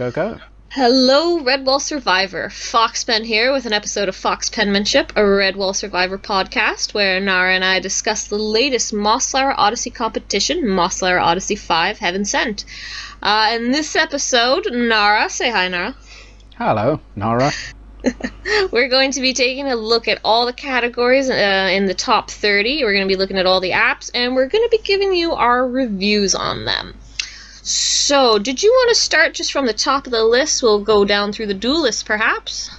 Go, go. Hello, Redwall Survivor. Foxpen here with an episode of Foxpenmanship, a Redwall Survivor podcast where Nara and I discuss the latest Mossflower Odyssey competition, Mossflower Odyssey 5 Heaven Sent. In this episode, Nara, say hi, Nara. Hello, Nara. We're going to be taking a look at all the categories in the top 30. We're going to be looking at all the apps, and we're going to be giving you our reviews on them. So, did you want to start just from the top of the list? We'll go down through the Duelists, perhaps?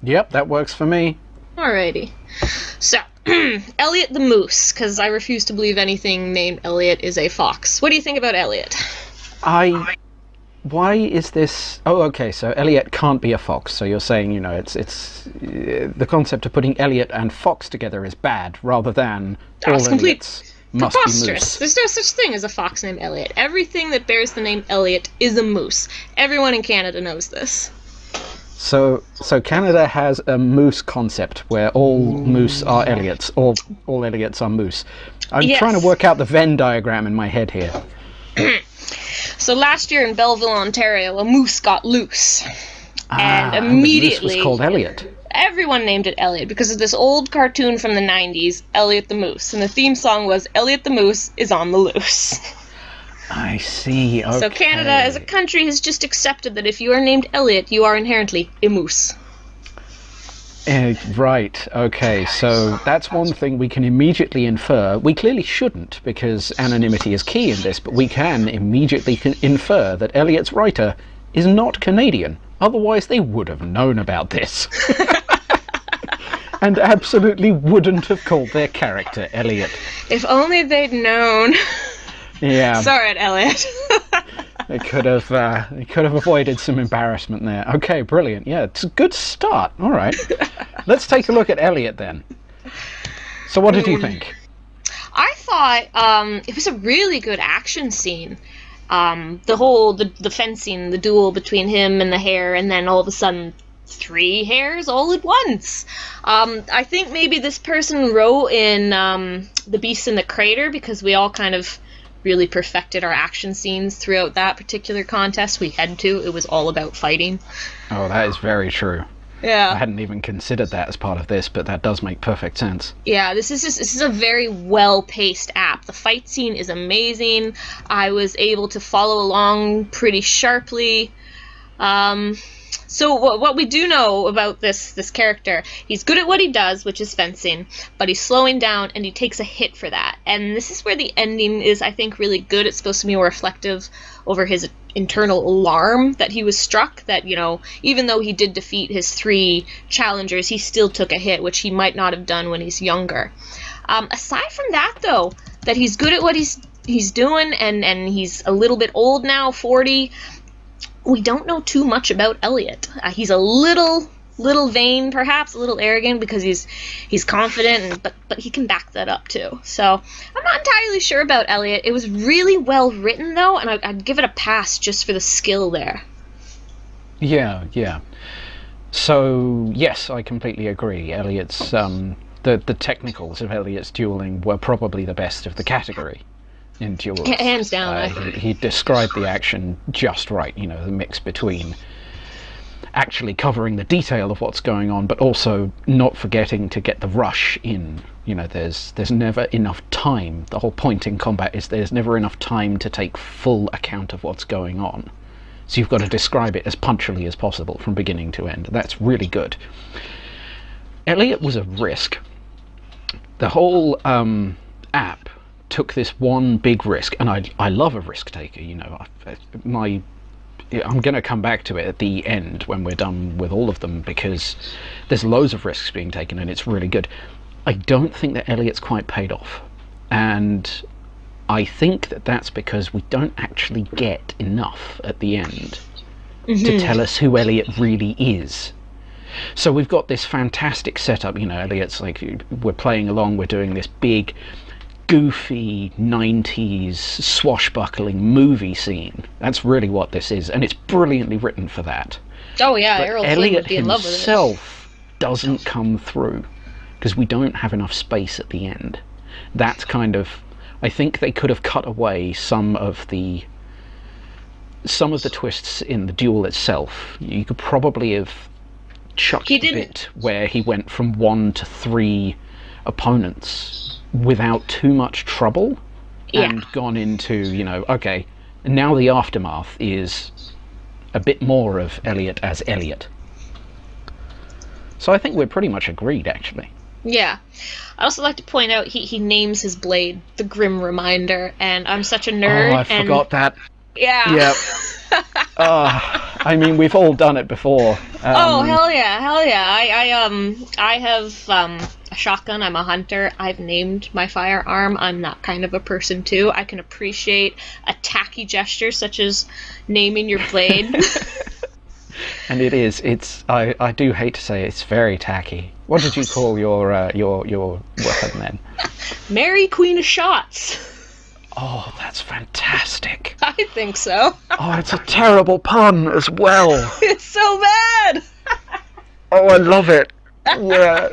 Yep, that works for me. Alrighty. So, Elliot the Moose, because I refuse to believe anything named Elliot is a fox. What do you think about Elliot? Why is this... Oh, okay, so Elliot can't be a fox, so you're saying, it's the concept of putting Elliot and fox together is bad, rather than all Elliots must be moose. There's no such thing as a fox named Elliot. Everything that bears the name Elliot is a moose. Everyone in Canada knows this. So Canada has a moose concept where all moose are Elliots, or all Elliots are moose. I'm trying to work out the Venn diagram in my head here. So last year in Belleville, Ontario, a moose got loose. And immediately... the moose was called Elliot. Everyone named it Elliot because of this old cartoon from the 90s, Elliot the Moose. And the theme song was, Elliot the Moose is on the loose. I see, okay. So Canada, as a country, has just accepted that if you are named Elliot, you are inherently a moose. Right, okay, so that's one thing we can immediately infer. We clearly shouldn't, because anonymity is key in this, but we can immediately infer that Elliot's writer is not Canadian. Otherwise, they would have known about this. And absolutely wouldn't have called their character Elliot. If only they'd known. Yeah. Sorry, Elliot. They could have avoided some embarrassment there. Okay, brilliant. Yeah, it's a good start. All right. Let's take a look at Elliot then. So what did you think? I thought it was a really good action scene. The fencing, the duel between him and the hare, and then all of a sudden 3 hares all at once. I think maybe this person wrote in The Beast in the Crater because we all kind of really perfected our action scenes throughout that particular contest we had to. It was all about fighting. Oh, that is very true. Yeah. I hadn't even considered that as part of this, but that does make perfect sense. Yeah, this is a very well-paced app. The fight scene is amazing. I was able to follow along pretty sharply. So what we do know about this character, he's good at what he does, which is fencing, but he's slowing down and he takes a hit for that. And this is where the ending is, I think, really good. It's supposed to be more reflective over his internal alarm that he was struck, that, even though he did defeat his 3 challengers, he still took a hit, which he might not have done when he's younger. Aside from that, though, that he's good at what he's doing, and he's a little bit old now, 40, we don't know too much about Elliot. He's a little vain, perhaps, a little arrogant, because he's confident, but he can back that up too. So I'm not entirely sure about Elliot. It was really well written though, and I'd give it a pass just for the skill there. Yeah. So yes, I completely agree. Elliot's the technicals of Elliot's dueling were probably the best of the category in Duelists. Hands down. He described the action just right, the mix between actually covering the detail of what's going on, but also not forgetting to get the rush in. There's never enough time. The whole point in combat is there's never enough time to take full account of what's going on. So you've got to describe it as punctually as possible from beginning to end. That's really good. Elliot was a risk. The whole app took this one big risk, and I love a risk taker. I'm going to come back to it at the end when we're done with all of them, because there's loads of risks being taken and it's really good. I don't think that Elliot's quite paid off, and I think that that's because we don't actually get enough at the end to tell us who Elliot really is. So we've got this fantastic setup, Elliot's like, we're playing along, we're doing this big goofy 90s swashbuckling movie scene. That's really what this is, and it's brilliantly written for that. Oh yeah, Elliot himself doesn't come through because we don't have enough space at the end. That's kind of, I think they could have cut away some of the some of the twists in the duel itself, you could probably have chucked the bit where he went from 1 to 3 opponents without too much trouble, and gone into, you know, okay, now the aftermath is a bit more of Elliot as Elliot. So I think we're pretty much agreed, actually. Yeah. I'd also like to point out he names his blade the Grim Reminder, and I'm such a nerd. Oh, I forgot that. Yeah. Yeah. I mean, we've all done it before. Oh, hell yeah. I have a shotgun. I'm a hunter. I've named my firearm. I'm that kind of a person, too. I can appreciate a tacky gesture, such as naming your blade. And I do hate to say it's very tacky. What did you call your weapon then? Mary Queen of Shots. Oh, that's fantastic. I think so. Oh, it's a terrible pun as well. It's so bad. Oh, I love it. Yeah.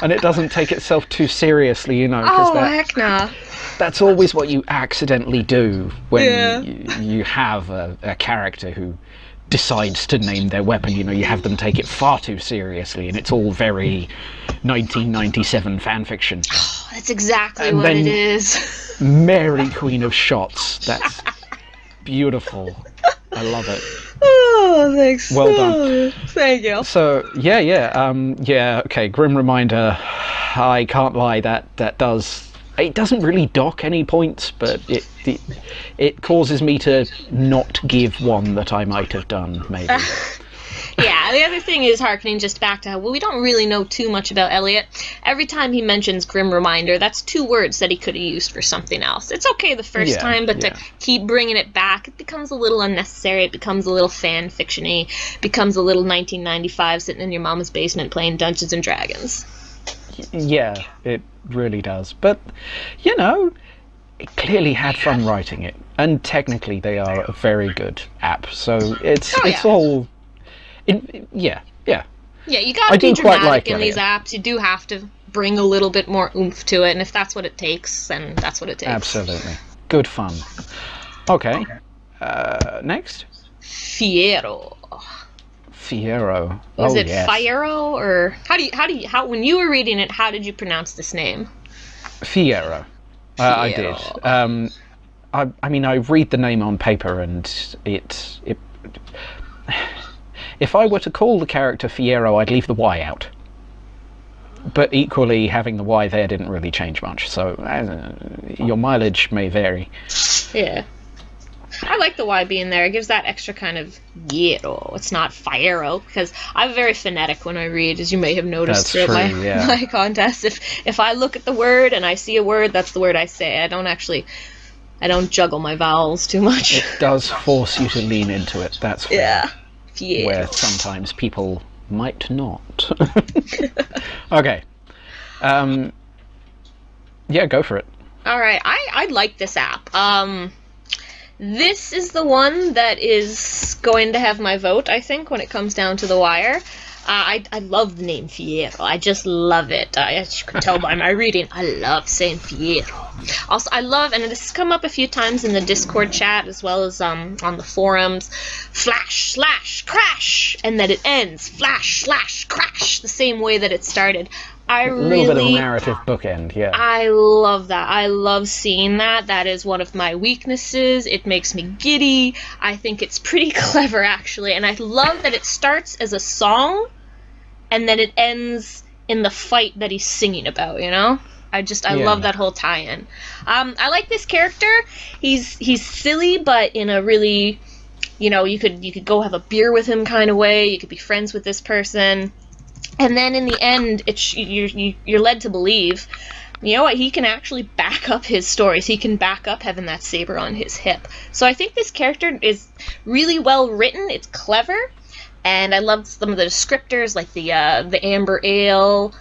And it doesn't take itself too seriously, you know. Heck nah. That's always what you accidentally do when you have a character who decides to name their weapon. You know, you have them take it far too seriously, and it's all very 1997 fanfiction. Oh, that's exactly what it is. Mary Queen of Shots. That's beautiful. I love it. Oh, thanks. Well done. Thank you. So, okay, Grim Reminder. I can't lie, that does... It doesn't really dock any points, but it causes me to not give one that I might have done, maybe. Yeah, the other thing is harkening just back to how, well, we don't really know too much about Elliot. Every time he mentions Grim Reminder, that's 2 words that he could have used for something else. It's okay the first time, but to keep bringing it back, it becomes a little unnecessary, it becomes a little fan-fiction-y, becomes a little 1995 sitting in your mama's basement playing Dungeons & Dragons. Yeah, it really does. But, you know, it clearly had fun writing it. And technically they are a very good app. So it's all... Yeah, you gotta be dramatic in these apps. You do have to bring a little bit more oomph to it. And if that's what it takes, then that's what it takes. Absolutely. Good fun. Okay. Next? Fiyero. Was it Fiyero, or how when you were reading it, how did you pronounce this name? Fiyero. I did. I mean, I read the name on paper, and it. If I were to call the character Fiyero, I'd leave the Y out. But equally, having the Y there didn't really change much. So your mileage may vary. Yeah. I like the Y being there. It gives that extra kind of Yero. It's not Fiyero, because I'm very phonetic when I read, as you may have noticed throughout my contest. If I look at the word and I see a word, that's the word I say. I don't juggle my vowels too much. It does force you to lean into it. That's fair. Yeah. Where sometimes people might not. Okay. Yeah, go for it. All right. I like this app. This is the one that is going to have my vote, I think, when it comes down to the wire. I love the name Fiyero. I just love it. As you can tell by my reading, I love saying Fiyero. Also, I love, and this has come up a few times in the Discord chat as well as on the forums, flash, slash, crash, and that it ends, flash, slash, crash, the same way that it started. A little bit of a narrative bookend, yeah. I love that. I love seeing that. That is one of my weaknesses. It makes me giddy. I think it's pretty clever, actually. And I love that it starts as a song, and then it ends in the fight that he's singing about, you know? I love that whole tie-in. I like this character. He's silly, but in a really, you know, you could go have a beer with him kind of way. You could be friends with this person. And then in the end, you're led to believe, you know what, he can actually back up his stories. He can back up having that saber on his hip. So I think this character is really well written. It's clever. And I love some of the descriptors, like the amber ale.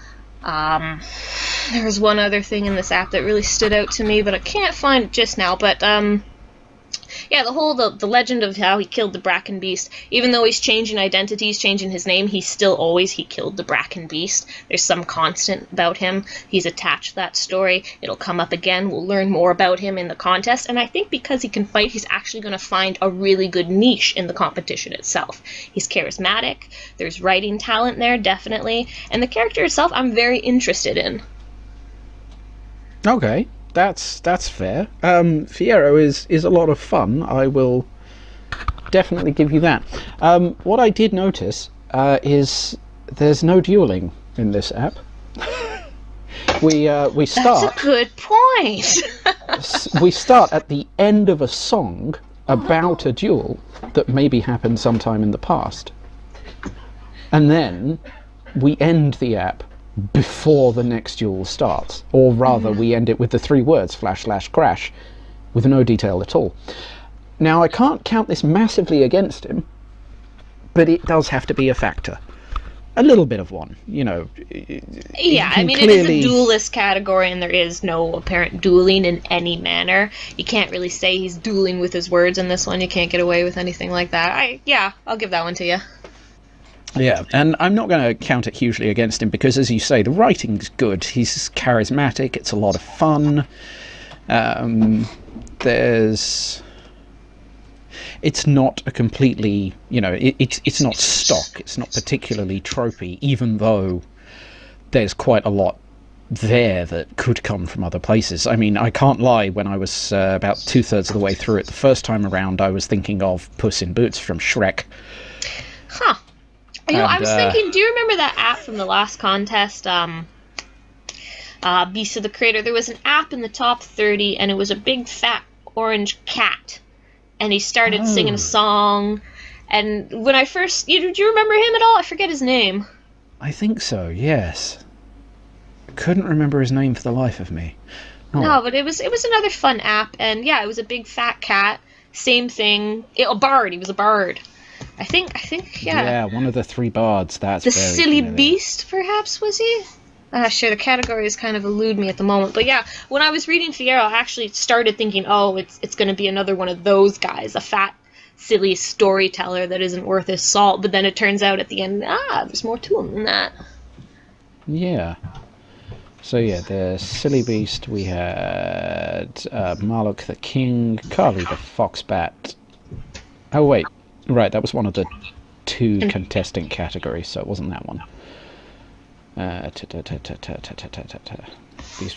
There was one other thing in this app that really stood out to me, but I can't find it just now. But yeah, the legend of how he killed the Bracken Beast. Even though he's changing identities, changing his name, he's still always he killed the Bracken Beast. There's some constant about him. He's attached to that story. It'll come up again. We'll learn more about him in the contest. And I think because he can fight, he's actually going to find a really good niche in the competition itself. He's charismatic. There's writing talent there, definitely. And the character itself, I'm very interested in. Okay, that's fair. Fiyero is a lot of fun. I will definitely give you that. What I did notice is there's no dueling in this app. We start. That's a good point. We start at the end of a song about a duel that maybe happened sometime in the past, and then we end the app before the next duel starts, or rather we end it with the 3 words //crash with no detail at all. Now I can't count this massively against him, but it does have to be a factor, a little bit of one, you know. Yeah, I mean, clearly... it is a duelist category and there is no apparent dueling in any manner. You can't really say he's dueling with his words in this one. You can't get away with anything like that. I'll give that one to you. Yeah, and I'm not going to count it hugely against him because, as you say, the writing's good. He's charismatic. It's a lot of fun. It's not a completely, you know, it's not stock. It's not particularly tropey, even though there's quite a lot there that could come from other places. I mean, I can't lie, when I was about 2/3 of the way through it the first time around, I was thinking of Puss in Boots from Shrek. Huh. You know, I was thinking, do you remember that app from the last contest, Bise the Creator? There was an app in the top 30, and it was a big, fat, orange cat. And he started singing a song. And when I first... do you remember him at all? I forget his name. I think so, yes. Couldn't remember his name for the life of me. Oh. No, but it was another fun app. And, yeah, it was a big, fat cat. Same thing. A bard. He was a bard. I think, yeah. Yeah, one of the 3 bards. That's the very silly familiar. Beast, perhaps, was he? Sure, the categories kind of elude me at the moment. But yeah, when I was reading Fiyero, I actually started thinking, oh, it's going to be another one of those guys, a fat, silly storyteller that isn't worth his salt. But then it turns out at the end, there's more to him than that. Yeah. So yeah, the silly beast, we had Marlock the King, Carly the Foxbat. Oh wait, right, that was one of the 2 contestant categories, so it wasn't that one. Beast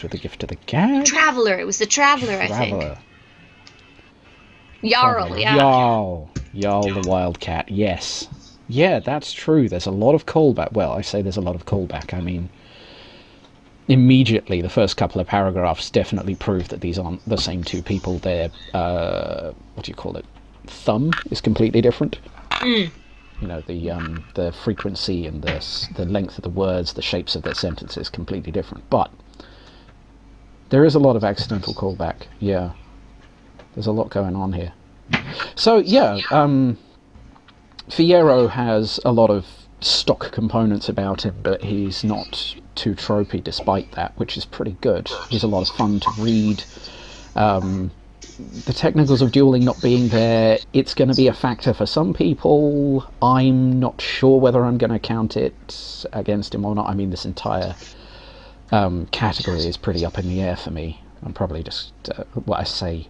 with the gift of the gab. Traveler. It was the Traveler, I think. Jarl, yeah. Jarl the Wildcat, yes. Yeah, that's true. There's a lot of callback. Well, I say there's a lot of callback. I mean, immediately, the first couple of paragraphs definitely prove that these aren't the same 2 people. Their, what do you call it? Thumb is completely different. You know, the frequency and the length of the words, the shapes of their sentences, completely different. But there is a lot of accidental callback. Yeah, there's a lot going on here. So yeah, Fiyero has a lot of stock components about him, but he's not too tropey despite that, which is pretty good. He's a lot of fun to read. The technicals of dueling not being there, it's going to be a factor for some people. I'm not sure whether I'm going to count it against him or not. I mean, this entire category is pretty up in the air for me. I'm probably just, what I say,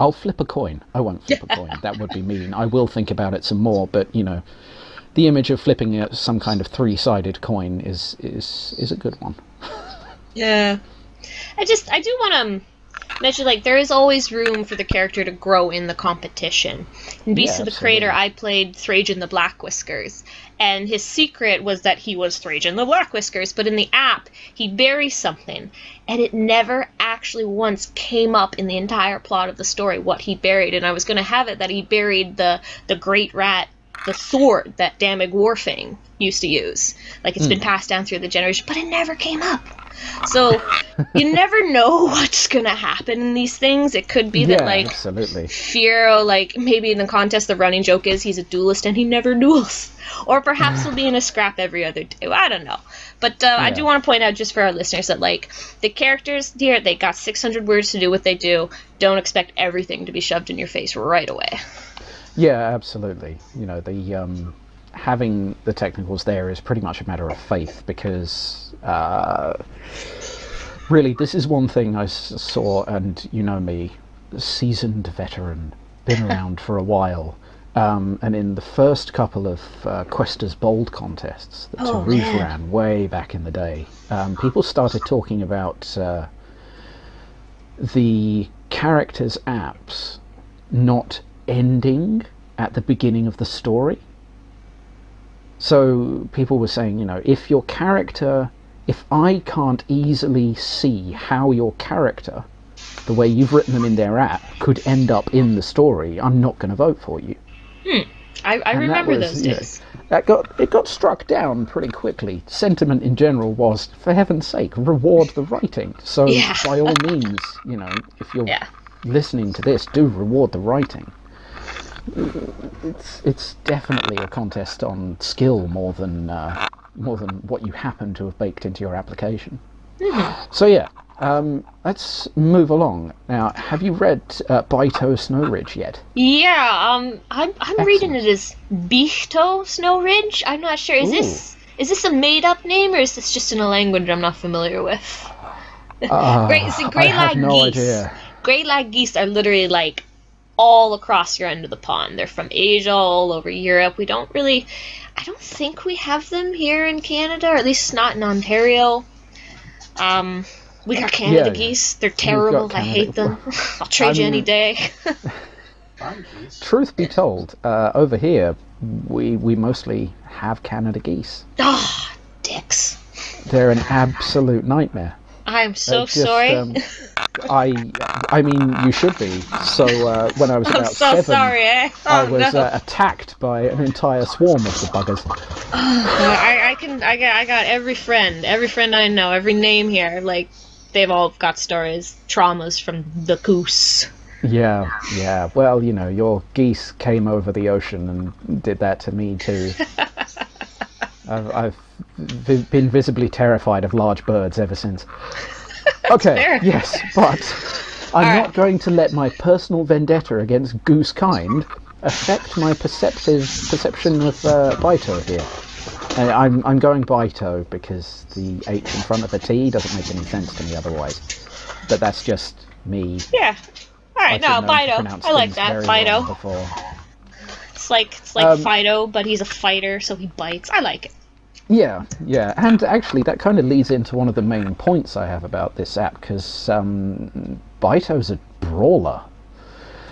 I'll flip a coin. I won't flip a coin. That would be mean. I will think about it some more, but, you know, the image of flipping some kind of 3-sided coin is a good one. Yeah. I do want to mention, like, there is always room for the character to grow in the competition. In Beast of the Creator, I played Thrajan the Black Whiskers, and his secret was that he was Thrajan the Black Whiskers, but in the app, he buries something, and it never actually once came up in the entire plot of the story what he buried, and I was going to have it that he buried the great rat the sword that Damig Warfang used to use. Like, it's been passed down through the generation, but it never came up. So, you never know what's gonna happen in these things. It could be that, like, absolutely. Fiyero, like, maybe in the contest the running joke is he's a duelist and he never duels. Or perhaps he'll be in a scrap every other day. I don't know. But I do want to point out, just for our listeners, that, like, the characters here, they got 600 words to do what they do. Don't expect everything to be shoved in your face right away. Yeah, absolutely. You know, the having the technicals there is pretty much a matter of faith, because really, this is one thing I saw, and you know me, seasoned veteran, been around for a while, and in the first couple of Questers Bold contests that Taruf ran way back in the day, people started talking about the characters' apps not ending at the beginning of the story. So people were saying, you know, if I can't easily see how your character, the way you've written them in their app, could end up in the story, I'm not going to vote for you. I remember those days. It got struck down pretty quickly. Sentiment in general was, for heaven's sake, reward the writing. So by all means, you know, if you're listening to this, do reward the writing. It's definitely a contest on skill more than what you happen to have baked into your application. So yeah, let's move along. Now, have you read Bihto Snowridge yet? Yeah, I'm reading it as Bihto Snowridge. I'm not sure. Is this a made-up name, or is this just in a language I'm not familiar with? I have no idea. Grey-lag geese are literally, like, all across your end of the pond. They're from Asia, all over Europe. I don't think we have them here in Canada, or at least not in Ontario. We got Canada geese. They're terrible. I hate them. I'll trade you any day. Truth be told, over here, we mostly have Canada geese. Dicks. They're an absolute nightmare. I'm so sorry. I mean, you should be. So when I was about 7, I was attacked by an entire swarm of the buggers. I got every friend I know, every name here. Like, they've all got stories, traumas from the goose. Yeah. Well, you know, your geese came over the ocean and did that to me too. I've been visibly terrified of large birds ever since. Okay, fair. Yes, but I'm not going to let my personal vendetta against goose kind affect my perception of Bihto here. I'm going Bihto because the H in front of the T doesn't make any sense to me otherwise. But that's just me. Yeah. Alright, no, Bihto. I like that, Bihto. It's like Fido, but he's a fighter, so he bites. I like it. Yeah, and actually that kind of leads into one of the main points I have about this app, because Bihto's a brawler.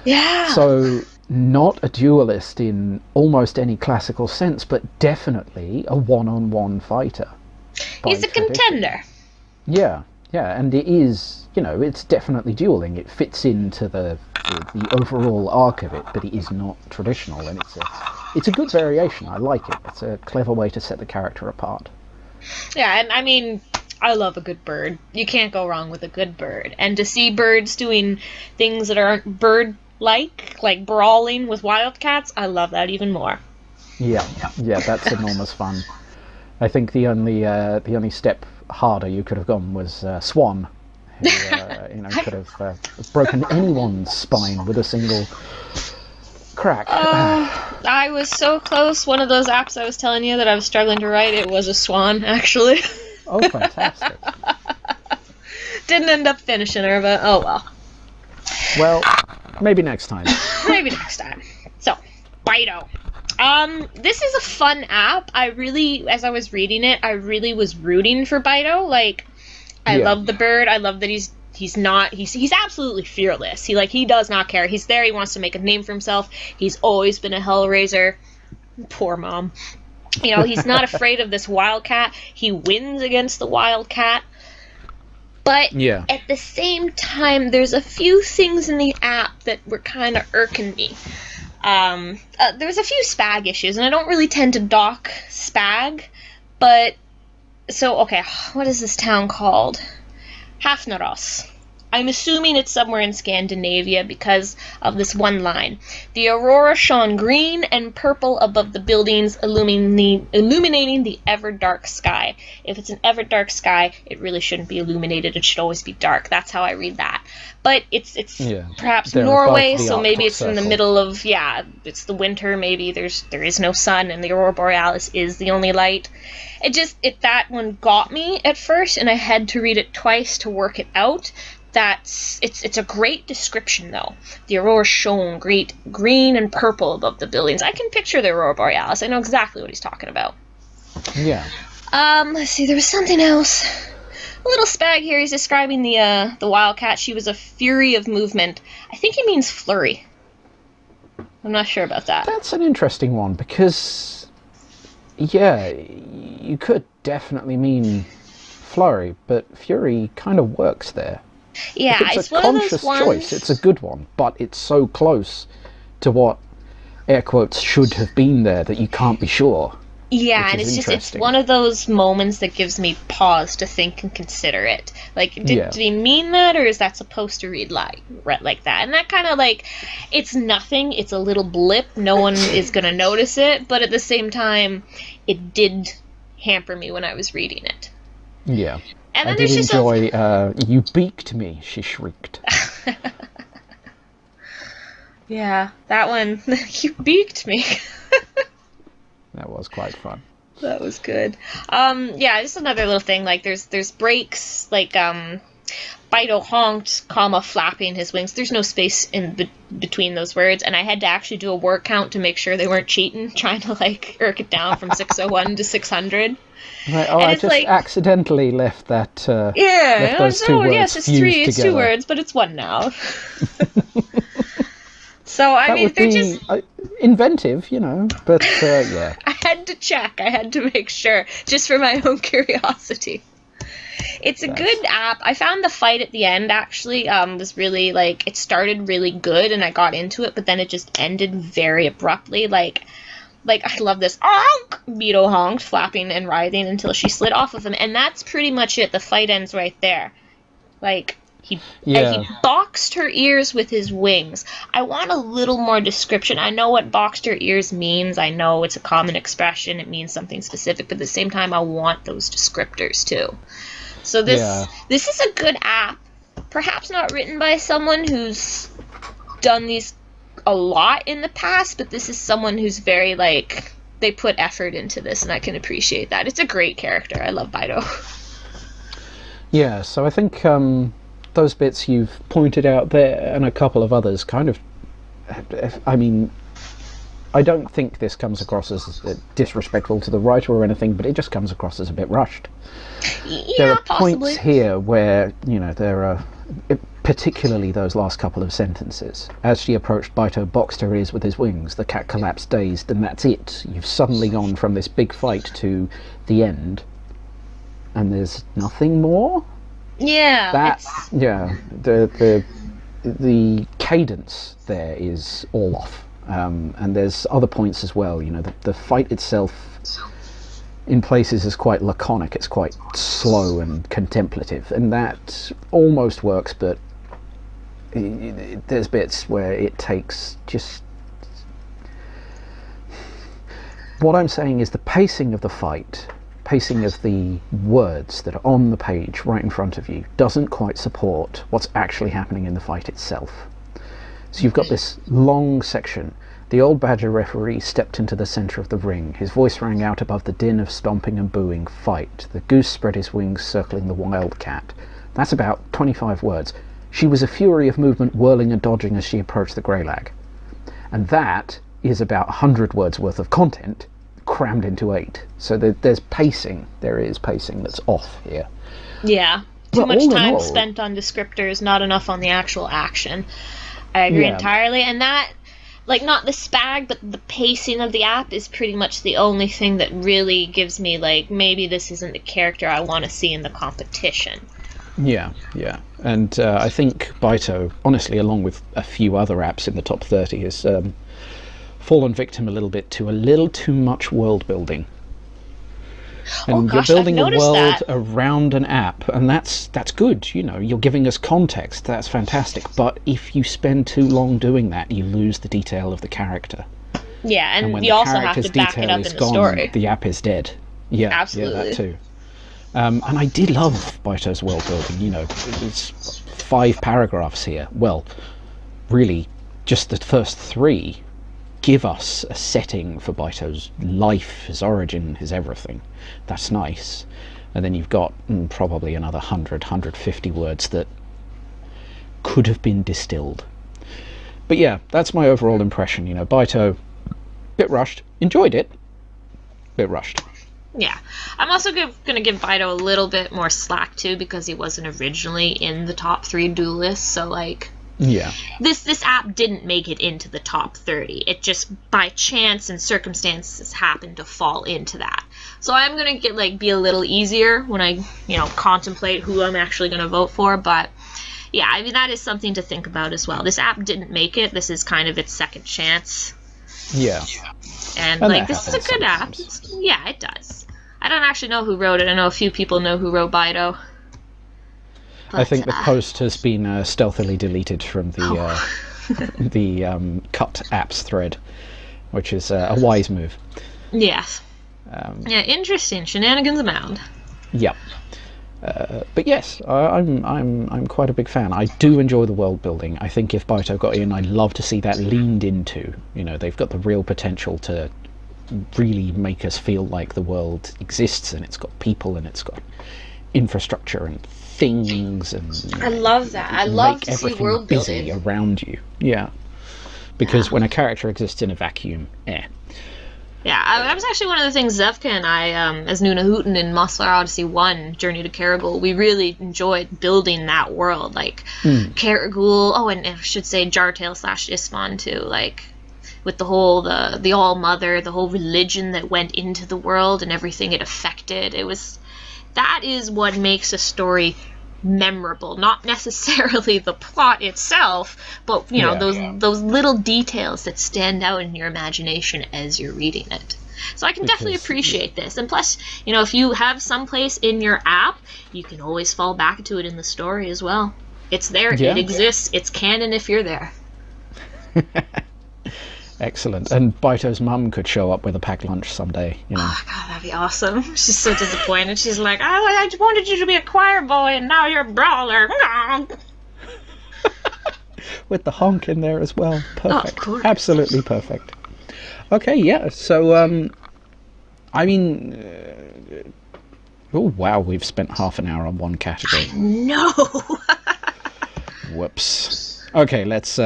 Yeah. So not a duelist in almost any classical sense, but definitely a one-on-one fighter. He's a contender. Yeah, and it is, you know, it's definitely dueling. It fits into the overall arc of it, but it is not traditional, and it's a good variation. I like it. It's a clever way to set the character apart. Yeah, and I mean, I love a good bird. You can't go wrong with a good bird. And to see birds doing things that aren't bird-like brawling with wildcats, I love that even more. Yeah, that's enormous fun. I think the only step harder you could have gone was Swan, who could have broken anyone's spine with a single crack. I was so close. One of those apps I was telling you that I was struggling to write, it was a swan, actually. Oh, fantastic. Didn't end up finishing her, but oh well. Well, maybe next time. So, Bihto. This is a fun app. As I was reading it, I really was rooting for Bihto. Like, I love the bird. I love that he's absolutely fearless. He does not care. He's there. He wants to make a name for himself. He's always been a hellraiser. Poor mom. You know, he's not afraid of this wildcat. He wins against the wildcat. But at the same time, there's a few things in the app that were kind of irking me. There's a few spag issues, and I don't really tend to dock spag, but so okay, what is this town called? Hafnaros. I'm assuming it's somewhere in Scandinavia because of this one line. The aurora shone green and purple above the buildings, illuminating the ever-dark sky. If it's an ever-dark sky, it really shouldn't be illuminated. It should always be dark. That's how I read that. But it's perhaps They're Norway, above the so maybe Arctic it's in the Circle. middle of, it's the winter. Maybe there is no sun, and the aurora borealis is the only light. That one got me at first, and I had to read it twice to work it out. It's a great description, though. The aurora shone green and purple above the buildings. I can picture the aurora borealis. I know exactly what he's talking about. Yeah. Let's see. There was something else. A little spag here. He's describing the wildcat. She was a fury of movement. I think he means flurry. I'm not sure about that. That's an interesting one because, yeah, you could definitely mean flurry, but fury kind of works there. Yeah, It's a conscious choice. It's a good one, but it's so close to what air quotes should have been there that you can't be sure. Yeah, and it's one of those moments that gives me pause to think and consider it. Like, did he mean that, or is that supposed to read like that? And that kind of it's nothing. It's a little blip. No one is gonna notice it, but at the same time, it did hamper me when I was reading it. Yeah. And then I did enjoy, you beaked me, she shrieked. Yeah, that one, you beaked me. That was quite fun. That was good. Just another little thing, there's breaks, Bihto honked, flapping his wings. There's no space in between those words, and I had to actually do a word count to make sure they weren't cheating, trying to, irk it down from 601 to 600. Right, I just accidentally left that. Left those two words yes, it's fused three. It's together. 2 words, but it's 1 now. So they're just inventive, But yeah, I had to check. I had to make sure, just for my own curiosity. It's a good app. I found the fight at the end actually was really it started really good, and I got into it, but then it just ended very abruptly. I love this. Bihto honked, flapping and writhing until she slid off of him, and that's pretty much it. The fight ends right there. He boxed her ears with his wings. I want a little more description. I know what boxed her ears means. I know it's a common expression. It means something specific, but at the same time, I want those descriptors too. So this is a good app. Perhaps not written by someone who's done these a lot in the past, but this is someone who's very they put effort into this, and I can appreciate that. It's a great character. I love Bihto. Yeah, so I think those bits you've pointed out there and a couple of others kind of, I don't think this comes across as disrespectful to the writer or anything, but it just comes across as a bit rushed. There are possibly points here where, there are, particularly those last couple of sentences. As she approached, Bihto boxed her ears with his wings. The cat collapsed dazed, and that's it. You've suddenly gone from this big fight to the end, and there's nothing more? Yeah. The cadence there is all off. And there's other points as well. The fight itself in places is quite laconic. It's quite slow and contemplative, and that almost works, but there's bits where it takes just... What I'm saying is the pacing of the fight, pacing of the words that are on the page right in front of you, doesn't quite support what's actually happening in the fight itself. So you've got this long section. The old badger referee stepped into the centre of the ring. His voice rang out above the din of stomping and booing. Fight. The goose spread his wings, circling the wildcat. That's about 25 words. She was a fury of movement, whirling and dodging as she approached the greylag. And that is about 100 words worth of content crammed into 8. So there's pacing. There is pacing that's off here. Yeah. Too much time spent on descriptors, not enough on the actual action. I agree entirely. And that, not the spag, but the pacing of the app is pretty much the only thing that really gives me, maybe this isn't the character I want to see in the competition. Yeah. And I think Bihto, honestly, along with a few other apps in the top 30, is fallen victim a little bit to a little too much world building. And Oh gosh, you're building I've a noticed world that. around an app, and that's good. You know, you're giving us context. That's fantastic. But if you spend too long doing that, you lose the detail of the character. Yeah, And when you the also have character's to back it detail up is in the gone, story. the app is dead. Yeah, Absolutely. Yeah, that too. And I did love Bihto's world building. You know, it's 5 paragraphs here. Well, really, just the first 3 give us a setting for Bihto's life, his origin, his everything. That's nice. And then you've got probably another 150 words that could have been distilled. But yeah, that's my overall impression. You know, Bihto, bit rushed. Enjoyed it. Bit rushed. Yeah. I'm also going to give Bihto a little bit more slack, too, because he wasn't originally in the top 3 duelists, so, like... Yeah. This app didn't make it into the top 30. It just, by chance and circumstances, happened to fall into that. So I'm going to be a little easier when I, contemplate who I'm actually going to vote for, but... Yeah, I mean, that is something to think about as well. This app didn't make it. This is kind of its second chance. Yeah. And this is a good sometimes. app. Yeah, it does. I don't actually know who wrote it. I know a few people know who wrote Bihto. I think the post has been stealthily deleted from the the cut apps thread, which is a wise move. Yes. Yeah, interesting. Shenanigans abound. Yep. But yes, I'm quite a big fan. I do enjoy the world building. I think if Bihto got in, I'd love to see that leaned into. You know, they've got the real potential to really make us feel like the world exists, and it's got people, and it's got infrastructure and things, and I love that. I love to see world busy building around you. Yeah, because when a character exists in a vacuum, Yeah, that was actually one of the things Zevka and I, as Nuna Hooten in Mossflower Odyssey 1, Journey to Karagul, we really enjoyed building that world. Like, Karagul, and I should say Jartail / Isfon too, like, with the whole, the All-Mother, the whole religion that went into the world and everything it affected. That is what makes a story memorable, not necessarily the plot itself, but those little details that stand out in your imagination as you're reading it. So I can definitely appreciate this. And plus, if you have someplace in your app, you can always fall back to it in the story as well. It's there, it exists, it's canon if you're there. Excellent. And Bihto's mum could show up with a packed lunch someday, Oh, God, that'd be awesome. She's so disappointed. She's like, I wanted you to be a choir boy, and now you're a brawler. With the honk in there as well. Perfect. Oh, of course. Absolutely perfect. Okay, yeah. So, I mean... oh, wow, we've spent half an hour on one category. No! Whoops. Okay, let's...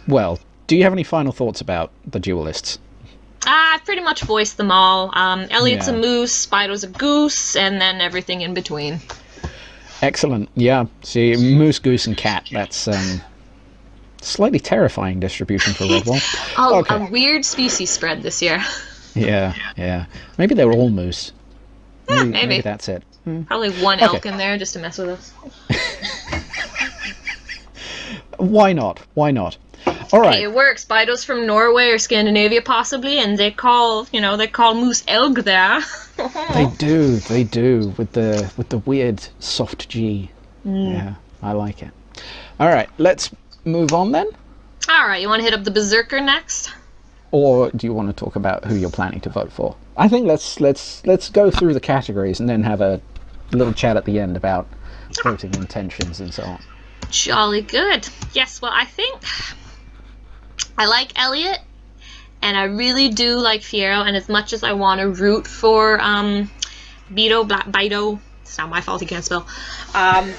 Well... Do you have any final thoughts about the Duelists? I've pretty much voiced them all. Elliot's a moose, Bihto's a goose, and then everything in between. Excellent. Yeah. See, moose, goose, and cat. That's slightly terrifying distribution for Redwall. A weird species spread this year. Yeah. Maybe they were all moose. Maybe that's it. Probably one elk in there just to mess with us. Why not? All right. Hey, it works. Bihto's from Norway or Scandinavia, possibly, and they call moose elg there. They do with the weird soft G. Yeah, I like it. All right, let's move on then. All right, you want to hit up the Berserker next? Or do you want to talk about who you're planning to vote for? I think let's go through the categories and then have a little chat at the end about voting intentions and so on. Jolly good. Yes, well, I think I like Elliot, and I really do like Fiyero, and as much as I want to root for Bihto, it's not my fault he can't spell, I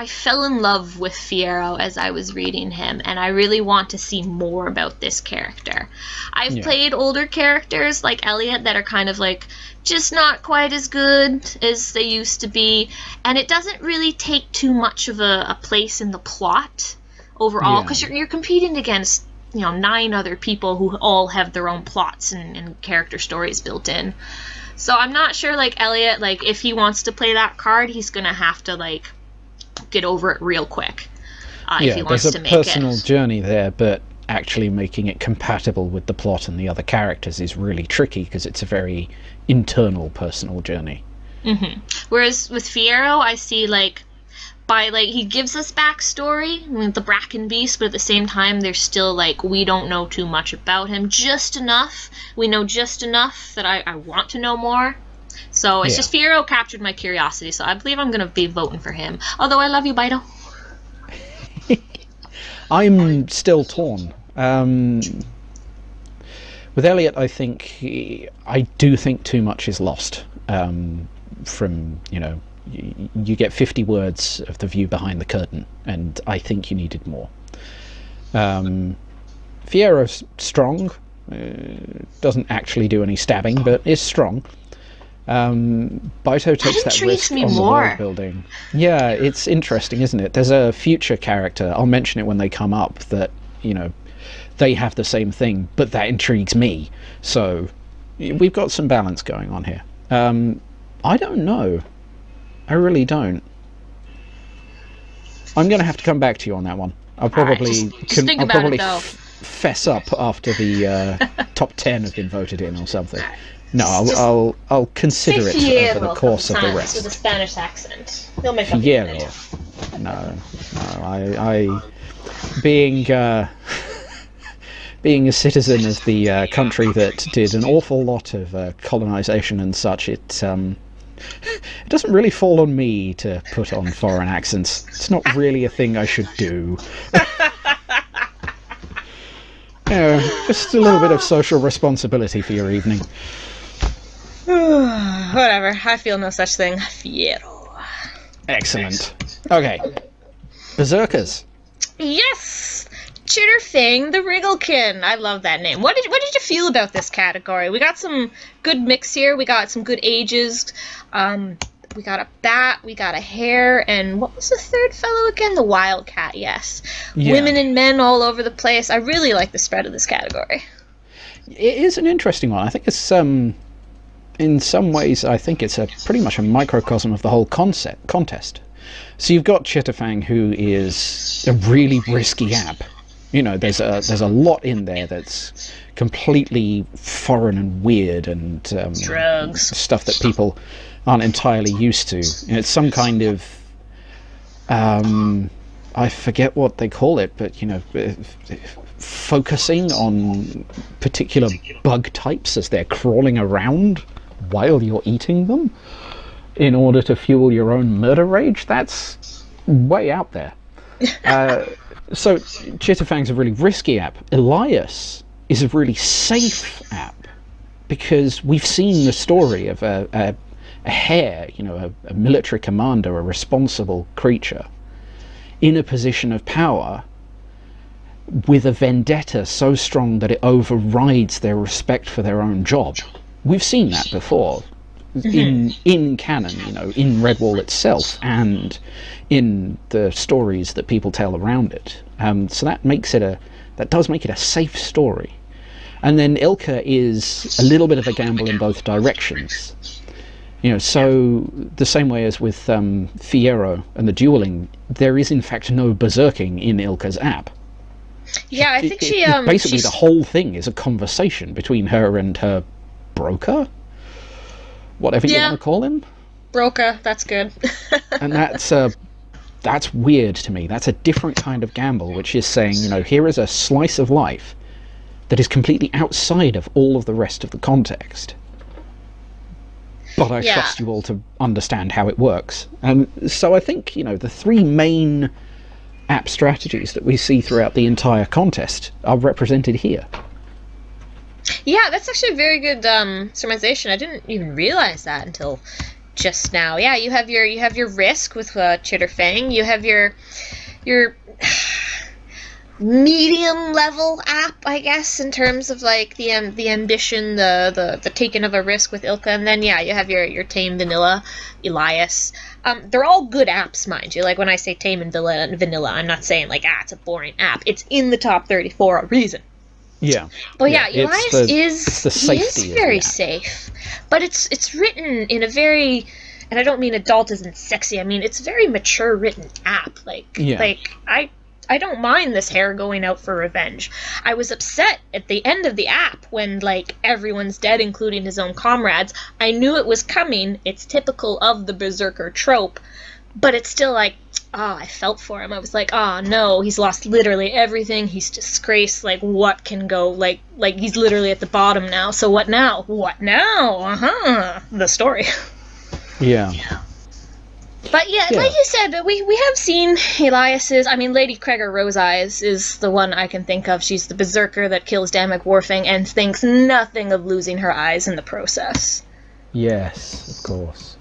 fell in love with Fiyero as I was reading him, and I really want to see more about this character. I've played older characters like Elliot that are kind of like just not quite as good as they used to be, and it doesn't really take too much of a place in the plot overall, because you're competing against 9 other people who all have their own plots and character stories built in. So I'm not sure, Elliot, if he wants to play that card, he's gonna have to get over it real quick if he wants to make it. There's a personal journey there, but actually making it compatible with the plot and the other characters is really tricky, because it's a very internal, personal journey. Whereas with Fiyero, I see, like, he gives us backstory with the Bracken Beast, but at the same time, there's still, like, we don't know too much about him. Just enough. We know just enough that I want to know more. So it's just Fiyero captured my curiosity, so I believe I'm going to be voting for him. Although I love you, Bihto. I'm still torn. With Elliot, I do think too much is lost from, you get 50 words of the view behind the curtain, and I think you needed more. Fiyero's strong, doesn't actually do any stabbing, but is strong. Bihto takes that risk on the world building. Yeah, it's interesting, isn't it? There's a future character, I'll mention it when they come up, that, they have the same thing, but that intrigues me. So we've got some balance going on here. I don't know. I really don't. I'm going to have to come back to you on that one. I'll probably fess up after the top 10 have been voted in or something. No, I'll consider it over the course of the rest. With a Spanish accent. He'll make Fiyero. No, I being a citizen of the country that did an awful lot of colonization and such, it doesn't really fall on me to put on foreign accents. It's not really a thing I should do. Just a little bit of social responsibility for your evening. Whatever, I feel no such thing. Fiyero. Excellent. Okay. Berserkers. Yes! Chitterfang the Wrigglekin. I love that name. What did you feel about this category? We got some good mix here. We got some good ages. We got a bat, we got a hare, and what was the third fellow again? The wildcat, yes. Yeah. Women and men all over the place. I really like the spread of this category. It is an interesting one. I think it's in some ways, I think it's pretty much a microcosm of the whole contest. So you've got Chitterfang, who is a really risky app. There's a lot in there that's completely foreign and weird, and drugs, stuff that people aren't entirely used to. It's some kind of I forget what they call it, but focusing on particular bug types as they're crawling around while you're eating them in order to fuel your own murder rage. That's way out there. So Chitterfang's a really risky app. Elias is a really safe app, because we've seen the story of a hare, a military commander, a responsible creature, in a position of power with a vendetta so strong that it overrides their respect for their own job. We've seen that before in canon, in Redwall itself, and in the stories that people tell around it. So that does make it a safe story. And then Ilka is a little bit of a gamble in both directions. So the same way as with Fiyero and the dueling, there is in fact no berserking in Ilka's app. Yeah, I think she basically the whole thing is a conversation between her and her broker, whatever you want to call him. Broker, that's good. And that's weird to me. That's a different kind of gamble, which is saying, here is a slice of life that is completely outside of all of the rest of the context. But I trust you all to understand how it works. And so I think, the three main app strategies that we see throughout the entire contest are represented here. Yeah, that's actually a very good summarization. I didn't even realize that until just now. Yeah, you have your risk with Chitterfang. You have your medium level app, I guess, in terms of like the ambition, the taking of a risk with Ilka, and then you have your tame vanilla Elias. They're all good apps, mind you. Like when I say tame and vanilla, I'm not saying like it's a boring app. It's in the top 30 for a reason. Yeah. But Elias is very app. Safe, but it's written in a very, and I don't mean adult isn't sexy. I mean it's a very mature written app. I don't mind this hare going out for revenge. I was upset at the end of the app when, like, everyone's dead, including his own comrades. I knew it was coming. It's typical of the Berserker trope. But it's still like, I felt for him. I was like, no, he's lost literally everything. He's disgraced. Like, what can go? Like he's literally at the bottom now. So what now? What now? The story. Yeah. But yeah, like you said, we have seen Elias's. I mean, Lady Kreger Rose-Eyes is the one I can think of. She's the berserker that kills Damek Warfang and thinks nothing of losing her eyes in the process. Yes, of course.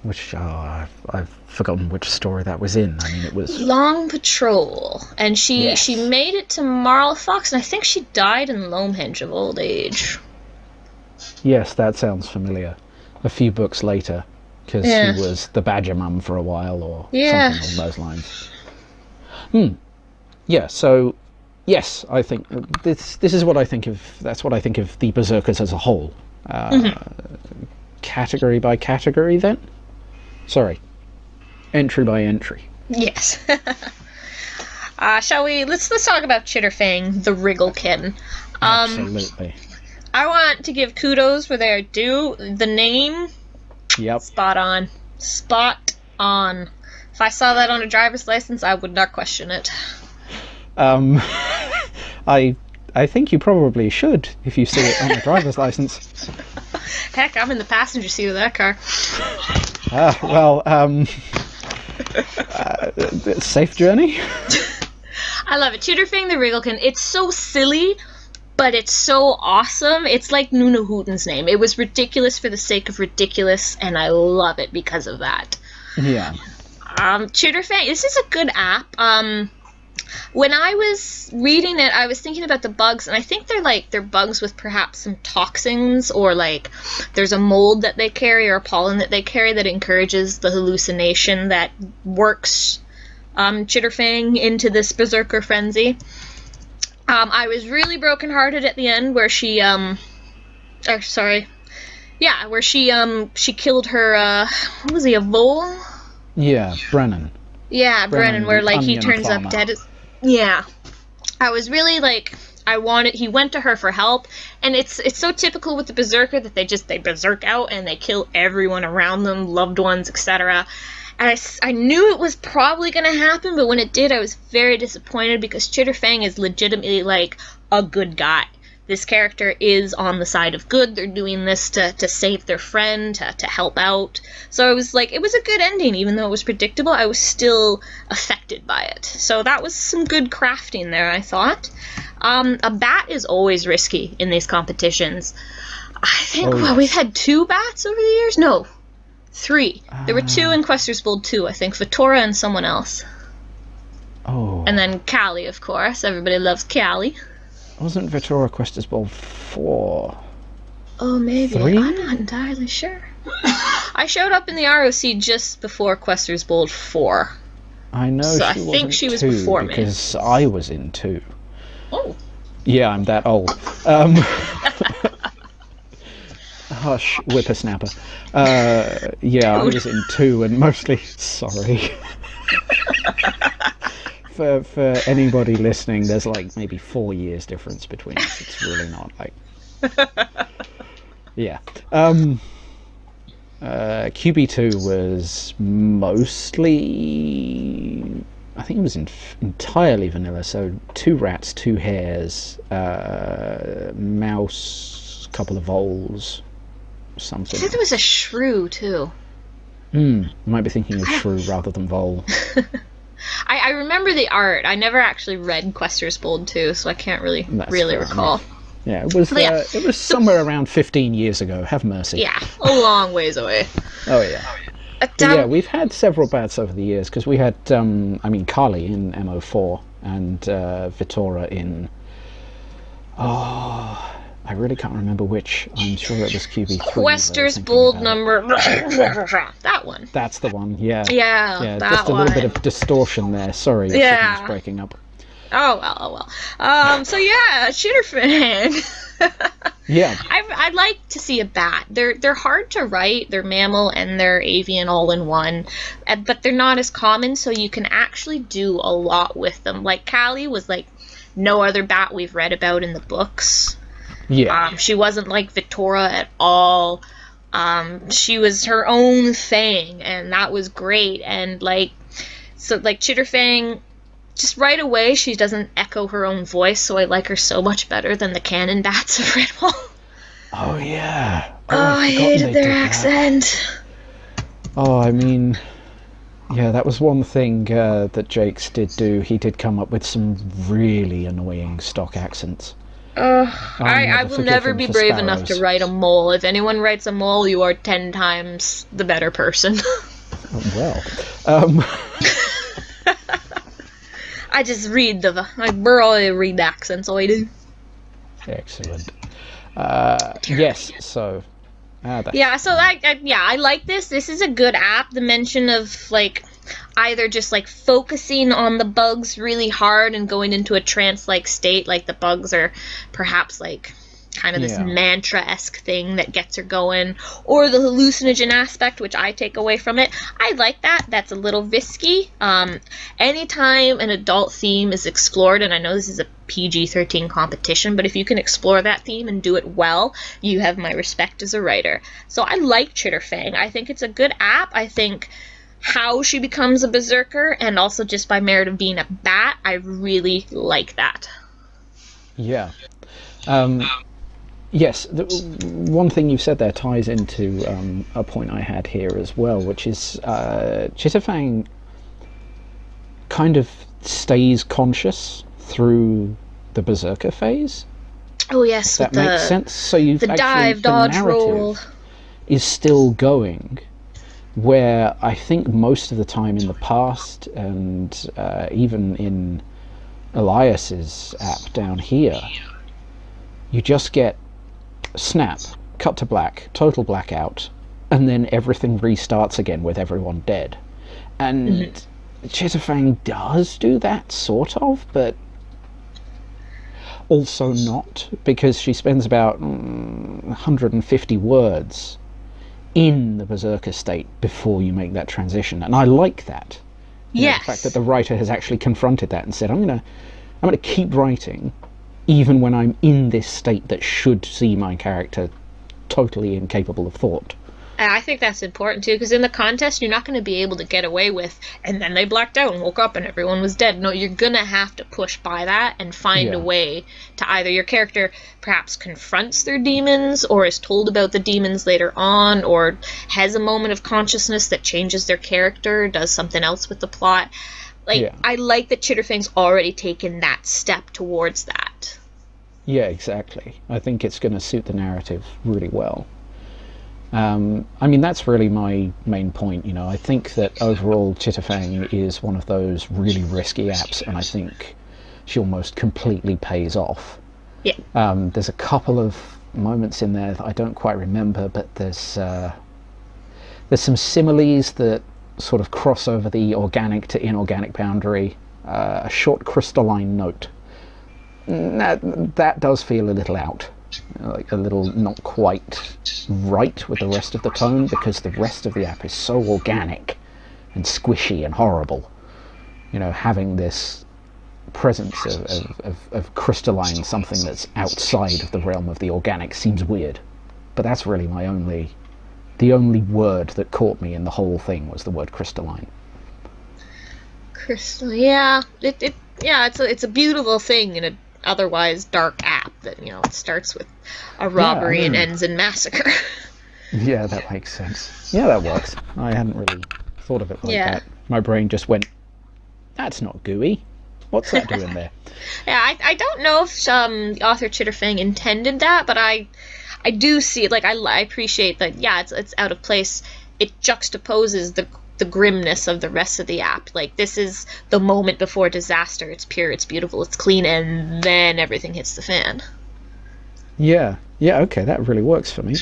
Which, I've forgotten which story that was in. I mean, it was... Long Patrol. And she made it to Marl Fox, and I think she died in Lomehenge of old age. Yes, that sounds familiar. A few books later, because she was the Badger Mum for a while, or something along those lines. Yeah, so, yes, I think... This is what I think of... That's what I think of the Berserkers as a whole. Category by category, then? Sorry. Entry by entry. Yes. Shall we... Let's talk about Chitterfang the Wrigglekin. Absolutely. I want to give kudos where they are due. The name... Yep. Spot on. Spot on. If I saw that on a driver's license, I would not question it. I think you probably should if you see it on a driver's license. Heck, I'm in the passenger seat of that car. Safe journey. I love it. Chitterfang the Wrigglekin. It's so silly, but it's so awesome. It's like Nuna Hooten's name. It was ridiculous for the sake of ridiculous, and I love it because of that. Yeah. Chitterfang, this is a good app. When I was reading it, I was thinking about the bugs, and I think they're bugs with perhaps some toxins, or like there's a mold that they carry or a pollen that they carry that encourages the hallucination that works Chitterfang into this berserker frenzy. I was really brokenhearted at the end where she she killed her what was he, a vole? Yeah, Brennan. Yeah, Brennan, where like he turns farmer. up dead. Yeah. I was really like, he went to her for help, and it's so typical with the berserker that they berserk out and they kill everyone around them, loved ones, etc. And I knew it was probably going to happen, but when it did, I was very disappointed because Chitterfang is legitimately like a good guy. This character is on the side of good. They're doing this to save their friend, to help out. So I was like, it was a good ending, even though it was predictable. I was still affected by it. So that was some good crafting there, I thought. A bat is always risky in these competitions. I think, we've had 2 bats over the years? No, 3. There were 2 in Quester's Bold 2, I think. Vitora and someone else. Oh. And then Callie, of course. Everybody loves Callie. Wasn't Vitora Quester's Bold 4? Oh, maybe. 3? I'm not entirely sure. I showed up in the ROC just before Quester's Bold 4. I know so she I wasn't think she was 2 before me. because I was in 2. Oh. Yeah, I'm that old. Hush, whippersnapper. Yeah, I was in 2 and mostly... Sorry. For anybody listening, there's like maybe 4 years difference between us. It's really not like... Yeah. QB2 was mostly... I think it was entirely vanilla, so 2 rats, 2 hares, mouse, couple of voles, something. I think there was a shrew, too. You might be thinking of shrew rather than vole. I remember the art. I never actually read Quester's Bold 2, so I can't really recall. Yeah, it was it was somewhere around 15 years ago. Have mercy. Yeah, a long ways away. Oh, yeah. Yeah, we've had several bats over the years, because we had, Kali in MO4, and Vitora in... Oh, I really can't remember which. I'm sure it was QB3. Quester's Bold number... that one. That's the one, yeah. Yeah, that just a one. little bit of distortion there. Sorry, your signal's breaking up. Oh well. So yeah, Chitterfang. Yeah. I I'd like to see a bat. They're hard to write. They're mammal and they're avian all in one, but they're not as common, so you can actually do a lot with them. Like Callie was like no other bat we've read about in the books. Yeah. She wasn't like Victoria at all. She was her own thing, and that was great. And like Chitterfang, just right away she doesn't echo her own voice, so I like her so much better than the canon bats of Redwall. Oh yeah. I hated their accent. Oh, I mean, yeah, that was one thing that Jakes did do. He did come up with some really annoying stock accents. I will never be brave enough to write a mole. If anyone writes a mole, you are 10 times the better person. I just read I barely read accents, so I do. Excellent. Yes, so... I like this. This is a good app. The mention of, like, either just, like, focusing on the bugs really hard and going into a trance-like state, like the bugs are perhaps, like, kind of this mantra-esque thing that gets her going, or the hallucinogen aspect, which I take away from it. I like that. That's a little risky. Anytime an adult theme is explored, and I know this is a PG-13 competition, but if you can explore that theme and do it well, you have my respect as a writer. So I like Chitterfang. I think it's a good app. I think how she becomes a berserker, and also just by merit of being a bat, I really like that. Yeah. Yes, one thing you've said there ties into a point I had here as well, which is Chitterfang kind of stays conscious through the berserker phase. Oh yes, that makes sense. So you've the actually, dive, dodge, the roll is still going, where I think most of the time in the past, and even in Elias's app down here, you just get snap, cut to black, total blackout, and then everything restarts again with everyone dead. And Chitterfang does do that, sort of, but also not, because she spends about 150 words in the berserker state before you make that transition, and I like that. Yes. The fact that the writer has actually confronted that and said, I'm gonna keep writing even when I'm in this state that should see my character totally incapable of thought. And I think that's important too, because in the contest you're not going to be able to get away with, and then they blacked out and woke up and everyone was dead. No, you're going to have to push by that and find a way to either your character perhaps confronts their demons, or is told about the demons later on, or has a moment of consciousness that changes their character, does something else with the plot. I like that Chitterfang's already taken that step towards that. Yeah, exactly. I think it's going to suit the narrative really well. I mean, that's really my main point. I think that overall Chitterfang is one of those really risky apps, and I think she almost completely pays off. Yeah. There's a couple of moments in there that I don't quite remember, but there's some similes that sort of cross over the organic to inorganic boundary. A short crystalline note. That does feel a little out. Like a little not quite right with the rest of the tone, because the rest of the app is so organic and squishy and horrible. Having this presence of crystalline something that's outside of the realm of the organic seems weird. But that's really the only word that caught me in the whole thing was the word crystalline. Crystal, yeah. It's a beautiful thing in an otherwise dark app that, it starts with a robbery and ends in massacre. Yeah, that makes sense. Yeah, that works. I hadn't really thought of it like that. My brain just went, that's not gooey. What's that doing there? Yeah, I don't know if the author Chitterfang intended that, but I do see it. Like, I appreciate that. Yeah, it's out of place. It juxtaposes the grimness of the rest of the app. Like, this is the moment before disaster. It's pure, it's beautiful, it's clean, and then everything hits the fan. Yeah, okay, that really works for me.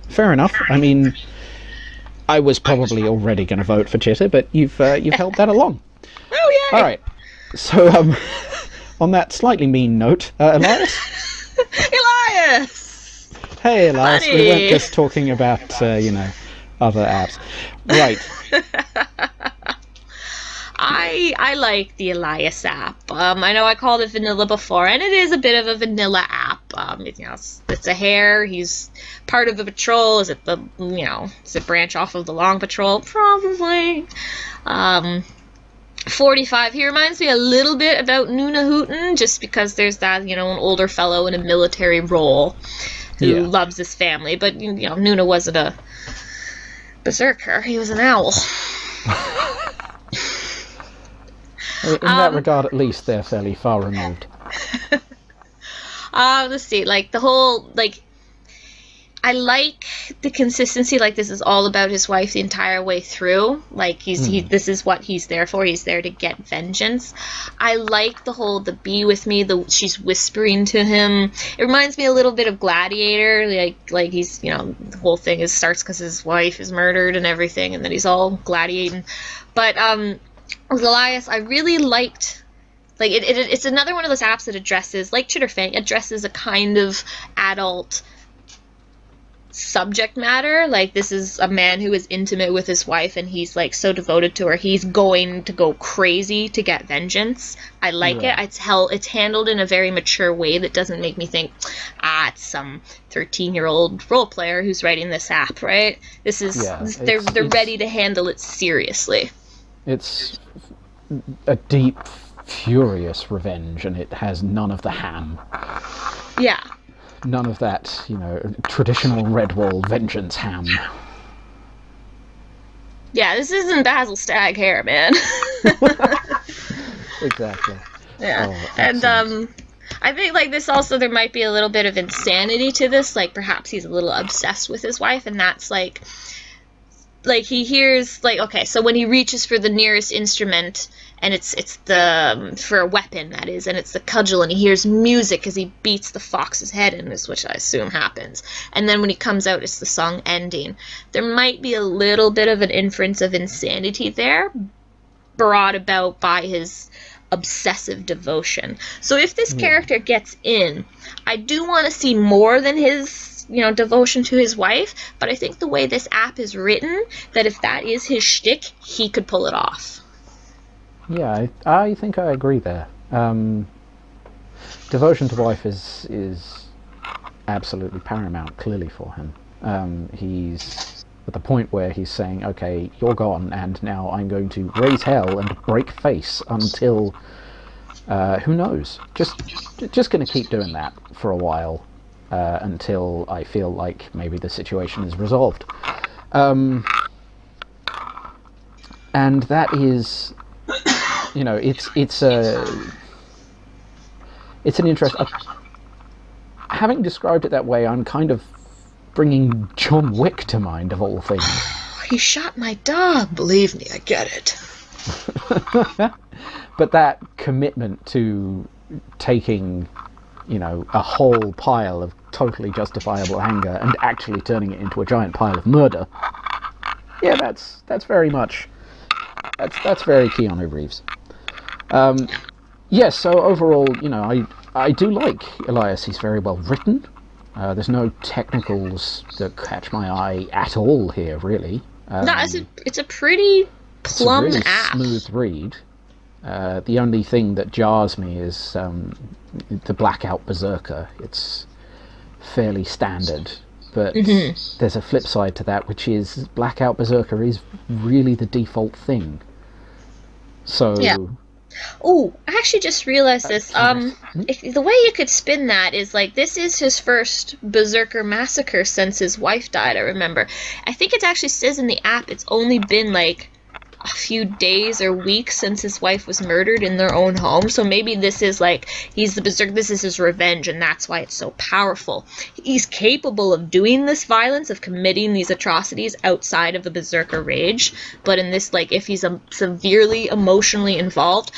Fair enough. I mean, I was probably already going to vote for Chitter, but you've helped that along. Oh, yeah. All right. So, on that slightly mean note, Elias? Elias! Hey, Elias, we weren't Buddy. just talking about, other apps. Right. I like the Elias app. I know I called it vanilla before, and it is a bit of a vanilla app. It's a hare. He's part of the patrol. Does it branch off of the long patrol? Probably. 45. He reminds me a little bit about Nuna Hooten, just because there's that, an older fellow in a military role who loves his family. But, Nuna wasn't a berserker. He was an owl. In that regard, at least, they're fairly far removed. Let's see. The whole, I like the consistency. This is all about his wife the entire way through. This is what he's there for. He's there to get vengeance. I like the whole, the be with me, she's whispering to him. It reminds me a little bit of Gladiator. He's, the whole thing starts because his wife is murdered and everything, and then he's all gladiating. But, with Elias, I really liked, it's another one of those apps that addresses, like Chitterfang, addresses a kind of adult subject matter. This is a man who is intimate with his wife, and he's so devoted to her, he's going to go crazy to get vengeance. I like it. It's handled in a very mature way that doesn't make me think, it's some 13-year-old role player who's writing this app, right? This is they're ready to handle it seriously. It's a deep, furious revenge, and it has none of the ham. Yeah. None of that, traditional Redwall vengeance ham. Yeah, this isn't Basil Stag hair, man. Exactly. Yeah. Oh, and I think this also, there might be a little bit of insanity to this. perhaps he's a little obsessed with his wife, and that's he hears, okay, so when he reaches for the nearest instrument, and it's the, for a weapon, that is, and it's the cudgel, and he hears music as he beats the fox's head in, which I assume happens. And then when he comes out, it's the song ending. There might be a little bit of an inference of insanity there, brought about by his obsessive devotion. So if this character gets in, I do want to see more than his devotion to his wife, but I think the way this app is written, that if that is his shtick, he could pull it off. Yeah, I think I agree there. Devotion to wife is absolutely paramount, clearly, for him. He's at the point where he's saying, okay, you're gone, and now I'm going to raise hell and break face until, who knows? Just going to keep doing that for a while. Until I feel like maybe the situation is resolved. And that is, it's an interest. Having described it that way, I'm kind of bringing John Wick to mind, of all things. He shot my dog. Believe me, I get it. But that commitment to taking, a whole pile of totally justifiable anger and actually turning it into a giant pile of murder. Yeah, that's very much, that's very Keanu Reeves. Yes, so overall, I do like Elias. He's very well written. There's no technicals that catch my eye at all here, really. No, it's a pretty plumb it's a really app. Smooth read. The only thing that jars me is the Blackout Berserker. It's fairly standard, but there's a flip side to that, which is Blackout Berserker is really the default thing. So yeah. Oh, I actually just realized this. The way you could spin that is this is his first Berserker massacre since his wife died, I remember. I think it actually says in the app it's only been a few days or weeks since his wife was murdered in their own home. So maybe this is he's the berserker, this is his revenge, and that's why it's so powerful. He's capable of doing this violence, of committing these atrocities outside of the berserker rage, but in this, if he's severely emotionally involved,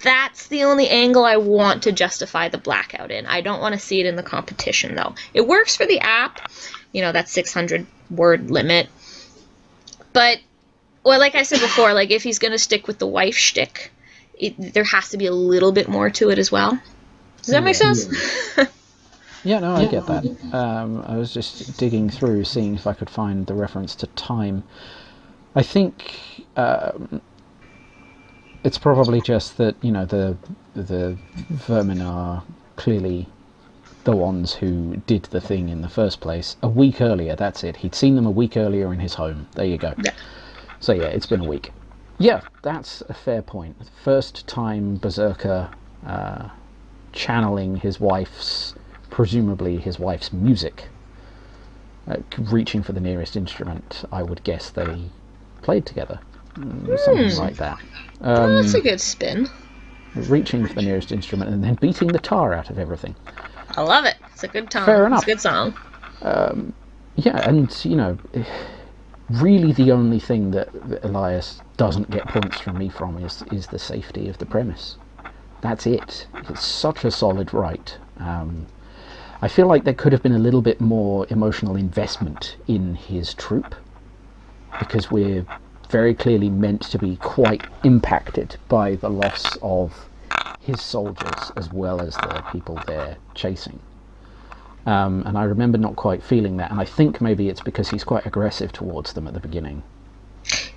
that's the only angle I want to justify the blackout in. I don't want to see it in the competition, though. It works for the app, that 600 word limit, but well, like I said before, if he's going to stick with the wife shtick, there has to be a little bit more to it as well. Does that make sense? Yeah, no, I get that. I was just digging through, seeing if I could find the reference to time. I think it's probably just that, you know, the vermin are clearly the ones who did the thing in the first place. A week earlier, that's it. He'd seen them a week earlier in his home. There you go. Yeah. So yeah, it's been a week. Yeah, that's a fair point. First time Berserker channeling his wife's, presumably his wife's music, reaching for the nearest instrument. I would guess they played together. Something like that. Well, that's a good spin. Reaching for the nearest instrument and then beating the tar out of everything. I love it. It's a good song. Fair enough. It's a good song. Yeah, and, you know, really the only thing that Elias doesn't get points from me from is the safety of the premise. That's it. It's such a solid write. I feel like there could have been a little bit more emotional investment in his troop, because we're very clearly meant to be quite impacted by the loss of his soldiers as well as the people they're chasing. And I remember not quite feeling that, and I think maybe it's because he's quite aggressive towards them at the beginning.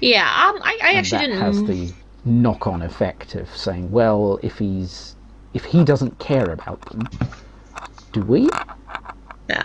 Yeah, I actually didn't. That has the knock-on effect of saying, well, if he doesn't care about them, do we? Yeah.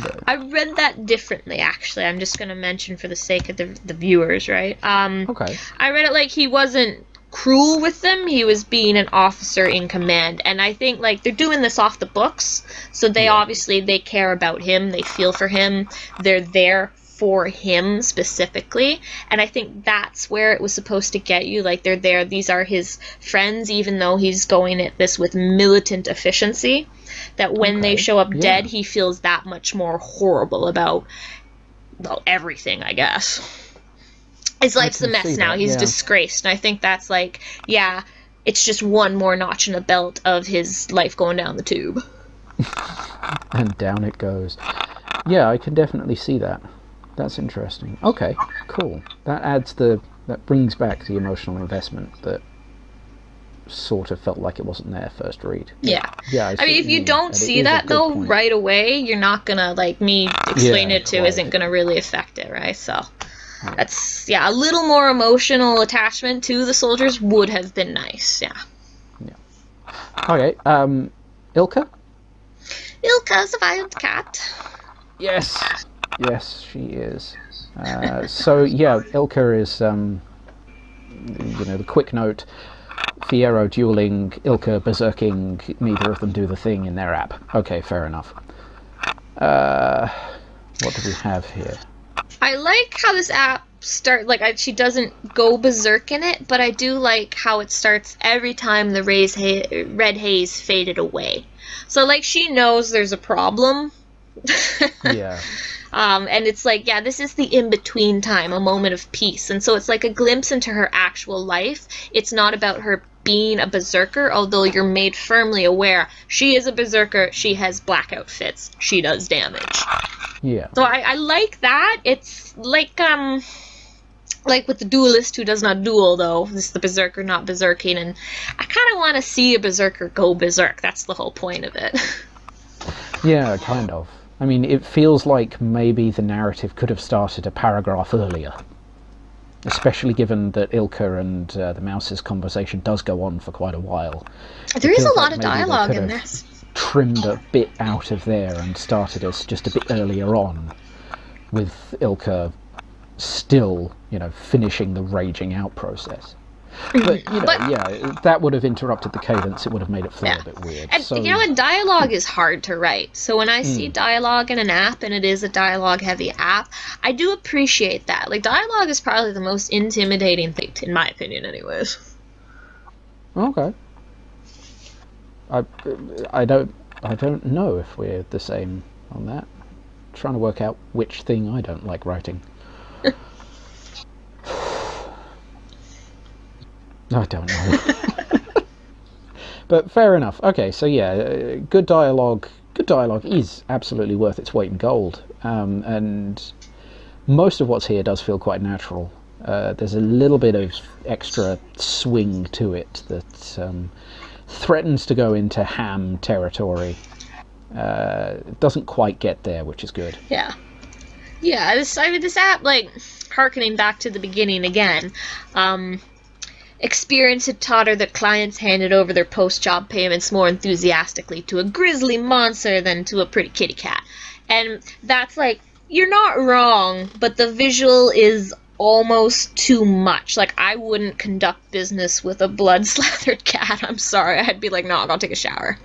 But I read that differently, actually. I'm just going to mention for the sake of the viewers, right? okay. I read it like he wasn't cruel with them. He was being an officer in command. And I think, like, they're doing this off the books. So they obviously, they care about him. They feel for him. They're there for him specifically. And I think that's where it was supposed to get you. Like, they're there. These are his friends, even though he's going at this with militant efficiency. That when they show up dead, he feels that much more horrible about, well, everything, I guess. His life's a mess now. He's disgraced. And I think that's like, yeah, it's just one more notch in the belt of his life going down the tube. And down it goes. Yeah, I can definitely see that. That's interesting. Okay, cool. That brings back the emotional investment that sort of felt like it wasn't there first read. Yeah. I mean, if you don't see that though right away, you're not gonna, like, me explain it to isn't gonna really affect it, right? So that's a little more emotional attachment to the soldiers would have been nice. Okay. Ilka? Ilka's a wild cat. Yes, she is. So yeah, Ilka is the quick note: Fiyero dueling, Ilka berserking, neither of them do the thing in their app. Okay, fair enough. What do we have here? I like how this app she doesn't go berserk in it, but I do like how it starts every time the red haze faded away. So, like, she knows there's a problem. Yeah. And it's like, this is the in-between time, a moment of peace. And so it's like a glimpse into her actual life. It's not about her being a berserker, although you're made firmly aware she is a berserker, she has blackout fits, she does damage. Yeah. So I like that. It's like with the duelist who does not duel, though. This is the berserker not berserking, and I kind of want to see a berserker go berserk. That's the whole point of it. Yeah, kind of. I mean, it feels like maybe the narrative could have started a paragraph earlier. Especially given that Ilka and the Mouse's conversation does go on for quite a while. There is a lot of dialogue in this. Trimmed a bit out of there and started us just a bit earlier on, with Ilka still, finishing the raging out process. But, that would have interrupted the cadence. It would have made it flow a bit weird. And, so, and dialogue is hard to write. So when I see dialogue in an app, and it is a dialogue-heavy app, I do appreciate that. Like, dialogue is probably the most intimidating thing, in my opinion, anyways. Okay. I don't know if we're the same on that. I'm trying to work out which thing I don't like writing. I don't know. But fair enough. Okay, so yeah, good dialogue is absolutely worth its weight in gold. And most of what's here does feel quite natural. There's a little bit of extra swing to it that threatens to go into ham territory It doesn't quite get there, which is good. Yeah. Yeah, this app, like, harkening back to the beginning again, experience had taught her that clients handed over their post-job payments more enthusiastically to a grisly monster than to a pretty kitty cat. And that's like, you're not wrong, but the visual is almost too much. Like, I wouldn't conduct business with a blood-slathered cat. I'm sorry. I'd be like, no, I'll go take a shower.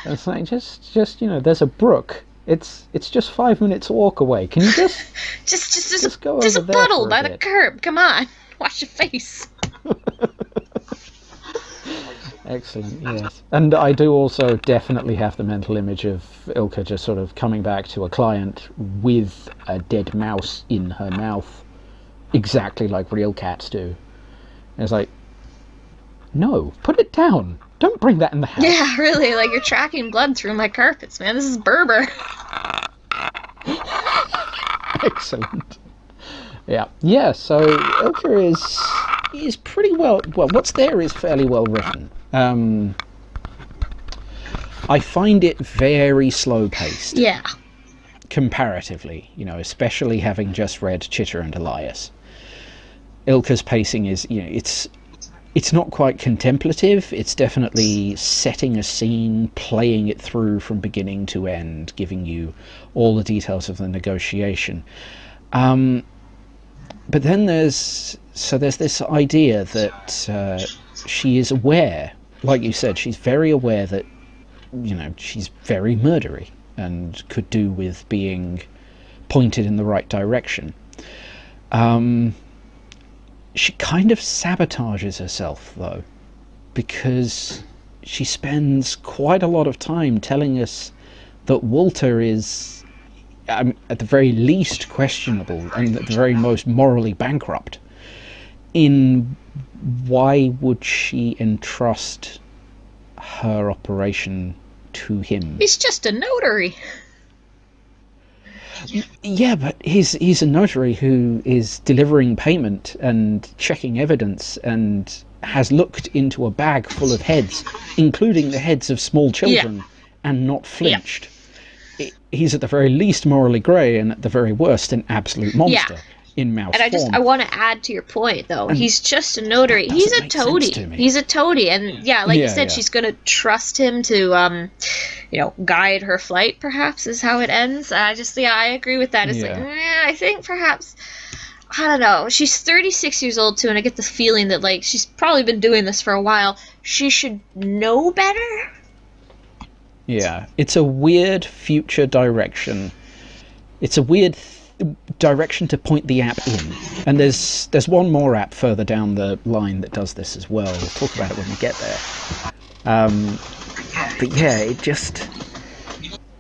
It's like, just there's a brook. It's just 5 minutes walk away. Can you just go over there? There's a puddle by the bit? curb. Come on, wash your face. Excellent, yes. And I do also definitely have the mental image of Ilka just sort of coming back to a client with a dead mouse in her mouth, exactly like real cats do. And it's like, no, put it down. Don't bring that in the house. Yeah, really, like, you're tracking blood through my carpets, man. This is Berber. Excellent. Yeah, so Ilka is pretty well, what's there is fairly well written. I find it very slow paced. Yeah. Comparatively, especially having just read Chitter and Elias. Ilka's pacing is, it's not quite contemplative. It's definitely setting a scene, playing it through from beginning to end, giving you all the details of the negotiation. But then there's this idea that she is aware, like you said, she's very aware that, she's very murdery and could do with being pointed in the right direction. She kind of sabotages herself, though, because she spends quite a lot of time telling us that Walter is, at the very least, questionable, and at the very most morally bankrupt. Why would she entrust her operation to him? He's just a notary. Yeah, but he's a notary who is delivering payment and checking evidence and has looked into a bag full of heads, including the heads of small children, and not flinched. Yeah. He's at the very least morally grey, and at the very worst an absolute monster in mouse form. And I want to add to your point, though. And he's just a notary. He's a toady. He's a toady, and like you said, she's going to trust him to, guide her flight. Perhaps is how it ends. I agree with that. It's like, I think perhaps, I don't know. She's 36 years old too, and I get the feeling that like she's probably been doing this for a while. She should know better. Yeah, it's a weird future direction. It's a weird direction to point the app in, and there's one more app further down the line that does this as well. We'll talk about it when we get there. But yeah, it just,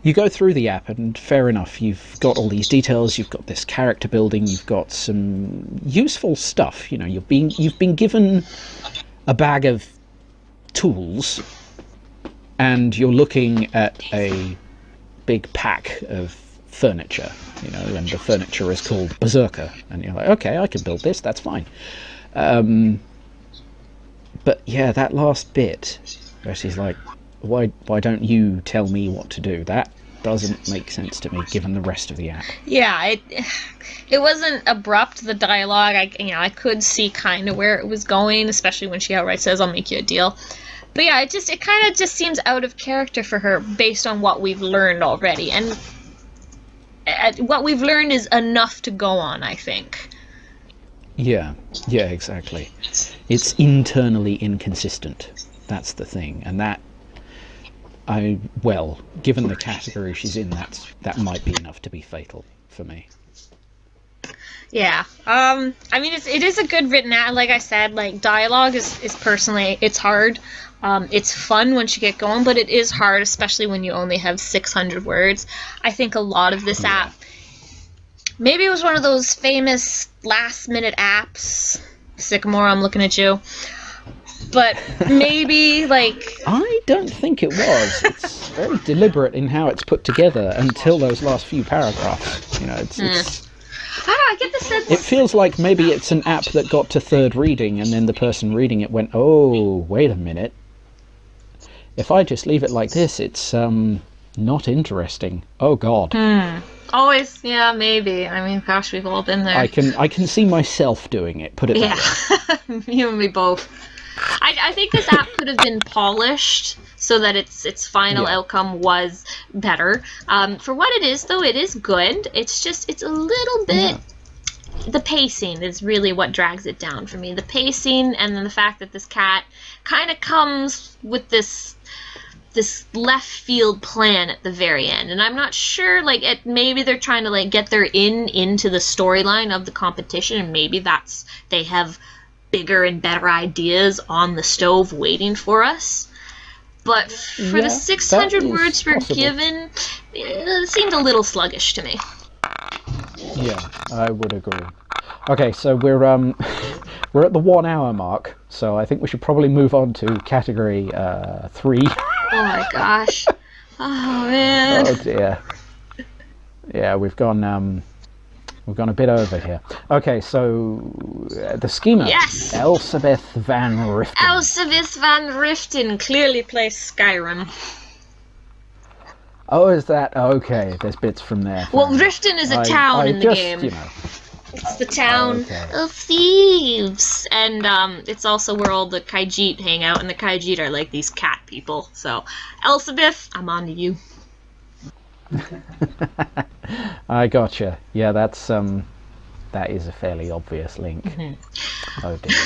you go through the app and fair enough, you've got all these details, you've got this character building, you've got some useful stuff. You've been given a bag of tools and you're looking at a big pack of furniture, and the furniture is called Berserker, and you're like, okay, I can build this, that's fine. But yeah, that last bit where she's like, why don't you tell me what to do? That doesn't make sense to me given the rest of the app. Yeah, it wasn't abrupt, the dialogue. I could see kind of where it was going, especially when she outright says, I'll make you a deal. But yeah, it kind of just seems out of character for her based on what we've learned already, and what we've learned is enough to go on, I think. Yeah, exactly. It's internally inconsistent. That's the thing, and given the category she's in, that might be enough to be fatal for me. Yeah. It is a good written ad. Like I said, like, dialogue is personally, it's hard. It's fun once you get going, but it is hard, especially when you only have 600 words. I think a lot of this app, maybe it was one of those famous last-minute apps. Sycamore, I'm looking at you. But maybe, like... I don't think it was. It's very deliberate in how it's put together until those last few paragraphs. It's I don't know, I get the sense... It feels like maybe it's an app that got to third reading and then the person reading it went, oh, wait a minute. If I just leave it like this, it's not interesting. Oh God. Always, yeah, maybe. I mean, gosh, we've all been there. I can see myself doing it. Put it that way. You and me both. I think this app could have been polished so that its final outcome was better. For what it is, though, it is good. It's a little bit. Yeah. The pacing is really what drags it down for me. The pacing, and then the fact that this cat kind of comes with this left field plan at the very end, and I'm not sure, like, maybe they're trying to, like, get into the storyline of the competition, and maybe they have bigger and better ideas on the stove waiting for us. But for the 600 words we're given, it seemed a little sluggish to me. Yeah, I would agree. Okay, so we're at the 1 hour mark, so I think we should probably move on to category 3. Oh my gosh. Oh man. Oh dear. Yeah, we've gone a bit over here. Okay, so the schemer. Yes. Elsabeth van Riften. Elsabeth van Riften clearly plays Skyrim. Oh, is that okay? There's bits from there. Well, Riften is a town in the game. You know. It's the town of thieves, and it's also where all the Khajiit hang out, and the Khajiit are like these cat people. So, Elsabeth, I'm on to you. I gotcha. Yeah, that is a fairly obvious link. Mm-hmm. Oh dear.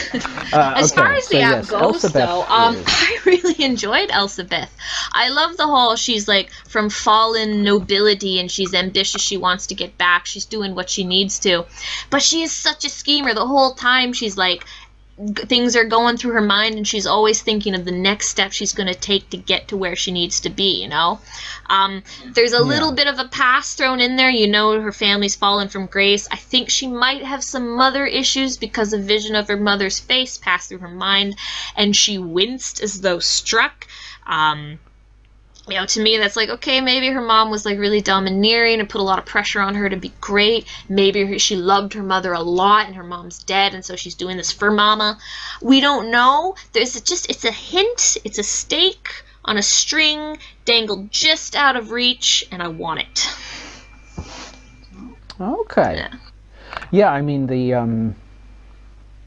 As far as the app goes, Elsabeth though, I really enjoyed Elsabeth. I love the whole, she's like from fallen nobility and she's ambitious, she wants to get back, she's doing what she needs to. But she is such a schemer. The whole time she's like, things are going through her mind and she's always thinking of the next step she's going to take to get to where she needs to be, you know? There's a little bit of a past thrown in there. You know, her family's fallen from grace. I think she might have some mother issues because a vision of her mother's face passed through her mind and she winced as though struck. You know, to me, that's like, okay, maybe her mom was like really domineering and put a lot of pressure on her to be great. Maybe she loved her mother a lot and her mom's dead and so she's doing this for mama. We don't know. It's a hint. It's a stake on a string dangled just out of reach, and I want it. Okay. Yeah, I mean, the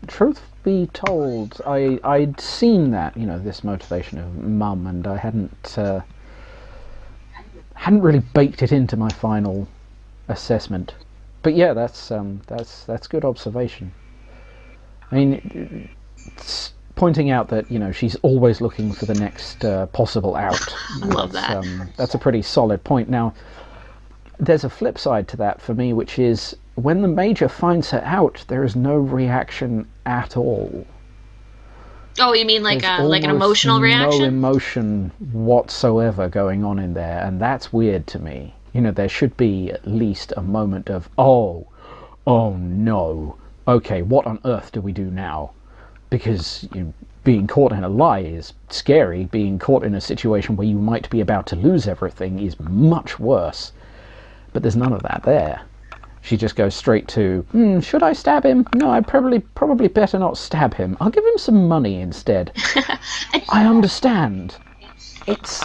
truth be told, I'd seen that, you know, this motivation of mum, and I hadn't really baked it into my final assessment. But yeah, that's good observation. I mean, it's pointing out that, you know, she's always looking for the next possible out. I love that. That's a pretty solid point. Now, there's a flip side to that for me, which is when the Major finds her out, there is no reaction at all. Oh, you mean like an emotional reaction? No emotion whatsoever going on in there, and that's weird to me. You know, there should be at least a moment of, oh no, okay, what on earth do we do now? Because being caught in a lie is scary. Being caught in a situation where you might be about to lose everything is much worse. But there's none of that there. She just goes straight to, should I stab him? No, I'd probably better not stab him. I'll give him some money instead. I understand. It's,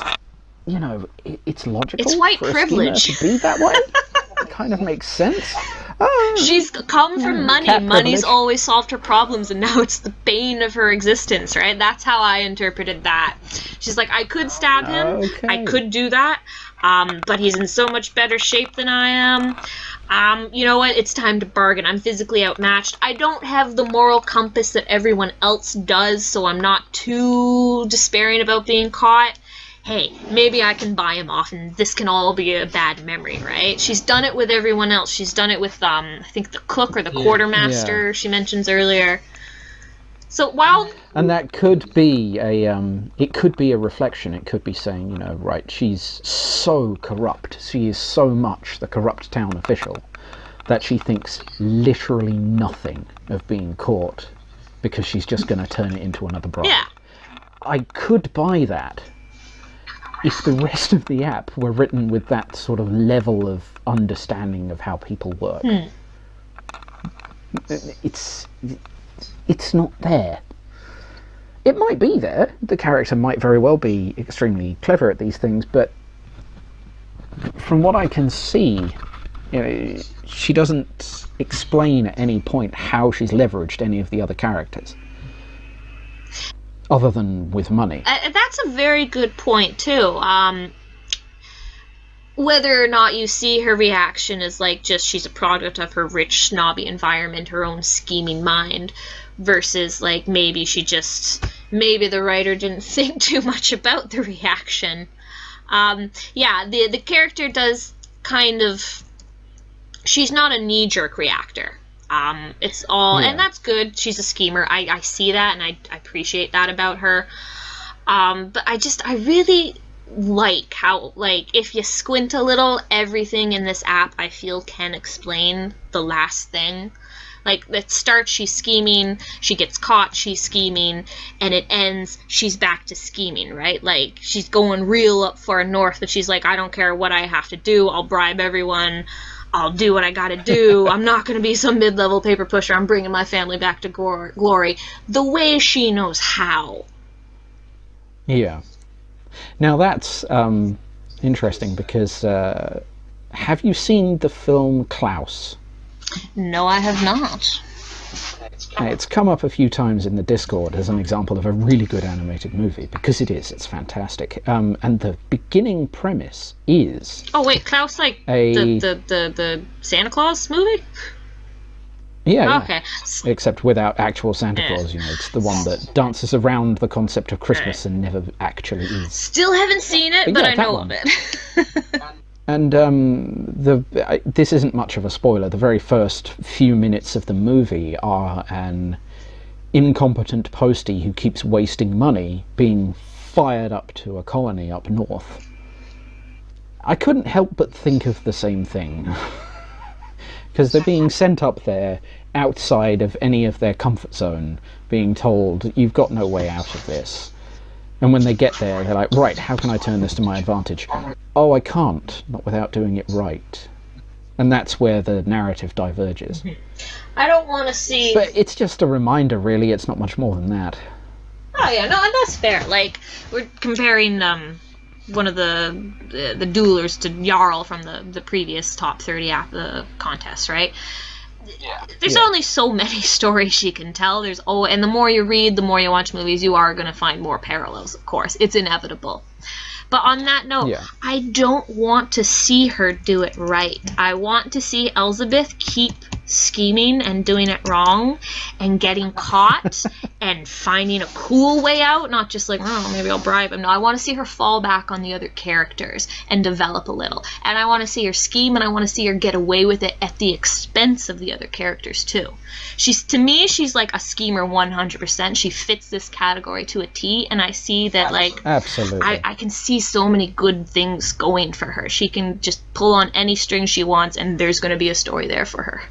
it's logical. It's white for privilege a schemer to be that way. It kind of makes sense. She's come from money. Money's always solved her problems, and now it's the bane of her existence, right? That's how I interpreted that. She's like, I could stab him. Okay. I could do that. But he's in so much better shape than I am. You know what? It's time to bargain. I'm physically outmatched. I don't have the moral compass that everyone else does, so I'm not too despairing about being caught. Hey, maybe I can buy him off, and this can all be a bad memory, right? She's done it with everyone else. She's done it with, I think, the cook or the quartermaster she mentions earlier. So while... And that could be it could be a reflection. It could be saying, right, she's so corrupt. She is so much the corrupt town official that she thinks literally nothing of being caught because she's just going to turn it into another bribe. Yeah. I could buy that if the rest of the app were written with that sort of level of understanding of how people work. It's not there. It might be there. The character might very well be extremely clever at these things, but from what I can see, she doesn't explain at any point how she's leveraged any of the other characters, other than with money. That's a very good point, too. Whether or not you see her reaction as just she's a product of her rich, snobby environment, her own scheming mind, versus maybe the writer didn't think too much about the reaction. The character does kind of, she's not a knee-jerk reactor. It's all, and that's good. She's a schemer. I see that, and I appreciate that about her. But I really like how, if you squint a little, everything in this app I feel can explain the last thing. It starts, she's scheming, she gets caught, she's scheming, and it ends, she's back to scheming, right? She's going real up far north, but she's I don't care what I have to do, I'll bribe everyone, I'll do what I gotta do, I'm not gonna be some mid-level paper pusher, I'm bringing my family back to glory. The way she knows how. Yeah. Now that's interesting, because have you seen the film Klaus? No, I have not. It's come up a few times in the Discord as an example of a really good animated movie, because it's fantastic. And the beginning premise is... Oh wait, Klaus, the Santa Claus movie? Yeah, okay. Except without actual Santa Claus, it's the one that dances around the concept of Christmas and never actually is. Still haven't seen it, but I know of it. And this isn't much of a spoiler. The very first few minutes of the movie are an incompetent postie who keeps wasting money being fired up to a colony up north. I couldn't help but think of the same thing. Because they're being sent up there outside of any of their comfort zone, being told, you've got no way out of this. And when they get there, they're like, right, how can I turn this to my advantage? Oh, I can't, not without doing it right. And that's where the narrative diverges. I don't want to see... But it's just a reminder, really. It's not much more than that. Oh, yeah, no, and that's fair. We're comparing one of the duelers to Jarl from the previous top 30 app contest, right? Yeah. There's only so many stories you can tell. And the more you read, the more you watch movies, you are going to find more parallels, of course. It's inevitable. But on that note, I don't want to see her do it right. I want to see Elsabeth keep scheming and doing it wrong and getting caught and finding a cool way out, not just maybe I'll bribe him. No, I want to see her fall back on the other characters and develop a little. And I want to see her scheme, and I want to see her get away with it at the expense of the other characters too. To me, she's a schemer 100%. She fits this category to a T, and I see that absolutely. I can see so many good things going for her. She can just pull on any string she wants, and there's going to be a story there for her.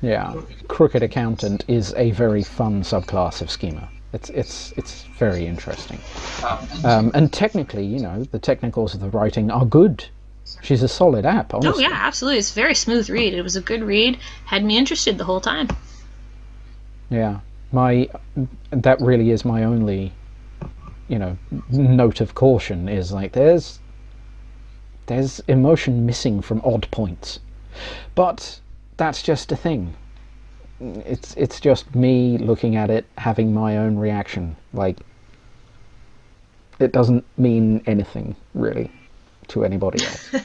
Yeah, crooked accountant is a very fun subclass of schemer. It's very interesting. And technically, the technicals of the writing are good. She's a solid app, honestly. Oh yeah, absolutely. It's a very smooth read. It was a good read. Had me interested the whole time. Yeah, that really is my only, note of caution is there's emotion missing from odd points, but that's just a thing. It's just me looking at it, having my own reaction. It doesn't mean anything really to anybody else. It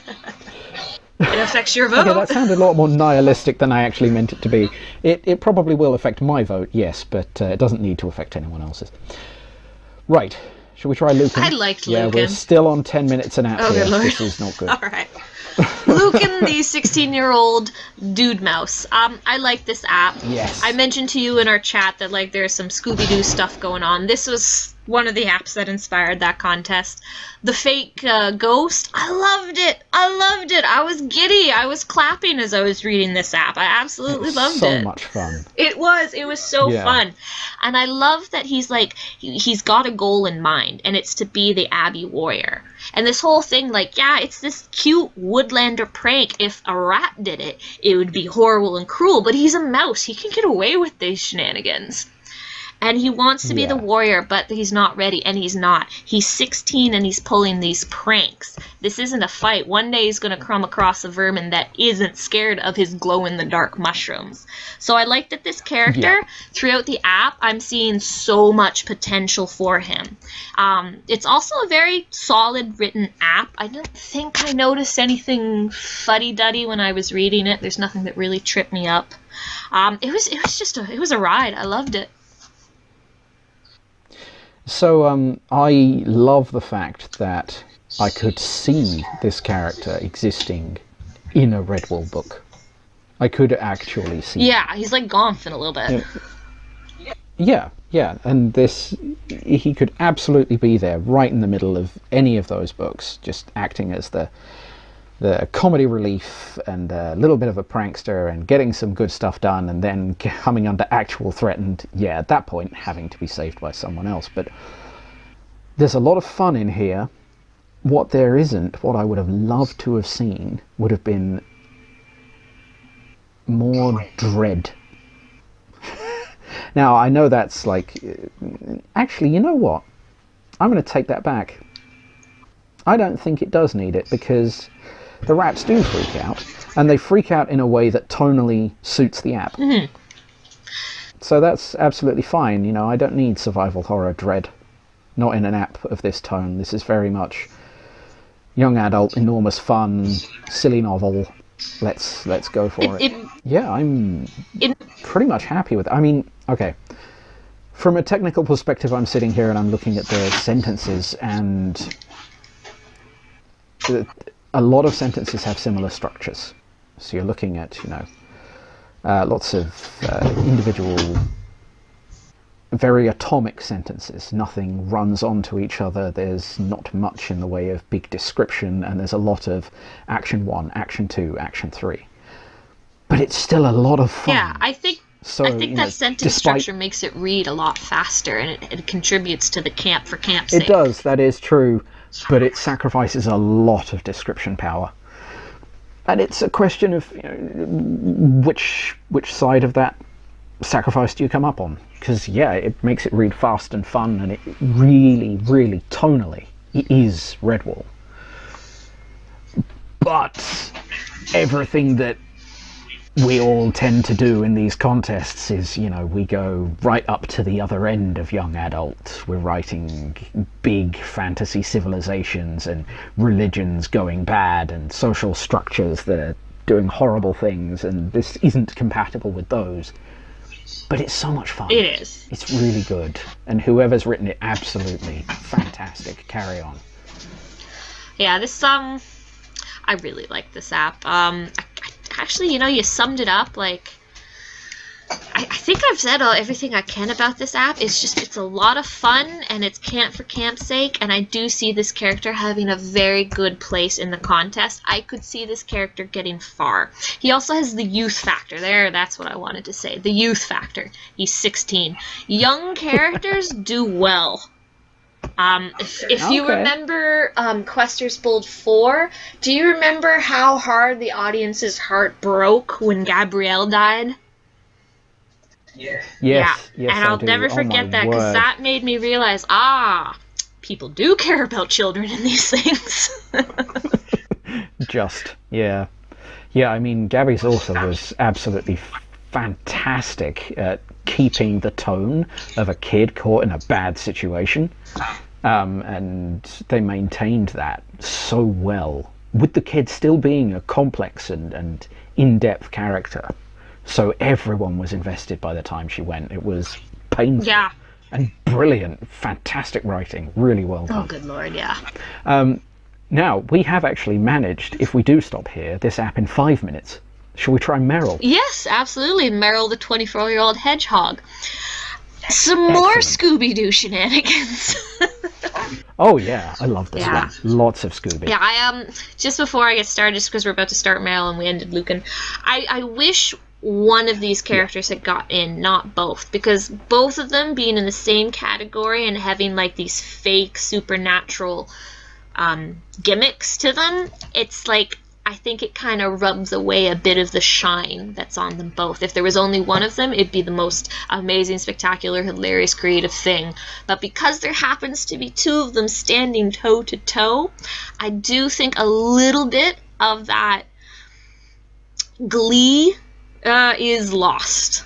affects your vote. Okay, that sounded a lot more nihilistic than I actually meant it to be. It probably will affect my vote, yes, but it doesn't need to affect anyone else's. Right. Shall we try Lucan? I liked Lucan. Yeah, we're still on 10 minutes an app here. Lord. This is not good. All right. Lucan, the 16-year-old dude mouse. I like this app. Yes. I mentioned to you in our chat that there's some Scooby-Doo stuff going on. This was one of the apps that inspired that contest. The fake ghost, I loved it. I was giddy. I was clapping as I was reading this app. I absolutely loved it. So much fun. It was so fun. And I love that he's got a goal in mind, and it's to be the Abbey warrior. And this whole thing, it's this cute woodlander prank. If a rat did it would be horrible and cruel, but he's a mouse. He can get away with these shenanigans. And he wants to be the Yeah. warrior, but he's not ready, and he's not. He's 16 and he's pulling these pranks. This isn't a fight. One day he's going to come across a vermin that isn't scared of his glow-in-the-dark mushrooms. So I like that this character, throughout the app, I'm seeing so much potential for him. It's also a very solid written app. I don't think I noticed anything fuddy-duddy when I was reading it. There's nothing that really tripped me up. It was a ride. I loved it. So I love the fact that I could see this character existing in a Redwall book. I could actually see. Yeah, he's like Gomph in a little bit. Yeah, and he could absolutely be there, right in the middle of any of those books, just acting as the comedy relief and a little bit of a prankster and getting some good stuff done, and then coming under actual threat and, at that point, having to be saved by someone else. But there's a lot of fun in here. What there isn't, what I would have loved to have seen, would have been more dread. Now, I know that's like... Actually, you know what? I'm going to take that back. I don't think it does need it, because the rats do freak out, and they freak out in a way that tonally suits the app. Mm-hmm. So that's absolutely fine. You know, I don't need survival horror dread. Not in an app of this tone. This is very much young adult, enormous fun, silly novel. Let's go for it. I'm pretty much happy with it. I mean, okay. From a technical perspective, I'm sitting here and I'm looking at the sentences, and a lot of sentences have similar structures. So you're looking at, lots of individual, very atomic sentences. Nothing runs onto each other. There's not much in the way of big description, and there's a lot of action 1, action 2, action 3. But it's still a lot of fun. Yeah, I think that sentence structure makes it read a lot faster, and it contributes to the camp for camp's sake. It does, that is true, but it sacrifices a lot of description power. And it's a question of which side of that sacrifice do you come up on? Because, it makes it read fast and fun, and it really, really, tonally, it is Redwall. But everything that we all tend to do in these contests is, we go right up to the other end of young adult. We're writing big fantasy civilizations and religions going bad and social structures that are doing horrible things, and this isn't compatible with those. But it's so much fun. It is. It's really good. And whoever's written it, absolutely fantastic. Carry on. Yeah, this, I really like this app. Actually, you summed it up. Like, I think I've said everything I can about this app. It's a lot of fun, and it's camp for camp's sake, and I do see this character having a very good place in the contest. I could see this character getting far. He also has the youth factor. That's what I wanted to say. The youth factor. He's 16. Young characters do well. If you remember Quester's Bold 4, do you remember how hard the audience's heart broke when Gabrielle died? Yes, and I'll never forget that, because that made me realize, people do care about children in these things. I mean, Gabby's also was absolutely fantastic at keeping the tone of a kid caught in a bad situation, and they maintained that so well, with the kid still being a complex and in-depth character. So everyone was invested by the time she went. It was painful. Yeah. And brilliant, fantastic writing, really well done. Oh, good lord, yeah. Now, we have actually managed, if we do stop here, this app in 5 minutes. Shall we try Merrill? Yes, absolutely. Merrill, the 24-year-old hedgehog. Some more Scooby-Doo shenanigans. Oh, yeah, I love this one. Lots of Scooby. Yeah, just before I get started, just because we're about to start Merrill and we ended Lucan, I wish one of these characters had got in, not both, because both of them being in the same category and having like these fake supernatural gimmicks to them, it's like I think it kind of rubs away a bit of the shine that's on them both. If there was only one of them, it'd be the most amazing, spectacular, hilarious, creative thing. But because there happens to be two of them standing toe to toe, I do think a little bit of that glee is lost.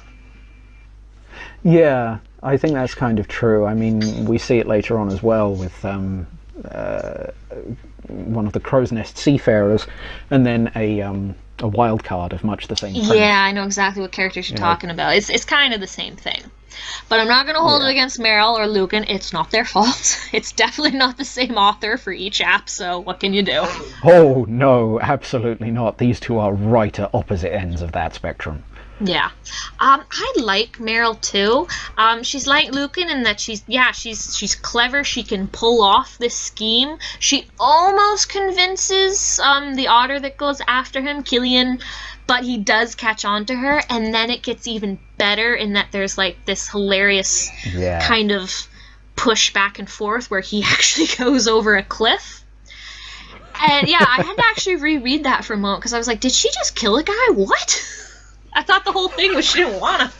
Yeah, I think that's kind of true. I mean, we see it later on as well with one of the Crow's Nest Seafarers, and then a wild card of much the same premise. Yeah, I know exactly what characters you're talking about. It's kind of the same thing. But I'm not going to hold it against Merrill or Lucan. It's not their fault. It's definitely not the same author for each app, so what can you do? Oh, no, absolutely not. These two are right at opposite ends of that spectrum. Yeah. I like Merrill too. She's like Lucan in that she's clever. She can pull off this scheme. She almost convinces the otter that goes after him, Killian, but he does catch on to her, and then it gets even better in that there's like this hilarious kind of push back and forth where he actually goes over a cliff. And yeah, I had to actually reread that for a moment because I was like, did she just kill a guy? What? I thought the whole thing was she didn't want to.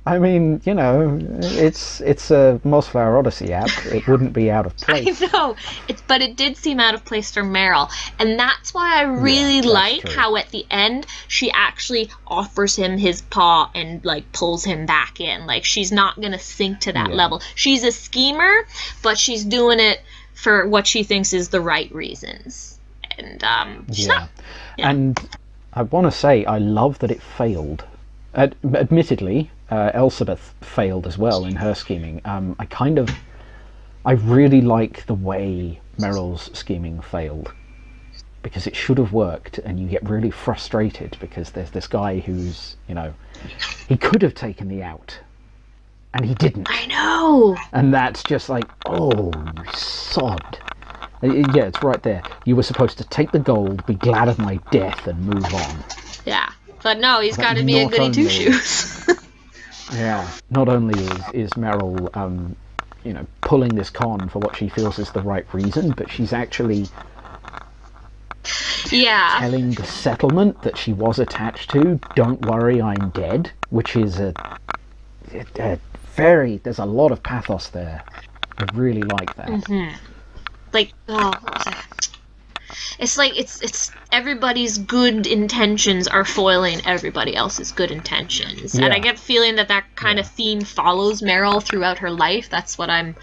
I mean, you know, it's a Mossflower Odyssey app. It wouldn't be out of place. I know, but it did seem out of place for Merrill, and that's why I really like how at the end she actually offers him his paw and like pulls him back in. Like she's not gonna sink to that level. She's a schemer, but she's doing it for what she thinks is the right reasons. And and I want to say I love that it failed. Admittedly, Elsabeth failed as well in her scheming. I really like the way Merrill's scheming failed, because it should have worked, and you get really frustrated because there's this guy who's, you know, he could have taken the out, and he didn't. I know! And that's just like, oh, sod. Yeah, it's right there. You were supposed to take the gold, be glad of my death, and move on. Yeah, but no, he's got to be a goody two-shoes. Yeah, not only is Merrill, you know, pulling this con for what she feels is the right reason, but she's actually telling the settlement that she was attached to, don't worry, I'm dead, which is there's a lot of pathos there. I really like that. Mm-hmm. Like, it's like it's everybody's good intentions are foiling everybody else's good intentions, and I get the feeling that kind of theme follows Merrill throughout her life. That's what I'm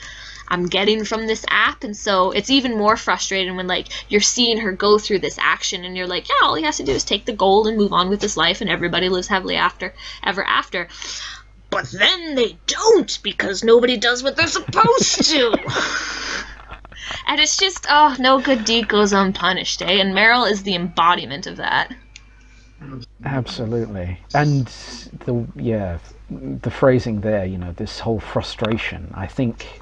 getting from this app, and so it's even more frustrating when like you're seeing her go through this action, and you're like, yeah, all he has to do is take the gold and move on with his life, and everybody lives happily ever after. But then they don't, because nobody does what they're supposed to. And it's just, no good deed goes unpunished, eh? And Merrill is the embodiment of that. Absolutely. And the phrasing there, you know, this whole frustration, I think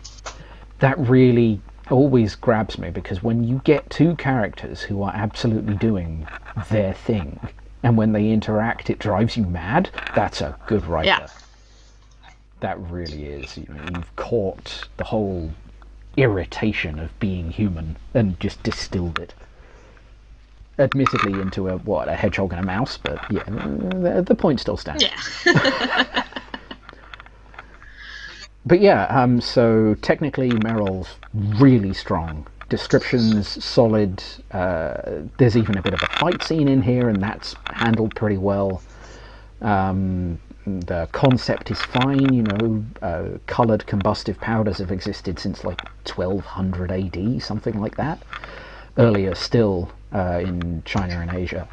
that really always grabs me, because when you get two characters who are absolutely doing their thing, and when they interact it drives you mad, that's a good writer. Yeah. That really is. You know, you've caught the whole irritation of being human and just distilled it, admittedly into a hedgehog and a mouse, but yeah, the point still stands. Yeah. But yeah, so technically Merrill's really strong, description's solid, there's even a bit of a fight scene in here, and that's handled pretty well. The concept is fine, you know, coloured combustive powders have existed since like 1200 AD, something like that. Earlier still in China and Asia.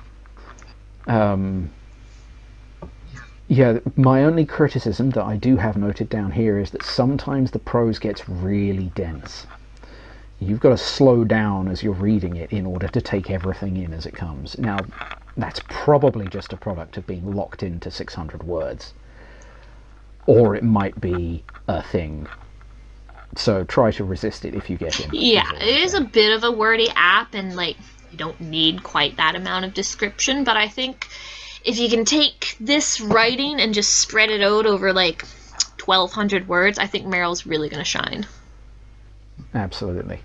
Yeah, my only criticism that I do have noted down here is that sometimes the prose gets really dense. You've got to slow down as you're reading it in order to take everything in as it comes. Now, that's probably just a product of being locked into 600 words. Or it might be a thing. So try to resist it if you get in. Yeah, it is a bit of a wordy app, and like, you don't need quite that amount of description, but I think if you can take this writing and just spread it out over like 1,200 words, I think Merrill's really going to shine. Absolutely.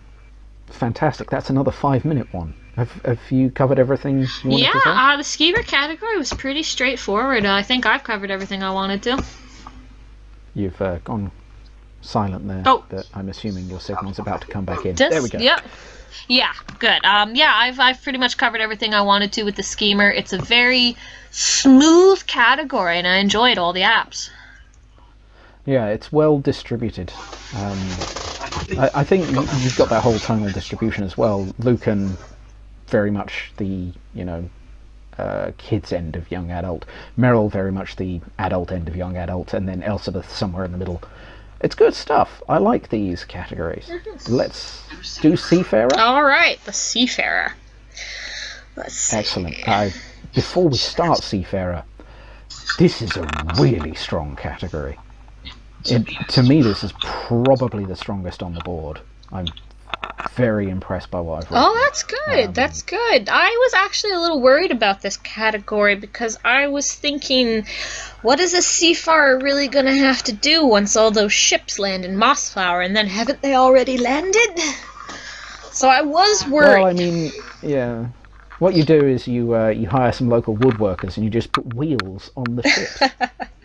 Fantastic. That's another 5-minute one. Have you covered everything you wanted to say? Yeah, the schemer category was pretty straightforward. I think I've covered everything I wanted to. You've gone silent there, but I'm assuming your signal's about to come back in. There we go. Yep. Yeah, good. I've pretty much covered everything I wanted to with the schemer. It's a very smooth category, and I enjoyed all the apps. Yeah, it's well distributed. I think you've got that whole tonal distribution as well. Lucan, very much the, kids end of young adult. Merrill, very much the adult end of young adult, and then Elsabeth somewhere in the middle. It's good stuff. I like these categories. Let's do Seafarer. All right, the Seafarer. Let's see. Excellent. Before we start Seafarer, this is a really strong category. To me, this is probably the strongest on the board. I'm very impressed by what I've read. Oh, that's good. That's good. I was actually a little worried about this category because I was thinking, what is a seafarer really going to have to do once all those ships land in Mossflower, and then haven't they already landed? So I was worried. Well, I mean, yeah. What you do is you hire some local woodworkers and you just put wheels on the ships,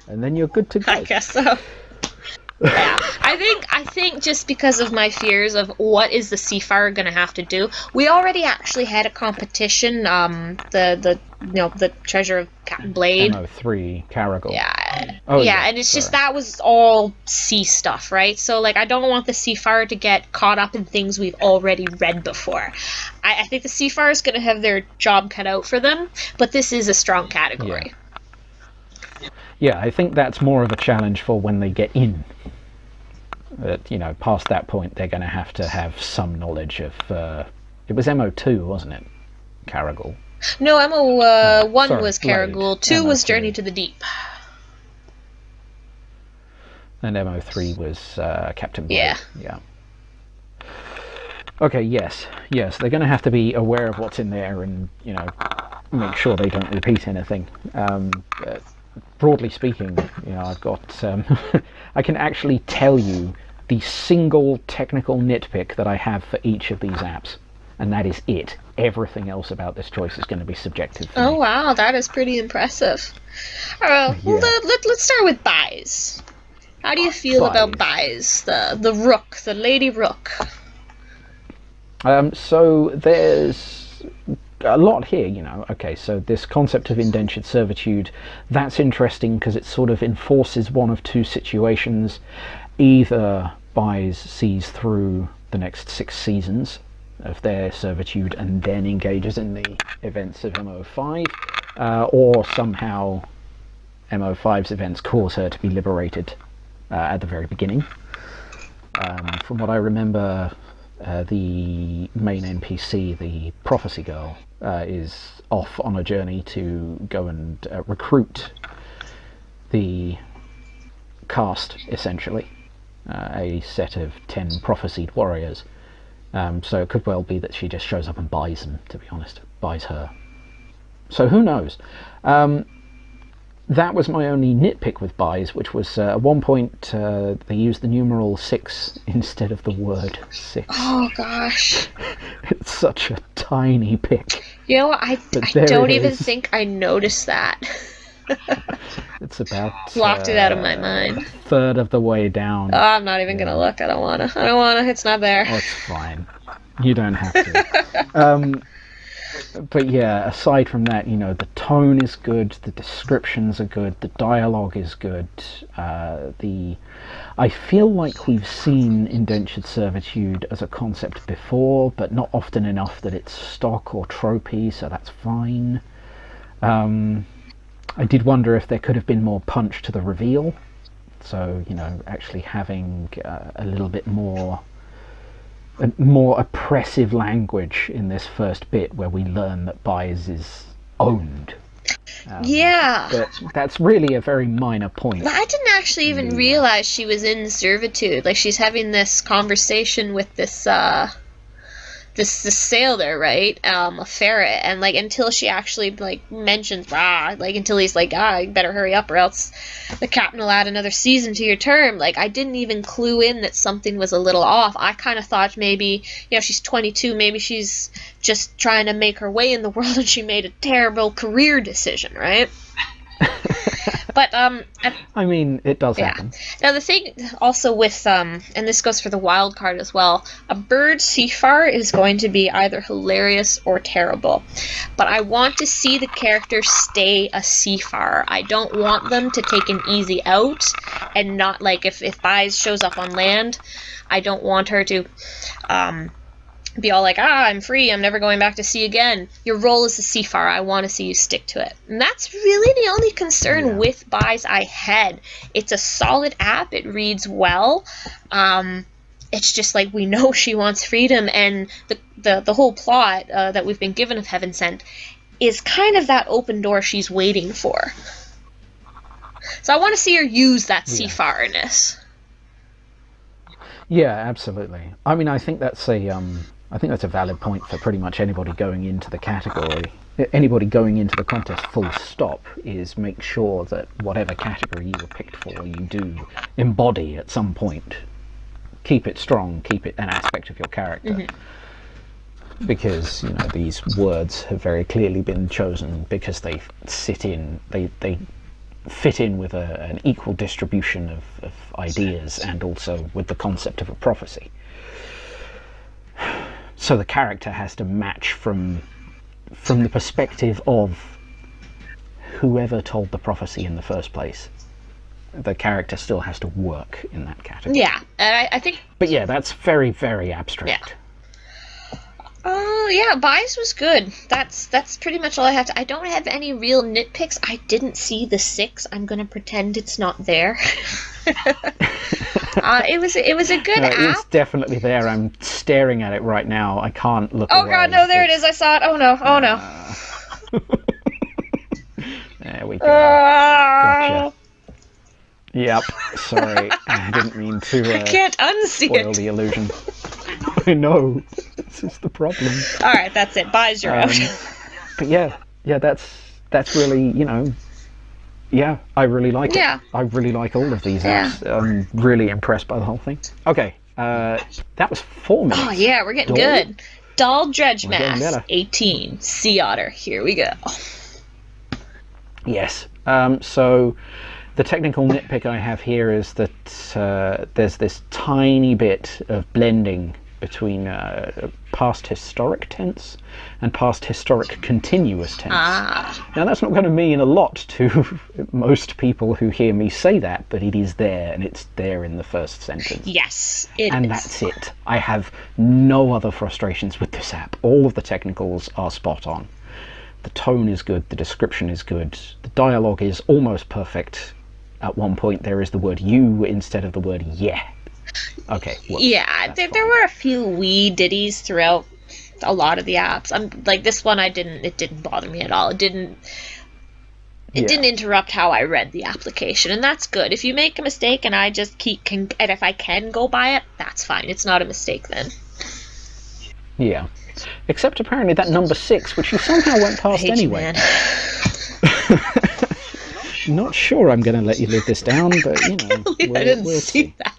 and then you're good to go. I guess so. Yeah, I think just because of my fears of what is the Seafarer gonna have to do, we already actually had a competition. The Treasure of Captain Blade. MO3 Caragol. Yeah. Oh, yeah, and it's just that was all sea stuff, right? So I don't want the Seafarer to get caught up in things we've already read before. I think the Seafarer is gonna have their job cut out for them, but this is a strong category. Yeah, I think that's more of a challenge for when they get in. Past that point, they're going to have some knowledge of... it was MO2, wasn't it? Caragol. No, MO1 was Blade. Caragol. 2 was MO3. Journey to the Deep. And MO3 was Captain Blade. Yeah. Okay, yes. They're going to have to be aware of what's in there and, make sure they don't repeat anything. Broadly speaking, I've got... I can actually tell you the single technical nitpick that I have for each of these apps, and that is it. Everything else about this choice is going to be subjective for me. Wow, that is pretty impressive. Let's start with Bise. How do you feel about Bise, the Rook, the Lady Rook? So there's a lot here, Okay, so this concept of indentured servitude, that's interesting because it sort of enforces one of two situations. Either Bise sees through the next 6 seasons of their servitude and then engages in the events of MO5, or somehow MO5's events cause her to be liberated at the very beginning. From what I remember, the main NPC, the Prophecy Girl, is off on a journey to go and recruit the cast, essentially, a set of 10 prophesied warriors. So it could well be that she just shows up and buys them, to be honest. Buys her. So who knows? That was my only nitpick with Bise, which was at one point they used the numeral 6 instead of the word 6. Oh gosh. It's such a tiny pick. I don't even think I noticed that. It's about... Blocked it out of my mind. A third of the way down. Oh, I'm not even going to look. I don't want to. It's not there. Oh, it's fine. You don't have to. But yeah, aside from that, the tone is good, the descriptions are good, the dialogue is good. I feel like we've seen indentured servitude as a concept before, but not often enough that it's stock or tropey, so that's fine. I did wonder if there could have been more punch to the reveal. So, actually having a little bit more oppressive language in this first bit where we learn that Bise is owned. But that's really a very minor point. I didn't actually even realize she was in servitude. She's having this conversation with this this sailor, right? A ferret, and like until she actually like mentions until he's like, you better hurry up or else the captain will add another season to your term. Like, I didn't even clue in that something was a little off. I kind of thought maybe, she's 22, maybe she's just trying to make her way in the world and she made a terrible career decision, right? But I mean, it does happen. Now the thing also with and this goes for the wild card as well, a bird seafarer is going to be either hilarious or terrible. But I want to see the character stay a seafarer. I don't want them to take an easy out and not like if Bise shows up on land, I don't want her to be all like, I'm free, I'm never going back to sea again. Your role as a seafarer, I want to see you stick to it. And that's really the only concern with Bise I had. It's a solid app, it reads well. It's just like, we know she wants freedom, and the whole plot that we've been given of Heaven Sent is kind of that open door she's waiting for. So I want to see her use that seafarerness. Yeah, absolutely. I mean, I think that's a valid point for pretty much anybody going into the category. Anybody going into the contest full stop is make sure that whatever category you were picked for, you do embody at some point. Keep it strong, keep it an aspect of your character. Mm-hmm. Because, these words have very clearly been chosen because they fit in with an equal distribution of ideas and also with the concept of a prophecy. So the character has to match from the perspective of whoever told the prophecy in the first place. The character still has to work in that category. Yeah, and I think... But yeah, that's very, very abstract. Yeah. Bise was good. That's pretty much all I have to... I don't have any real nitpicks. I didn't see the 6. I'm going to pretend it's not there. It was a good app. It's definitely there. I'm staring at it right now. I can't look away. Oh god, no, there it is. I saw it. Oh no. There we go. Gotcha. Yep. Sorry. I didn't mean to I can't unsee spoil the illusion. I know. This is the problem. Alright, that's it. Bise your out. But yeah, that's really, yeah, I really like it. I really like all of these apps. I'm really impressed by the whole thing. Okay, that was 4 minutes. Oh yeah, we're getting good. Dawl Dredgemast, 18, Sea Otter. Here we go. Yes. So the technical nitpick I have here is that there's this tiny bit of blending between past historic tense and past historic continuous tense. Now that's not going to mean a lot to most people who hear me say that, but it is there, and it's there in the first sentence. Yes, and that's it. I have no other frustrations with this app. All of the technicals are spot on. The tone is good, the description is good, the dialogue is almost perfect. At one point there is the word you instead of the word yeah. Okay. Yeah, there were a few wee ditties throughout a lot of the apps. Like this one, it didn't bother me at all. It didn't interrupt how I read the application, and that's good. If you make a mistake and I just and if I can go by it, that's fine. It's not a mistake then. Yeah. Except apparently that number 6, which you somehow went past anyway. Not sure I'm going to let you live this down, but I didn't see that.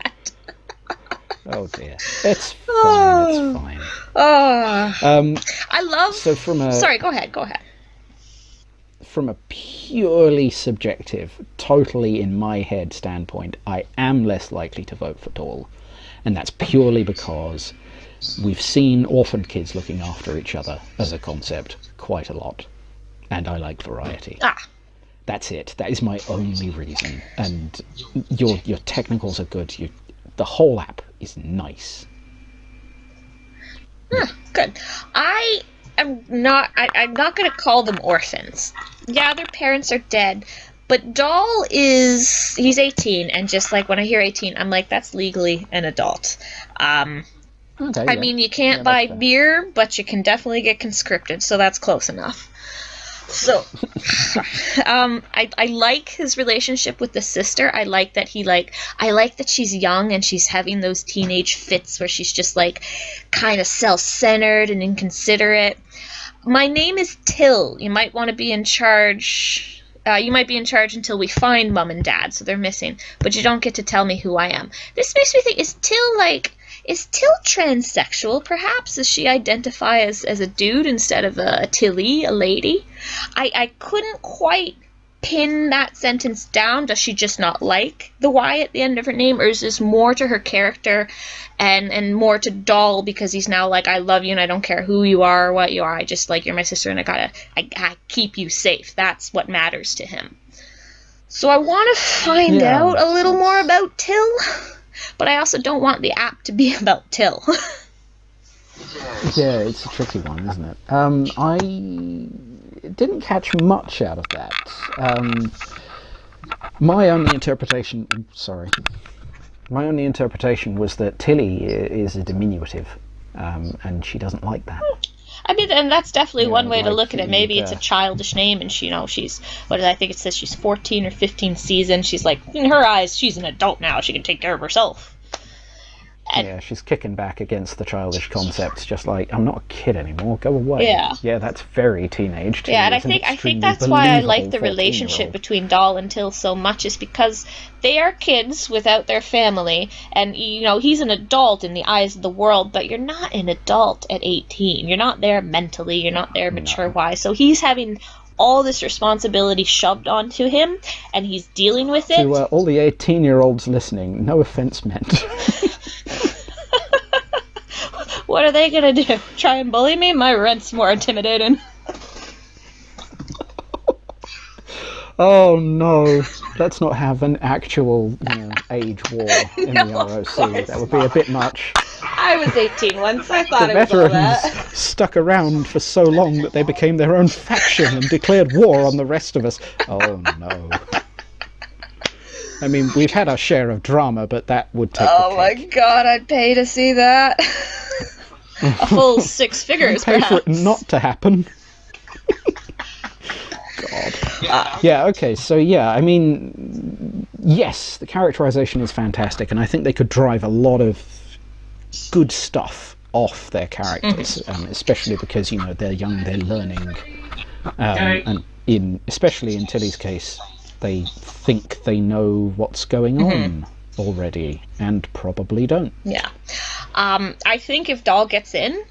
Oh dear. It's fine, I love... So Sorry, go ahead. From a purely subjective, totally in my head standpoint, I am less likely to vote for Dawl. And that's purely because we've seen orphaned kids looking after each other as a concept quite a lot. And I like variety. That's it. That is my only reason. And your technicals are good. The whole app is nice. Good. I'm not going to call them orphans. Yeah, their parents are dead. But Dawl he's 18, and just like when I hear 18, I'm like, that's legally an adult. I mean, you can't buy beer, but you can definitely get conscripted, so that's close enough. So, I like his relationship with the sister. I like that I like that she's young and she's having those teenage fits where she's just like kind of self-centered and inconsiderate. My name is Till. You might want to be in charge. You might be in charge until we find Mum and Dad, so they're missing. But you don't get to tell me who I am. This makes me think, is Till transsexual, perhaps? Does she identify as a dude instead of a Tilly, a lady? I couldn't quite pin that sentence down. Does she just not like the Y at the end of her name, or is this more to her character and more to Dawl because he's now like, I love you and I don't care who you are or what you are, I just like, you're my sister and I keep you safe. That's what matters to him. So I want to find out a little more about Till, but I also don't want the app to be about Till. Yeah, it's a tricky one, isn't it? I didn't catch much out of that. My only interpretation was that Tilly is a diminutive, and she doesn't like that. I mean, and that's definitely one way to look at it. Maybe it's a childish name, and she, she's, I think it says she's 14 or 15 seasoned. She's like, in her eyes, she's an adult now. She can take care of herself. Yeah, she's kicking back against the childish concepts, just like, I'm not a kid anymore, go away. Yeah, that's very teenage. Yeah, and I think that's why I like the relationship between Dawl and Till so much, is because they are kids without their family, and, he's an adult in the eyes of the world, but you're not an adult at 18. You're not there mentally, you're not there mature-wise, so he's having all this responsibility shoved onto him, and he's dealing with it. To all the 18-year-olds listening, no offense meant. What are they gonna do? Try and bully me? My rent's more intimidating. Oh no, let's not have an actual age war in the ROC. That would be a bit much. I was 18 once, I thought the it was all that. veterans stuck around for so long that they became their own faction and declared war on the rest of us. Oh no. I mean, we've had our share of drama, but that would take Oh my god, I'd pay to see that. A full 6 figures, pay perhaps. for it not to happen. God. Yeah, okay, so I mean, yes, the characterization is fantastic, and I think they could drive a lot of good stuff off their characters, especially because, they're young, they're learning, and especially in Tilly's case, they think they know what's going on already, and probably don't. Yeah. I think if Dawl gets in,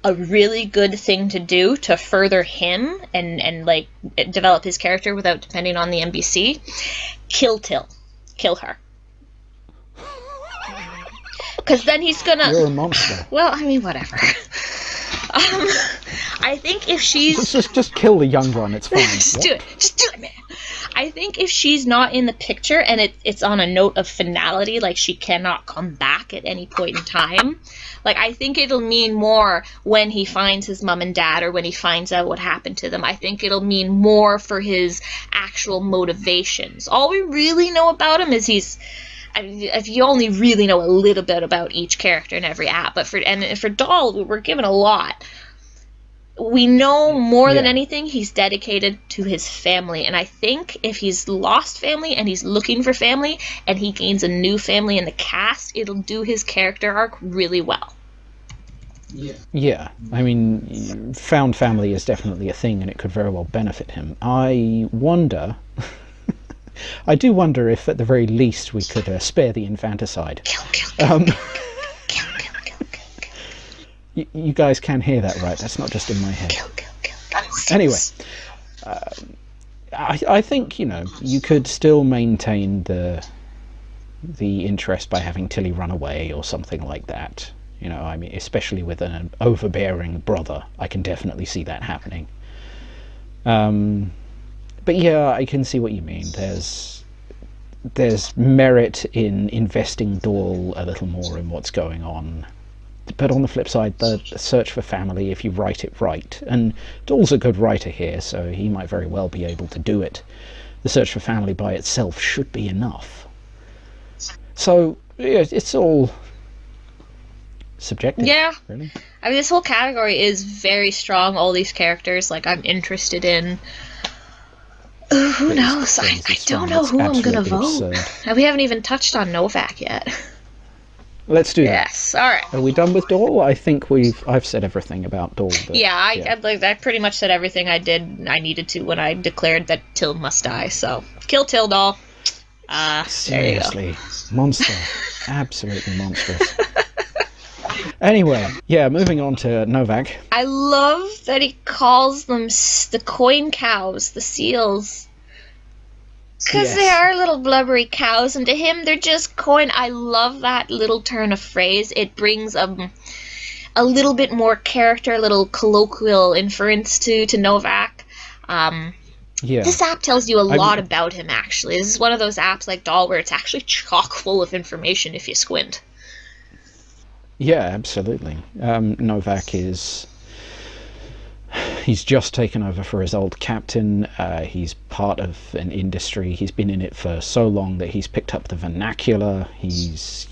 a really good thing to do to further him and like develop his character without depending on the NBC, kill Till. Kill her. Because then he's gonna... You're a monster. Well, I mean, whatever. I think if she's... Just kill the young one, it's fine. Just do it, man. I think if she's not in the picture and it's on a note of finality, like she cannot come back at any point in time, like I think it'll mean more when he finds his mom and dad or when he finds out what happened to them. I think it'll mean more for his actual motivations. All we really know about him is if you only really know a little bit about each character in every app, but for Dawl, we're given a lot. We know more than anything he's dedicated to his family, and I think if he's lost family and he's looking for family and he gains a new family in the cast, it'll do his character arc really well. Yeah, I mean, found family is definitely a thing, and it could very well benefit him. I wonder... I do wonder if, at the very least, we could spare the infanticide. Kill. You guys can hear that, right? That's not just in my head. Kill. Anyway, I think, you could still maintain the interest by having Tilly run away or something like that. I mean, especially with an overbearing brother, I can definitely see that happening. But yeah, I can see what you mean. There's merit in investing Dawl a little more in what's going on. But on the flip side, the search for family, if you write it right, and Dawl's a good writer here, so he might very well be able to do it. The search for family by itself should be enough. So, yeah, it's all subjective. Yeah. Really. I mean, this whole category is very strong. All these characters, like, I'm interested in. Ooh, who knows? I don't know who I'm gonna vote. We haven't even touched on Novak yet. Let's do that. Yes. All right. Are we done with Dawl? I think I've said everything about Dawl. I pretty much said everything I needed to when I declared that Till must die. So kill Till, Dawl. Seriously, monster, absolutely monstrous. Anyway, yeah, moving on to Novak. I love that he calls them the coin cows, the seals. Because they are little blubbery cows, and to him, they're just coin. I love that little turn of phrase. It brings a little bit more character, a little colloquial inference to Novak. This app tells you a lot about him, actually. This is one of those apps like Dawl where it's actually chock full of information if you squint. Yeah, absolutely. Novak he's just taken over for his old captain. He's part of an industry. He's been in it for so long that he's picked up the vernacular. He's,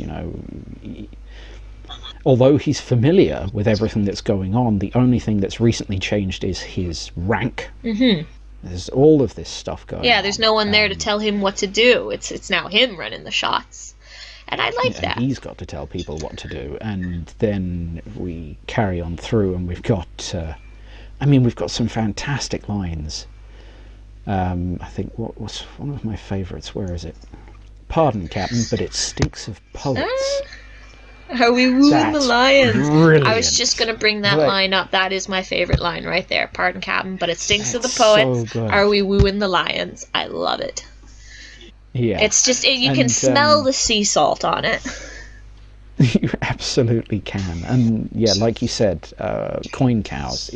although he's familiar with everything that's going on, the only thing that's recently changed is his rank. Mm-hmm. There's all of this stuff going on. Yeah, there's no one there to tell him what to do. It's now him running the shots. And I like that. He's got to tell people what to do. And then we carry on through, and we've got some fantastic lines. I think what was one of my favourites? Where is it? Pardon, Captain, but it stinks of poets. Are we wooing the lions? Brilliant. I was just going to bring that line up. That is my favourite line right there. Pardon, Captain, but it stinks of the poets. So are we wooing the lions? I love it. Yeah. It's just, you can smell the sea salt on it. You absolutely can. And yeah, like you said, coin cows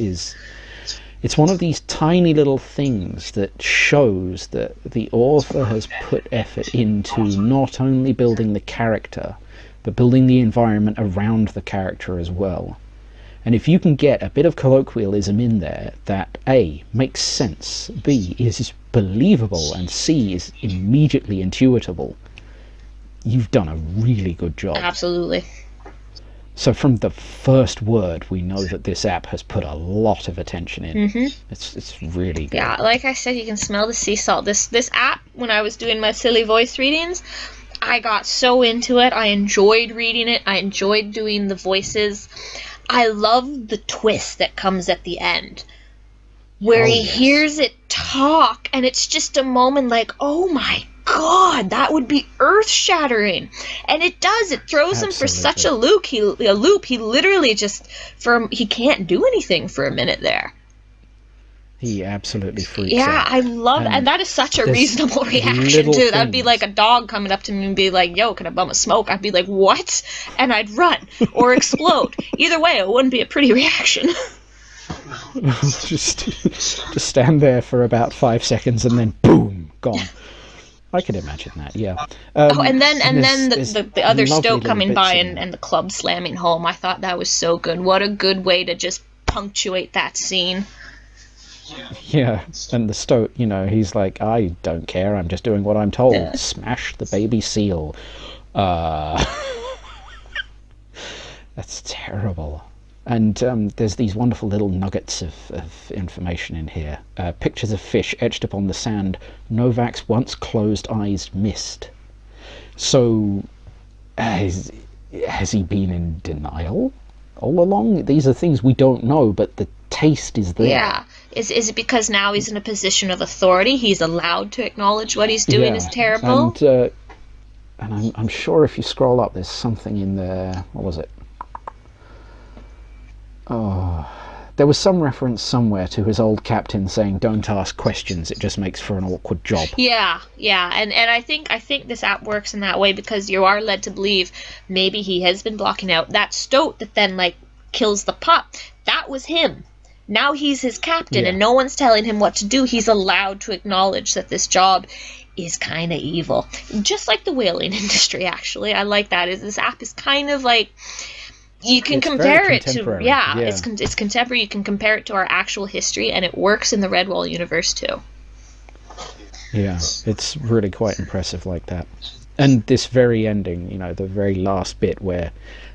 it's one of these tiny little things that shows that the author has put effort into not only building the character, but building the environment around the character as well. And if you can get a bit of colloquialism in there that A, makes sense, B, is believable, and C, is immediately intuitable, you've done a really good job. Absolutely. So from the first word, we know that this app has put a lot of attention in. Mm-hmm. It's really good. Yeah, like I said, you can smell the sea salt. This app, when I was doing my silly voice readings, I got so into it. I enjoyed reading it. I enjoyed doing the voices. I love the twist that comes at the end, where he hears it talk, and it's just a moment like, oh my God, that would be earth-shattering. And it does. It throws him for such a loop. He literally just, he can't do anything for a minute there. He absolutely freaks out. Yeah, I love it. And that is such a reasonable reaction, too. That would be like a dog coming up to me and be like, yo, can I bum a smoke? I'd be like, what? And I'd run or explode. Either way, it wouldn't be a pretty reaction. just stand there for about 5 seconds and then boom, gone. I can imagine that, yeah. And then the other stoat coming by and the club slamming home. I thought that was so good. What a good way to just punctuate that scene. Yeah, and the stoat, he's like, I don't care, I'm just doing what I'm told. Yeah. Smash the baby seal. That's terrible. And there's these wonderful little nuggets of information in here. Pictures of fish etched upon the sand. Novak's once closed eyes missed. So, has he been in denial all along? These are things we don't know, but the taste is there. Yeah. Is it because now he's in a position of authority? He's allowed to acknowledge what he's doing is terrible? And I'm sure if you scroll up, there's something in there. What was it? Oh, there was some reference somewhere to his old captain saying, "Don't ask questions. It just makes for an awkward job." Yeah, and I think this app works in that way because you are led to believe maybe he has been blocking out that stoat that then kills the pup. That was him. Now he's his captain, and no one's telling him what to do. He's allowed to acknowledge that this job is kind of evil, just like the whaling industry. Actually, I like that. This app is kind of like. You can compare it to it's contemporary. You can compare it to our actual history, and it works in the Redwall universe too. Yeah, it's really quite impressive like that. And this very ending, the very last bit where,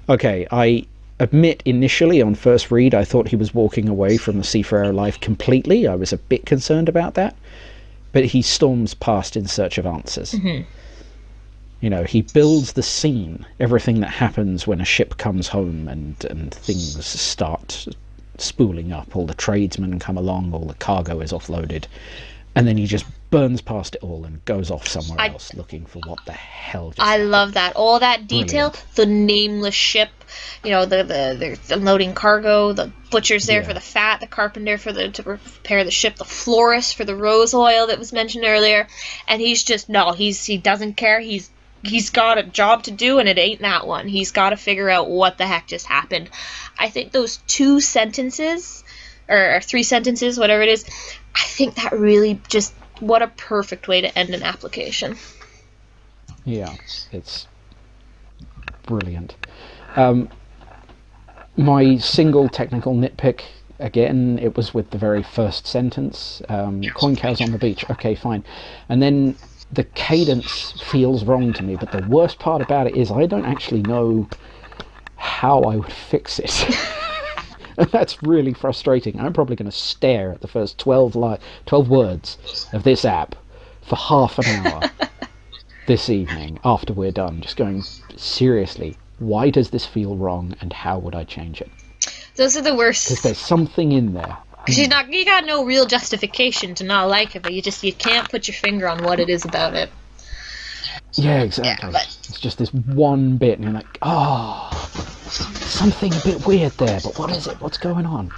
okay, I admit initially on first read I thought he was walking away from the Seafarer life completely. I was a bit concerned about that. But he storms past in search of answers. Mm-hmm. You know, he builds the scene, everything that happens when a ship comes home and things start spooling up. All the tradesmen come along, all the cargo is offloaded, and then he just burns past it all and goes off somewhere else looking for what the hell just happened. Love that. All that detail, brilliant. The nameless ship, you know, they're unloading cargo, the butcher's there for the fat, the carpenter to prepare the ship, the florist for the rose oil that was mentioned earlier, and he's just, he doesn't care. He's got a job to do, and it ain't that one. He's got to figure out what the heck just happened. I think those 2 sentences, or 3 sentences, whatever it is, I think that really just, what a perfect way to end an application. Yeah, it's brilliant. My single technical nitpick, again, it was with the very first sentence. Coin cows on the beach. Okay, fine. And then the cadence feels wrong to me, but the worst part about it is I don't actually know how I would fix it. And that's really frustrating. I'm probably going to stare at the first 12 words of this app for half an hour this evening after we're done, just going, seriously, why does this feel wrong and how would I change it? Those are the worst. Because there's something in there. Because you got no real justification to not like it, but you can't put your finger on what it is about it. Yeah, exactly. Yeah, it's just this one bit, and you're like, something a bit weird there, but what is it? What's going on?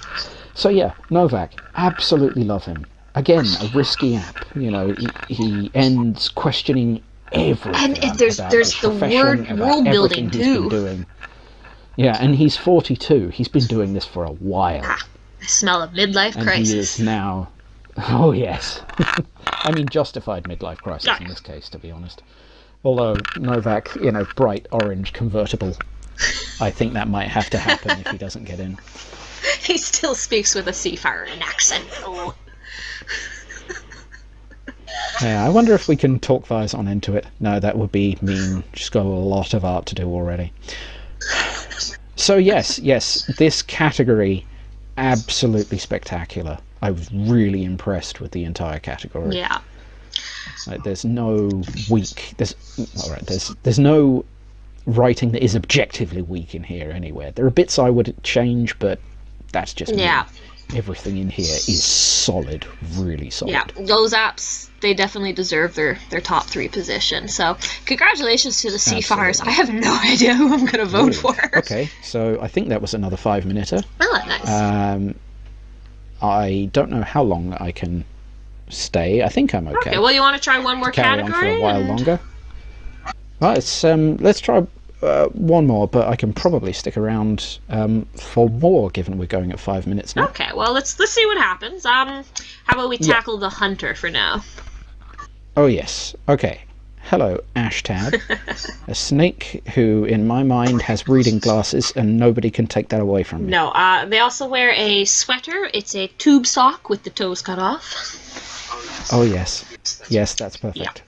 So yeah, Novak, absolutely love him. Again, a risky app. You know, he ends questioning everything. And there's the word world building too. Doing. Yeah, and he's 42. He's been doing this for a while. I smell a midlife crisis. And he is now. Oh yes, I mean justified midlife crisis in this case, to be honest. Although Novak, bright orange convertible, I think that might have to happen if he doesn't get in. He still speaks with a seafarer accent. Oh. Yeah, I wonder if we can talk Vizon into it. No, that would be mean. She's got a lot of art to do already. So yes, this category, absolutely spectacular. I was really impressed with the entire category. Yeah. Like, there's no there's no writing that is objectively weak in here anywhere. There are bits I would change, but that's just me. Everything in here is solid, really solid. Yeah, those apps, they definitely deserve their top 3 position. So, congratulations to the Seafarers. I have no idea who I'm going to vote for. Okay, so I think that was another 5-minuter. Oh, nice. I don't know how long I can stay. I think I'm okay. Okay, well, you want to try one more category? Carry on for a while longer. Right, let's try one more, but I can probably stick around for more, given we're going at 5 minutes now. Okay, well, let's see what happens. How about we tackle the hunter for now? Oh yes. Okay. Hello, Ashtad, a snake who, in my mind, has reading glasses, and nobody can take that away from me. No, they also wear a sweater. It's a tube sock with the toes cut off. Oh yes, that's perfect.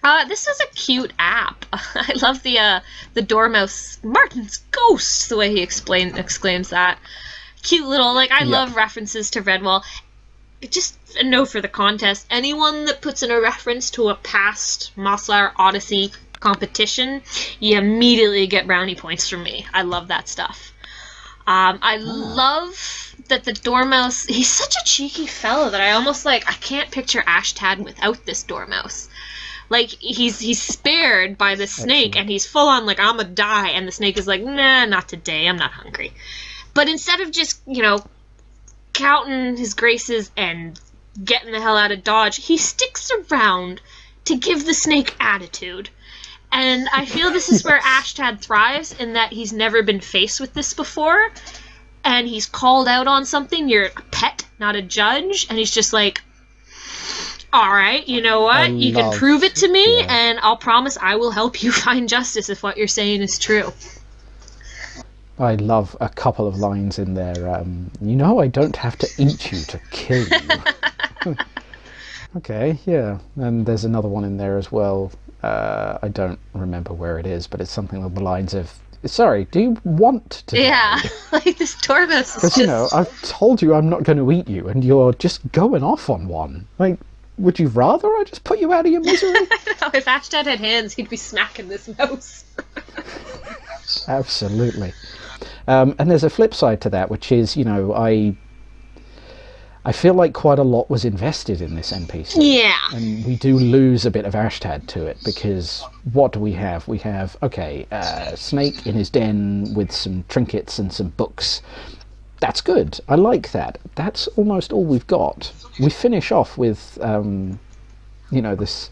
Yeah. This is a cute app. I love the Dormouse Martin's ghost, the way he exclaims that. Cute little, I love references to Redwall. Just a note for the contest. Anyone that puts in a reference to a past Mossflower Odyssey competition, you immediately get brownie points from me. I love that stuff. I love that the Dormouse, he's such a cheeky fellow that I almost I can't picture Ashtad without this Dormouse. He's spared by the snake, and he's full on I'ma die, and the snake is nah, not today, I'm not hungry. But instead of just, counting his graces and getting the hell out of Dodge, he sticks around to give the snake attitude. And I feel this is where Ashtad thrives, in that he's never been faced with this before, and he's called out on something. You're a pet, not a judge, and he's just alright, you know what? You can prove it to me, and I'll promise I will help you find justice if what you're saying is true. I love a couple of lines in there. I don't have to eat you to kill you. Okay, yeah. And there's another one in there as well. I don't remember where it is, but it's something along the lines of, sorry, do you want to Yeah, die? like this Dormouse is Because, just... you know, I've told you I'm not going to eat you, and you're just going off on one. Like, would you rather I just put you out of your misery? I know, if Ashtad had hands, he'd be smacking this mouse. Absolutely. And there's a flip side to that, which is, you know, I feel like quite a lot was invested in this NPC. Yeah. And we do lose a bit of Ashtad to it, because what do we have? We have, okay, Snake in his den with some trinkets and some books. That's good. I like that. That's almost all we've got. We finish off with, you know, this...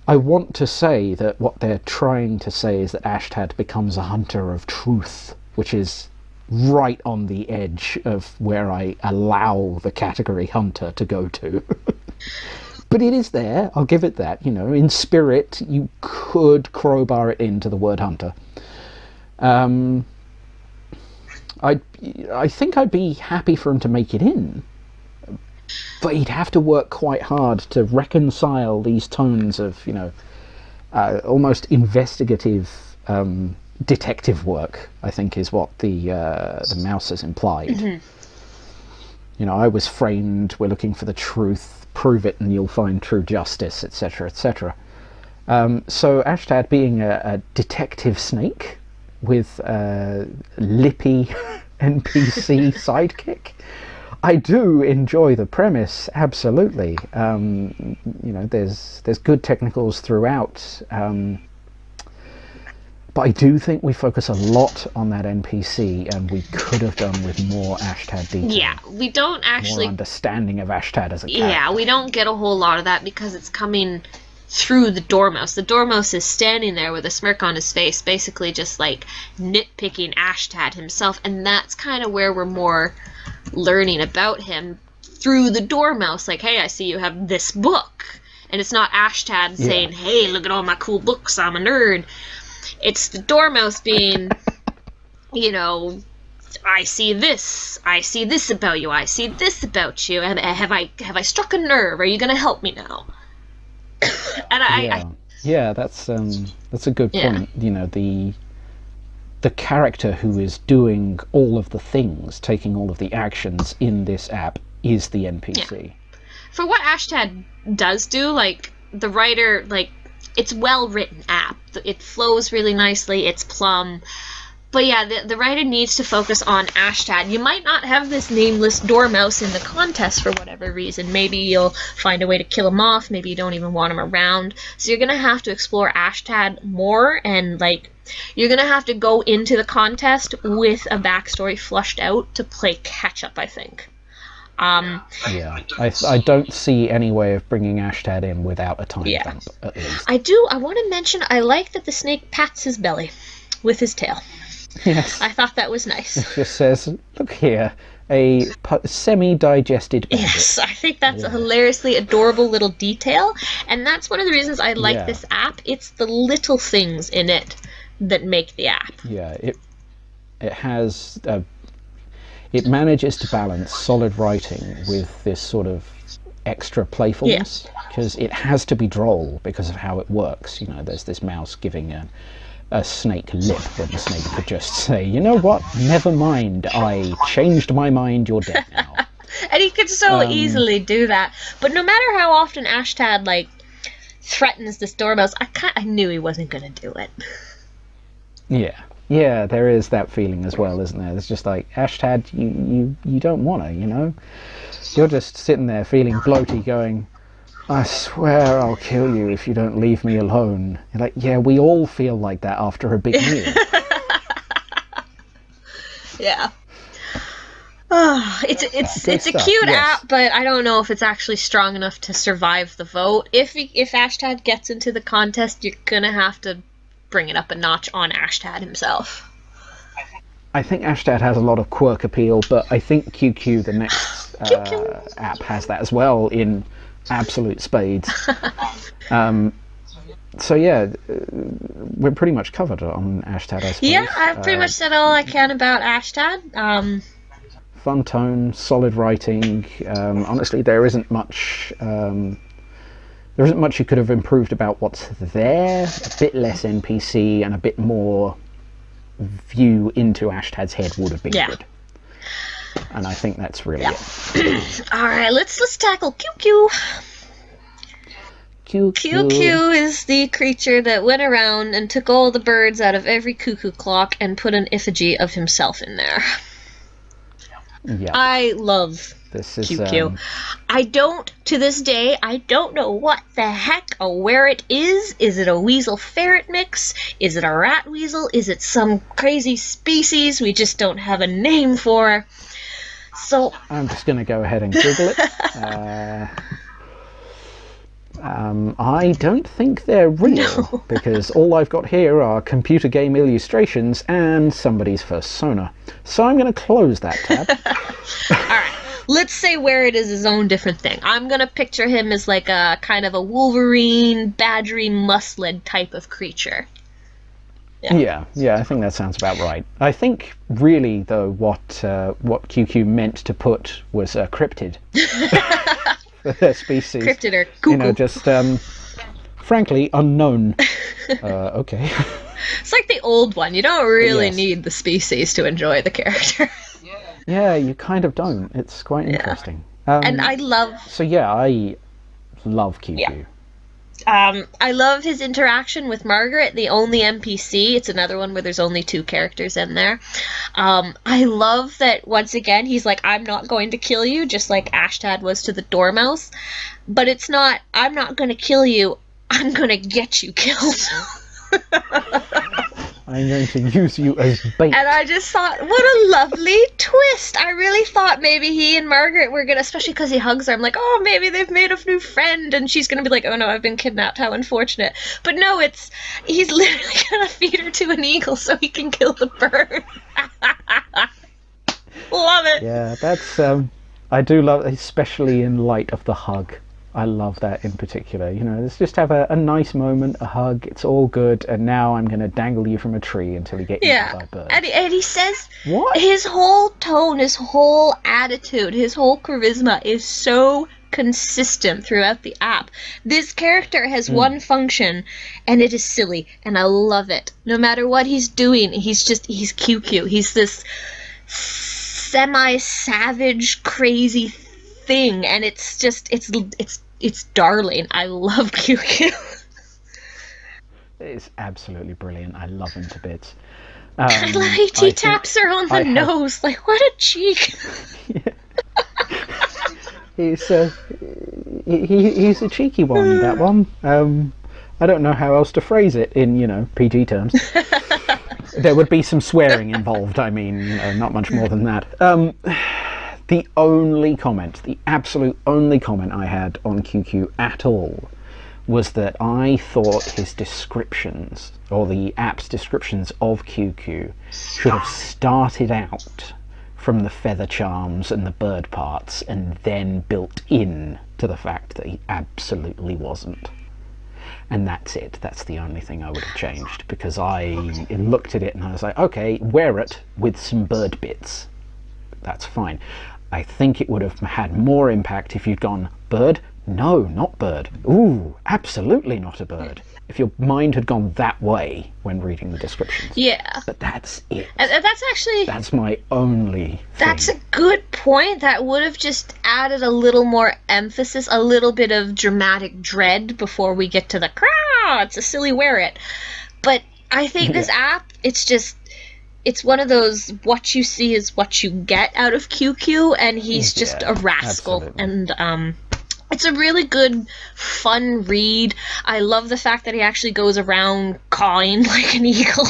I want to say that what they're trying to say is that Ashtad becomes a hunter of truth, which is right on the edge of where I allow the category hunter to go to. But it is there, I'll give it that. You know, in spirit, you could crowbar it into the word hunter. I think I'd be happy for him to make it in, but he'd have to work quite hard to reconcile these tones of, you know, almost investigative detective work, I think is what the mouse has implied. Mm-hmm. You know, I was framed, we're looking for the truth, prove it and you'll find true justice, etc., etc. So Ashtad being a detective snake with a lippy NPC sidekick, I do enjoy the premise, absolutely. You know, there's good technicals throughout, but I do think we focus a lot on that NPC, and we could have done with more Ashtad detail. Yeah, we don't actually... More understanding of Ashtad as a character. Yeah, we don't get a whole lot of that because it's coming through the Dormouse. The Dormouse is standing there with a smirk on his face, basically just like nitpicking Ashtad himself, and that's kind of where we're more learning about him through the Dormouse. Like, hey, I see you have this book, and it's not Ashtad saying, hey, look at all my cool books, I'm a nerd. It's the Dormouse being, you know, I see this about you, I see this about you, and have I struck a nerve? Are you going to help me now? And yeah, that's a good point. You know, the character who is doing all of the things, taking all of the actions in this app, is the NPC. Yeah. For what Ashtad does do, like, the writer, like, it's well-written app. It flows really nicely, it's plumb. But yeah, the writer needs to focus on Ashtad. You might not have this nameless Dormouse in the contest for whatever reason. Maybe you'll find a way to kill him off, maybe you don't even want him around. So you're going to have to explore Ashtad more, and, like, you're going to have to go into the contest with a backstory flushed out to play catch-up, I think. Yeah, I don't see any way of bringing Ashtad in without a time dump, at least. I want to mention, I like that the snake pats his belly with his tail. Yes. I thought that was nice. It just says, look here, a semi-digested bandit. Yes, I think that's a hilariously adorable little detail, and that's one of the reasons I like this app. It's the little things in it that make the app. Yeah, it has... it manages to balance solid writing with this sort of extra playfulness, because it has to be droll because of how it works. You know, there's this mouse giving a snake lip when the snake could just say, you know what, never mind, I changed my mind, you're dead now. And he could so easily do that. But no matter how often Ashtad, like, threatens this Dormouse, I knew he wasn't going to do it. Yeah, there is that feeling as well, isn't there? It's just like, Ashtad, you don't want to, you know? You're just sitting there feeling bloaty going, I swear I'll kill you if you don't leave me alone. You're like, yeah, we all feel like that after a big meal. Yeah. Oh, it's a cute app, but I don't know if it's actually strong enough to survive the vote. If Ashtad gets into the contest, you're gonna have to bring it up a notch on Ashtad himself. I think Ashtad has a lot of quirk appeal, but I think Kew-Kew, the next app, has that as well in absolute spades. So yeah, we're pretty much covered on Ashtad, I suppose. Yeah, I've pretty much said all I can about Ashtad. Fun tone, solid writing. Honestly, there isn't much you could have improved about what's there. A bit less NPC and a bit more view into Ashtad's head would have been Yeah. good. And I think that's really it. All right, let's tackle Kew-Kew. Kew-Kew is the creature that went around and took all the birds out of every cuckoo clock and put an effigy of himself in there. Yeah. I love Kew-Kew. To this day, I don't know what the heck or where it is. Is it a weasel-ferret mix? Is it a rat weasel? Is it some crazy species we just don't have a name for? So I'm just going to go ahead and Google it. I don't think they're real, because all I've got here are computer game illustrations and somebody's first sonar. So I'm going to close that tab. Alright, let's say where it is his own different thing. I'm going to picture him as like a kind of a Wolverine, badgery, muscled type of creature. Yeah, I think that sounds about right. I think, really, though, what Kew-Kew meant to put was cryptid. For their species. Cryptid or cuckoo. You know, just, frankly, unknown. Okay. It's like the old one. You don't really need the species to enjoy the character. Yeah, you kind of don't. It's quite interesting. And I love... So, yeah, I love Kew-Kew. Yeah. I love his interaction with Margaret, the only NPC. It's another one where there's only 2 characters in there. I love that, once again, he's like, I'm not going to kill you, just like Ashtad was to the Dormouse. But it's not, I'm not going to kill you, I'm going to get you killed. I'm going to use you as bait. And I just thought, what a lovely twist. I really thought maybe he and Margaret were going to, especially because he hugs her, I'm like, oh, maybe they've made a new friend, and she's going to be like, oh no, I've been kidnapped, how unfortunate. But no, he's literally going to feed her to an eagle so he can kill the bird. Love it. Yeah, that's, I do love, especially in light of the hug. I love that in particular. You know, let's just have a nice moment, a hug, it's all good, and now I'm going to dangle you from a tree until you get eaten by birds. And he says, what? His whole tone, his whole attitude, his whole charisma is so consistent throughout the app. This character has one function, and it is silly, and I love it. No matter what he's doing, he's Kew-Kew. He's this semi-savage, crazy thing, and it's darling. I love Kew-Kew. It's absolutely brilliant. I love him to bits. I love he taps her on the nose. Like, what a cheek. He's a cheeky one, that one. I don't know how else to phrase it in, PG terms. There would be some swearing involved, I mean, not much more than that. The absolute only comment I had on Kew-Kew at all was that I thought his descriptions, or the app's descriptions of Kew-Kew, should have started out from the feather charms and the bird parts and then built in to the fact that he absolutely wasn't. And that's it. That's the only thing I would have changed, because I looked at it and I was like, okay, wear it with some bird bits. That's fine. I think it would have had more impact if you'd gone, bird? No, not bird. Ooh, absolutely not a bird. If your mind had gone that way when reading the descriptions. Yeah. But that's it. That's my only thing. That's a good point. That would have just added a little more emphasis, a little bit of dramatic dread before we get to the, it's a silly wear it. But I think this app, it's one of those what you see is what you get out of Kew-Kew, and he's just a rascal. Absolutely. And it's a really good, fun read. I love the fact that he actually goes around cawing like an eagle.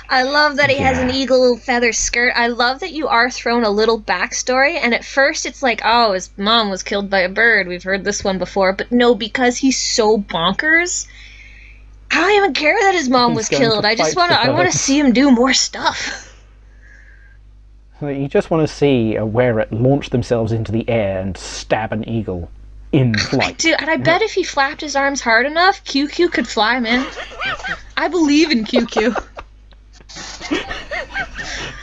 I love that he has an eagle feather skirt. I love that you are thrown a little backstory, and at first it's like, oh, his mom was killed by a bird. We've heard this one before. But no, because he's so bonkers, I don't even care that his mom was killed. I want to see him do more stuff. You just want to see a wear-it launch themselves into the air and stab an eagle in flight. And I bet if he flapped his arms hard enough, Kew-Kew could fly, man. I believe in Kew-Kew.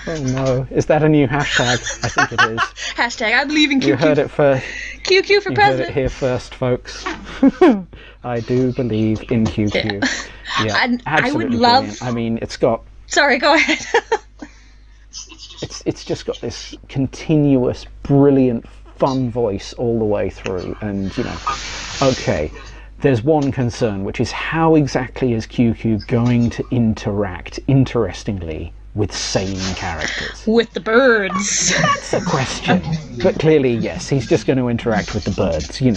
Oh no. Is that a new hashtag? I think it is. Hashtag I believe in Kew-Kew. You heard it first. Kew-Kew for president. You heard it here first, folks. I do believe in Kew-Kew. Yeah, I would love... brilliant. I mean, it's got Sorry, go ahead. It's just got this continuous, brilliant, fun voice all the way through, and okay, there's one concern, which is how exactly is Kew-Kew going to interact, interestingly, with sane characters? With the birds. That's a question. But clearly, yes, he's just going to interact with the birds, and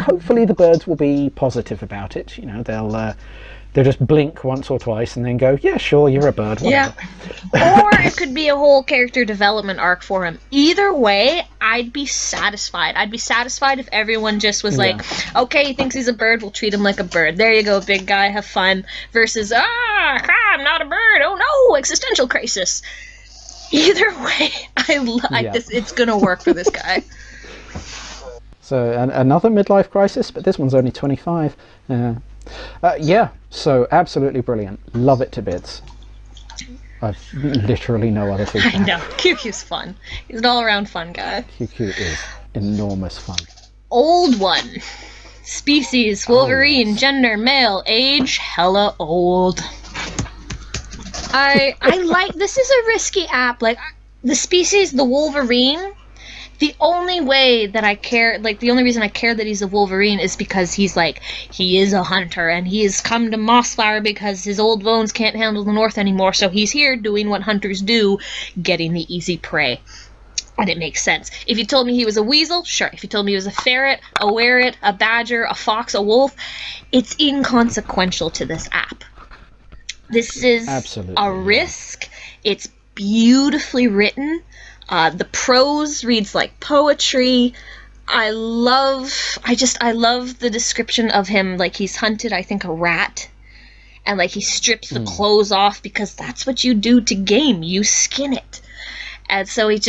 hopefully the birds will be positive about it. They'll just blink once or twice and then go, yeah, sure, you're a bird, whatever. Yeah. Or it could be a whole character development arc for him. Either way, I'd be satisfied. I'd be satisfied if everyone just was like, okay, he thinks he's a bird, we'll treat him like a bird. There you go, big guy, have fun. Versus, I'm not a bird, oh no, existential crisis. Either way, it's gonna work for this guy. So, another midlife crisis, but this one's only 25. So absolutely brilliant. Love it to bits. I've literally no other feedback. I know. Kew-Kew's fun. He's an all-around fun guy. Kew-Kew is enormous fun. Old one. Species, Wolverine, gender, male, age, hella old. I like, this is a risky app. Like, the species, the Wolverine, the only way that I care, the only reason I care that he's a Wolverine is because he is a hunter, and he has come to Mossflower because his old bones can't handle the north anymore, so he's here doing what hunters do, getting the easy prey. And it makes sense. If you told me he was a weasel, sure. If you told me he was a ferret, a weret, a badger, a fox, a wolf, it's inconsequential to this app. This is a risk. It's beautifully written. The prose reads like poetry. I love the description of him, like he's hunted, I think, a rat. And he strips the clothes off because that's what you do to game. You skin it. And so it's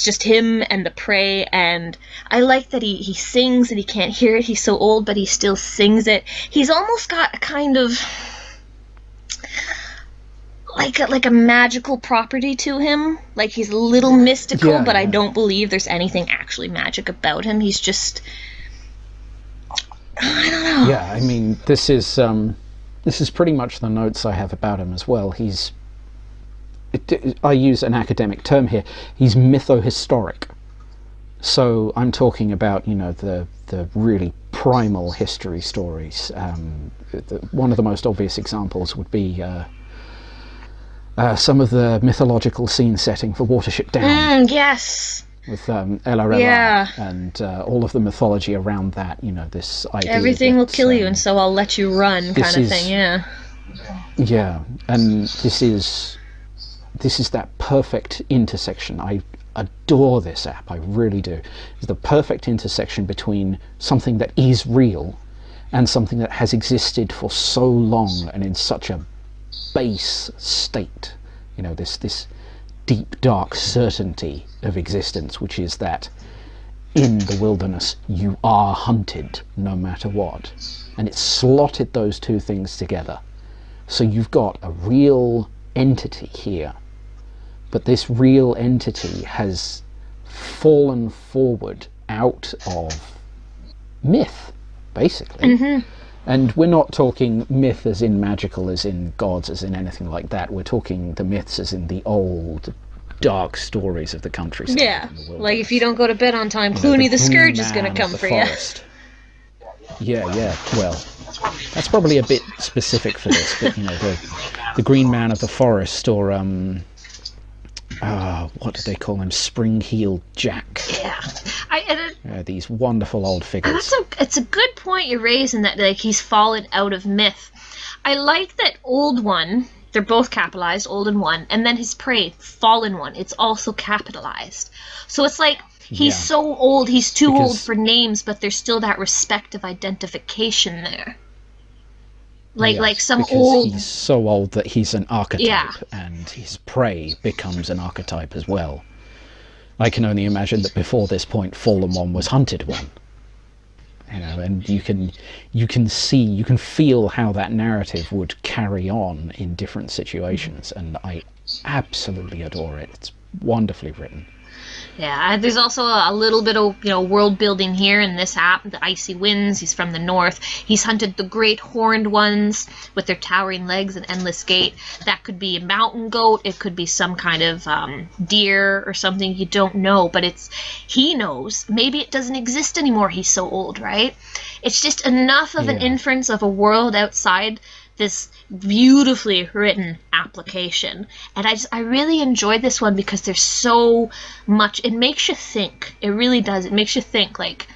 just him and the prey, and I like that he sings and he can't hear it. He's so old, but he still sings it. He's almost got a kind of like a magical property to him. Like he's a little mystical, but I don't believe there's anything actually magic about him. He's just, I don't know. Yeah, I mean, this is pretty much the notes I have about him as well. I use an academic term here. He's mytho-historic. So I'm talking about, the really primal history stories. One of the most obvious examples would be some of the mythological scene setting for Watership Down. Yes. With Ella and all of the mythology around that, this idea. Everything will kill you, and so I'll let you run, kind of thing, yeah. Yeah, and this is that perfect intersection. I adore this app, I really do. It's the perfect intersection between something that is real and something that has existed for so long and in such a base state, this deep dark certainty of existence, which is that in the wilderness you are hunted no matter what, and it's slotted those two things together. So you've got a real entity here, but this real entity has fallen forward out of myth, basically. And we're not talking myth as in magical, as in gods, as in anything like that. We're talking the myths as in the old, dark stories of the countryside. Yeah, like if you don't go to bed on time, Clooney the Scourge is going to come for you. Yeah, well, that's probably a bit specific for this, but, the Green Man of the Forest, or, what do they call him? Spring-heeled Jack. Yeah. These wonderful old figures. It's a good point you're raising, that he's fallen out of myth. I like that Old One, they're both capitalized, Old and One, and then his prey, Fallen One, it's also capitalized. So it's like he's so old, he's too old for names, but there's still that respective identification there. Like some old... He's so old that he's an archetype, and his prey becomes an archetype as well. I can only imagine that before this point, Fallen One was Hunted One. And you can feel how that narrative would carry on in different situations, and I absolutely adore it. It's wonderfully written. Yeah, there's also a little bit of, world building here in this app. The icy winds, he's from the north. He's hunted the great horned ones with their towering legs and endless gait. That could be a mountain goat. It could be some kind of deer or something. You don't know, but he knows. Maybe it doesn't exist anymore. He's so old, right? It's just enough of an inference of a world outside this beautifully written application. And I really enjoyed this one because there's so much. It makes you think. It really does. It makes you think, like,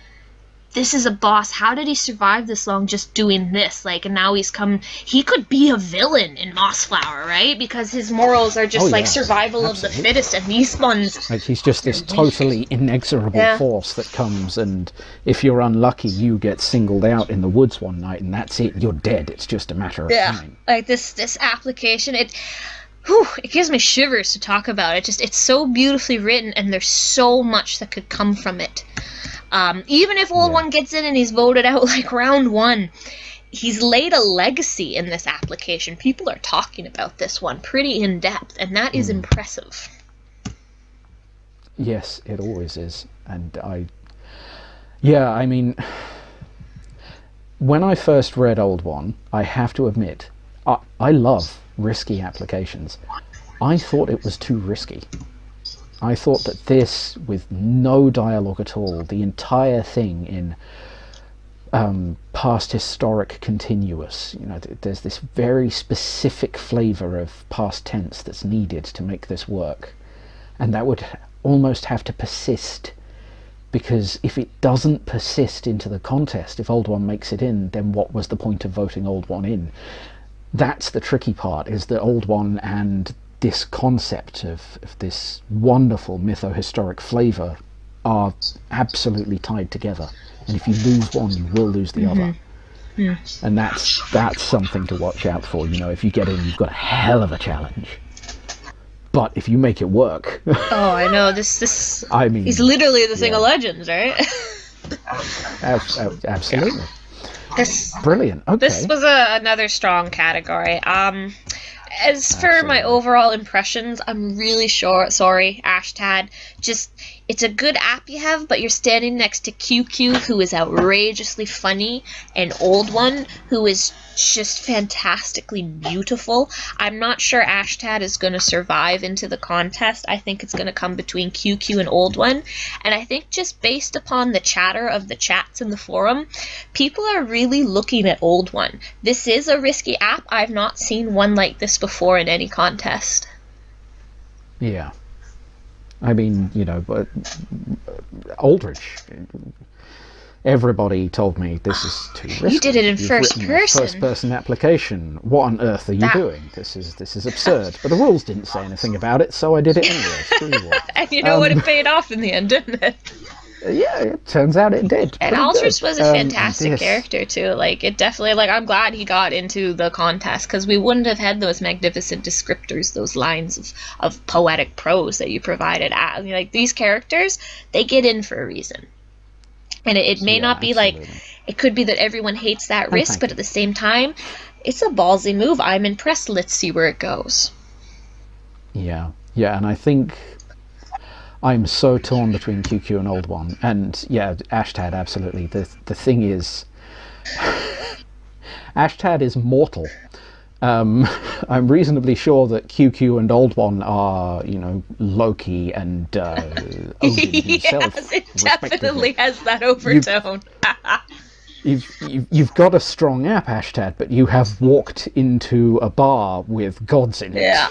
this is a boss. How did he survive this long just doing this? Like, and now he could be a villain in Mossflower, right? Because his morals are just survival of the fittest, and these ones... Like, he's just this totally inexorable force that comes, and if you're unlucky, you get singled out in the woods one night, and that's it. You're dead. It's just a matter of time. Like, this application, it gives me shivers to talk about it. It's so beautifully written, and there's so much that could come from it. Even if Old One gets in and he's voted out like round 1, he's laid a legacy in this application. People are talking about this one pretty in depth, and that is impressive. Yes, it always is. And I mean, when I first read Old One, I have to admit, I love risky applications. I thought it was too risky. I thought that this, with no dialogue at all, the entire thing in past historic continuous, there's this very specific flavour of past tense that's needed to make this work. And that would almost have to persist, because if it doesn't persist into the contest, if Old One makes it in, then what was the point of voting Old One in? That's the tricky part, is that Old One and this concept of this wonderful mytho-historic flavour are absolutely tied together. And if you lose one, you will lose the other. Yeah. And that's something to watch out for. If you get in, you've got a hell of a challenge. But if you make it work... Oh, I know. This I mean... He's literally the thing of legends, right? Absolutely. Brilliant. Okay. This was another strong category. As for my overall impressions, I'm really sorry, Ashtad. It's a good app you have, but you're standing next to Kew-Kew, who is outrageously funny, and Old One, who is just fantastically beautiful. I'm not sure Ashtad is going to survive into the contest. I think it's going to come between Kew-Kew and Old One. And I think just based upon the chatter of the chats in the forum, people are really looking at Old One. This is a risky app. I've not seen one like this before in any contest. Yeah. I mean, but Aldridge, everybody told me this is too risky. You did it in first person. First-person application. What on earth are you doing? This is absurd. But the rules didn't say anything about it, so I did it anyway. Screw you all. And you know what? It paid off in the end, didn't it? Yeah, it turns out it did. And Aldridge was a fantastic character too. Like, it definitely, I'm glad he got into the contest, because we wouldn't have had those magnificent descriptors, those lines of poetic prose that you provided. These characters, they get in for a reason. And it may not be it could be that everyone hates that risk, but at the same time, it's a ballsy move. I'm impressed. Let's see where it goes. Yeah, and I think I'm so torn between Kew-Kew and Old One. And yeah, Ashtad, absolutely. The thing is, Ashtad is mortal. I'm reasonably sure that Kew-Kew and Old One are, Loki and Odin himself. Yes, it definitely has that overtone. You've got a strong app, Ashtad, but you have walked into a bar with gods in it. Yeah.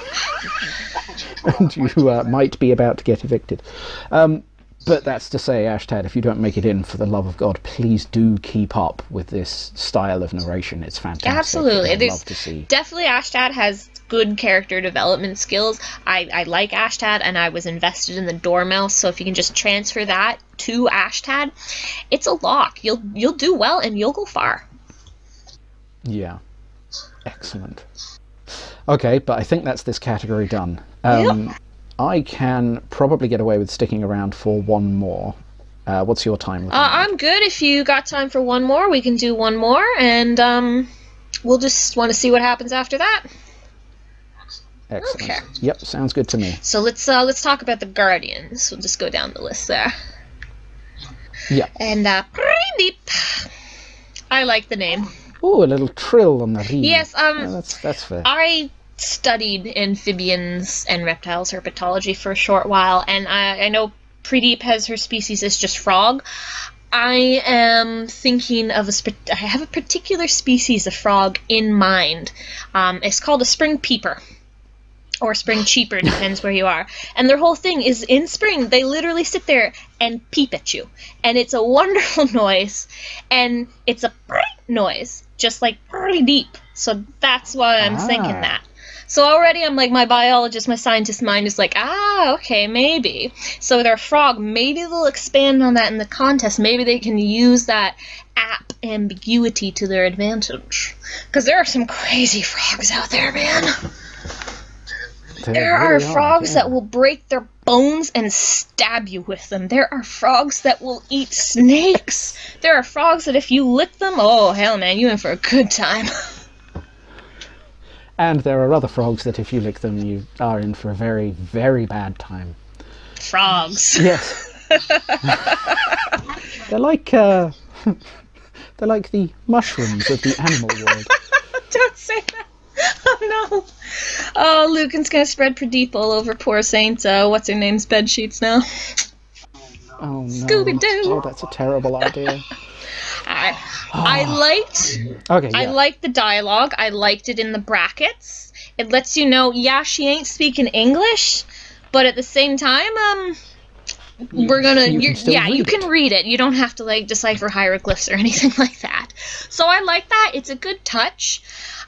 And you might be about to get evicted. But that's to say, Ashtad, if you don't make it in, for the love of God, please do keep up with this style of narration. It's fantastic. Absolutely. I'd love to see. Definitely Ashtad has good character development skills. I like Ashtad, and I was invested in the Dormouse, so if you can just transfer that to Ashtad, it's a lock. You'll do well, and you'll go far. Yeah. Excellent. Okay, but I think that's this category done. I can probably get away with sticking around for one more. What's your time? I'm good. If you got time for one more, we can do one more, and we'll just want to see what happens after that. Excellent. Okay. Yep, sounds good to me. So let's talk about the Guardians. We'll just go down the list there. Yeah. And Priideep. I like the name. Ooh, a little trill on the re. Yes, Yeah, that's fair. I studied amphibians and reptiles herpetology for a short while, and I know Priideep has her species as just frog. I am thinking of I have a particular species of frog in mind. It's called a spring peeper. Or spring cheaper, depends where you are. And their whole thing is in spring, they literally sit there and peep at you. And it's a wonderful noise. And it's a noise, just like Priideep. So that's why I'm thinking that. So already I'm like, my biologist, my scientist mind is like, okay, maybe. So they're a frog. Maybe they'll expand on that in the contest. Maybe they can use that app ambiguity to their advantage. Because there are some crazy frogs out there, man. There are frogs that will break their bones and stab you with them. There are frogs that will eat snakes. There are frogs that if you lick them, oh, hell, man, you're in for a good time. And there are other frogs that if you lick them, you are in for a very, very bad time. Frogs. Yes. They're like the mushrooms of the animal world. Don't say that. Oh, no. Oh, Lucan's going to spread Priideep all over poor Saint, what's her name's bed sheets now. Oh, no. Scooby-Doo. Oh, that's a terrible idea. I liked the dialogue. I liked it in the brackets. It lets you know, yeah, she ain't speaking English, but at the same time, we're gonna, you can read it. You don't have to like decipher hieroglyphs or anything like that. So I like that. It's a good touch.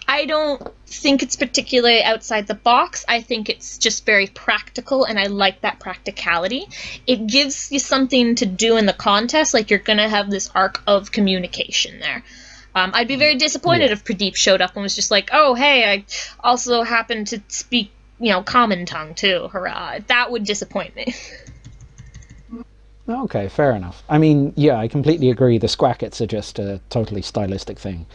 I don't think it's particularly outside the box. I think it's just very practical, and I like that practicality. It gives you something to do in the contest, like you're going to have this arc of communication there. I'd be very disappointed if Priideep showed up and was just like, oh, hey, I also happen to speak, common tongue too, hurrah. That would disappoint me. Okay, fair enough. I mean, yeah, I completely agree. The squackets are just a totally stylistic thing.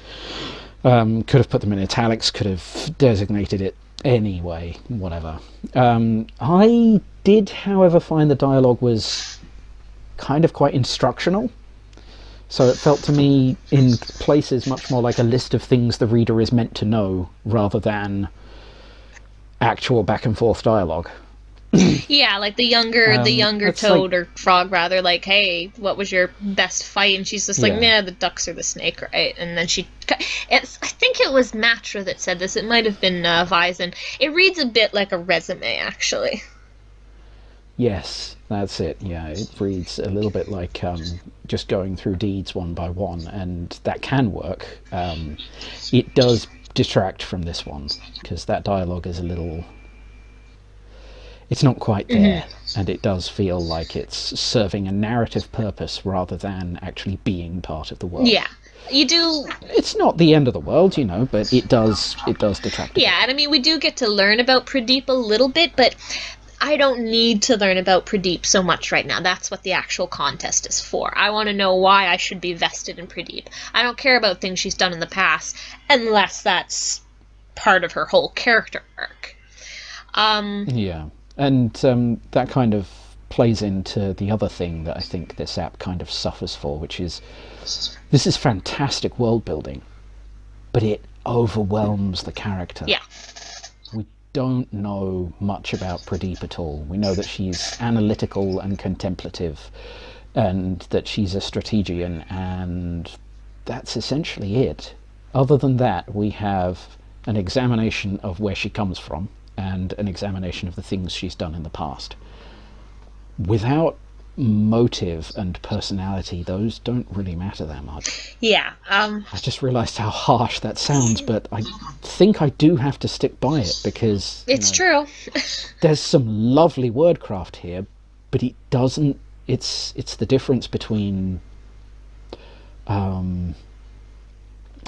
Could have put them in italics, could have designated it anyway, whatever. I did, however, find the dialogue was kind of quite instructional. So it felt to me, in places, much more like a list of things the reader is meant to know, rather than actual back-and-forth dialogue. Yeah, like the younger toad, or frog rather, like, hey, what was your best fight? And she's just like, nah, the ducks or the snake, right? And then I think it was Matra that said this. It might have been Vizon. It reads a bit like a resume, actually. Yes, that's it. Yeah, it reads a little bit like just going through deeds one by one, and that can work. It does detract from this one, because that dialogue is a little... It's not quite there, and it does feel like it's serving a narrative purpose rather than actually being part of the world. Yeah, you do... It's not the end of the world, but it does detract. Yeah, and I mean, we do get to learn about Priideep a little bit, but I don't need to learn about Priideep so much right now. That's what the actual contest is for. I want to know why I should be vested in Priideep. I don't care about things she's done in the past, unless that's part of her whole character arc. Yeah. And that kind of plays into the other thing that I think this app kind of suffers for, which is, this is fantastic world building, but it overwhelms the character. Yeah. We don't know much about Priideep at all. We know that she's analytical and contemplative, and that she's a strategian, and that's essentially it. Other than that, we have an examination of where she comes from, and an examination of the things she's done in the past. Without motive and personality, those don't really matter that much. Yeah. I just realised how harsh that sounds, but I think I do have to stick by it, because... It's true. There's some lovely wordcraft here, but it doesn't... It's the difference between...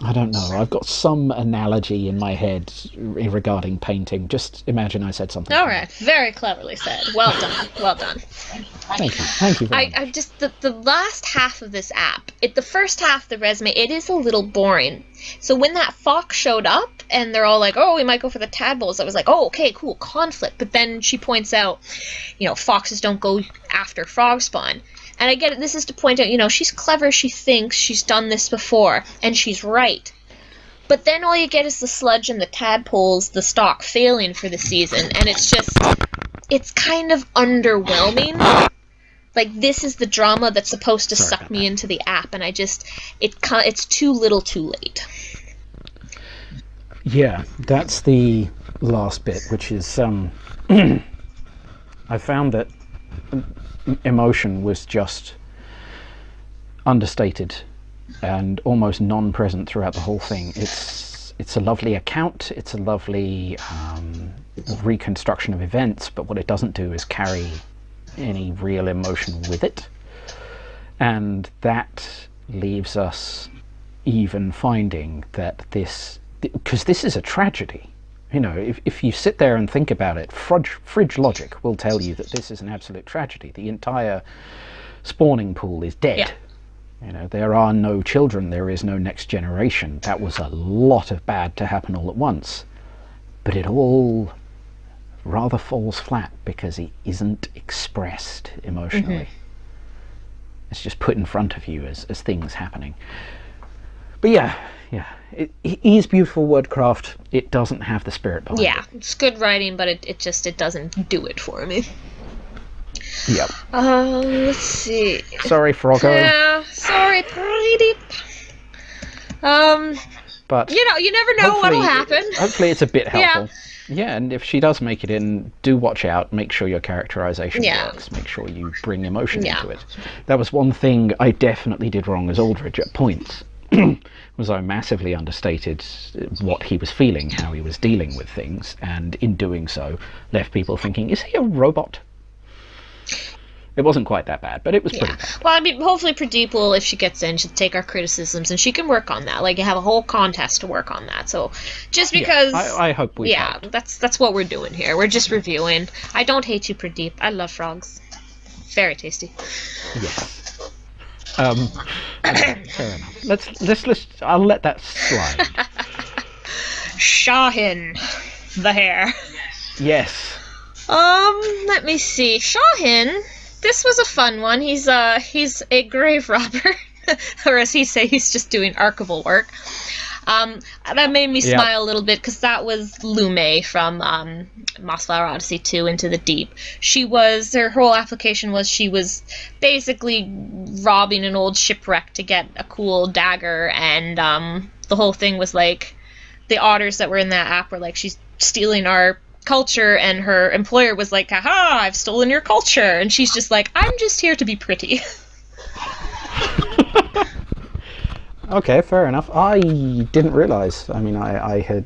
I don't know. I've got some analogy in my head regarding painting. Just imagine I said something. All right. Very cleverly said. Well done. Well done. Thank you very much. I just, the last half of this app, the first half, the resume, it is a little boring. So when that fox showed up, and they're all like, oh, we might go for the tadpoles. I was like, oh, okay, cool, conflict. But then she points out, foxes don't go after frog spawn. And I get it, this is to point out, she's clever, she thinks she's done this before, and she's right. But then all you get is the sludge and the tadpoles, the stock failing for the season, and it's kind of underwhelming. Like, this is the drama that's supposed to suck me into the app, and it's too little too late. Yeah, that's the last bit, which is, I found that emotion was just understated and almost non-present throughout the whole thing. It's a lovely account, it's a lovely reconstruction of events, but what it doesn't do is carry any real emotion with it, and that leaves us even finding that because this is a tragedy. If you sit there and think about it, fridge logic will tell you that this is an absolute tragedy. The entire spawning pool is dead. Yeah. There are no children, there is no next generation. That was a lot of bad to happen all at once. But it all rather falls flat because it isn't expressed emotionally. It's just put in front of you as things happening. But yeah, it is beautiful wordcraft. It doesn't have the spirit behind it. Yeah, it's good writing, but it doesn't do it for me. Yep. Let's see. Sorry, Froggo. Yeah, sorry, Priideep. But you never know what'll happen. Hopefully it's a bit helpful. Yeah, and if she does make it in, do watch out. Make sure your characterization works. Make sure you bring emotion into it. That was one thing I definitely did wrong as Aldridge at points. Was I massively understated what he was feeling, how he was dealing with things, and in doing so, left people thinking, is he a robot? It wasn't quite that bad, but it was pretty bad. Well, I mean, hopefully Priideep will, if she gets in, she'll take our criticisms, and she can work on that. Like, you have a whole contest to work on that. So, just because... Yeah, I hope we helped. That's what we're doing here. We're just reviewing. I don't hate you, Priideep. I love frogs. Very tasty. Yes. Okay, fair enough. Let's I'll let that slide. Shahin, the hare. Yes. Let me see. Shahin, this was a fun one. He's a grave robber, or as he say, he's just doing archival work. That made me smile a little bit because that was Lume from Mossflower Odyssey 2 Into the Deep. Her whole application was she was basically robbing an old shipwreck to get a cool dagger, and the whole thing was like the otters that were in that app were like, she's stealing our culture, and her employer was like, haha, I've stolen your culture, and she's just like, I'm just here to be pretty. Okay, fair enough. I didn't realise. I mean, I had...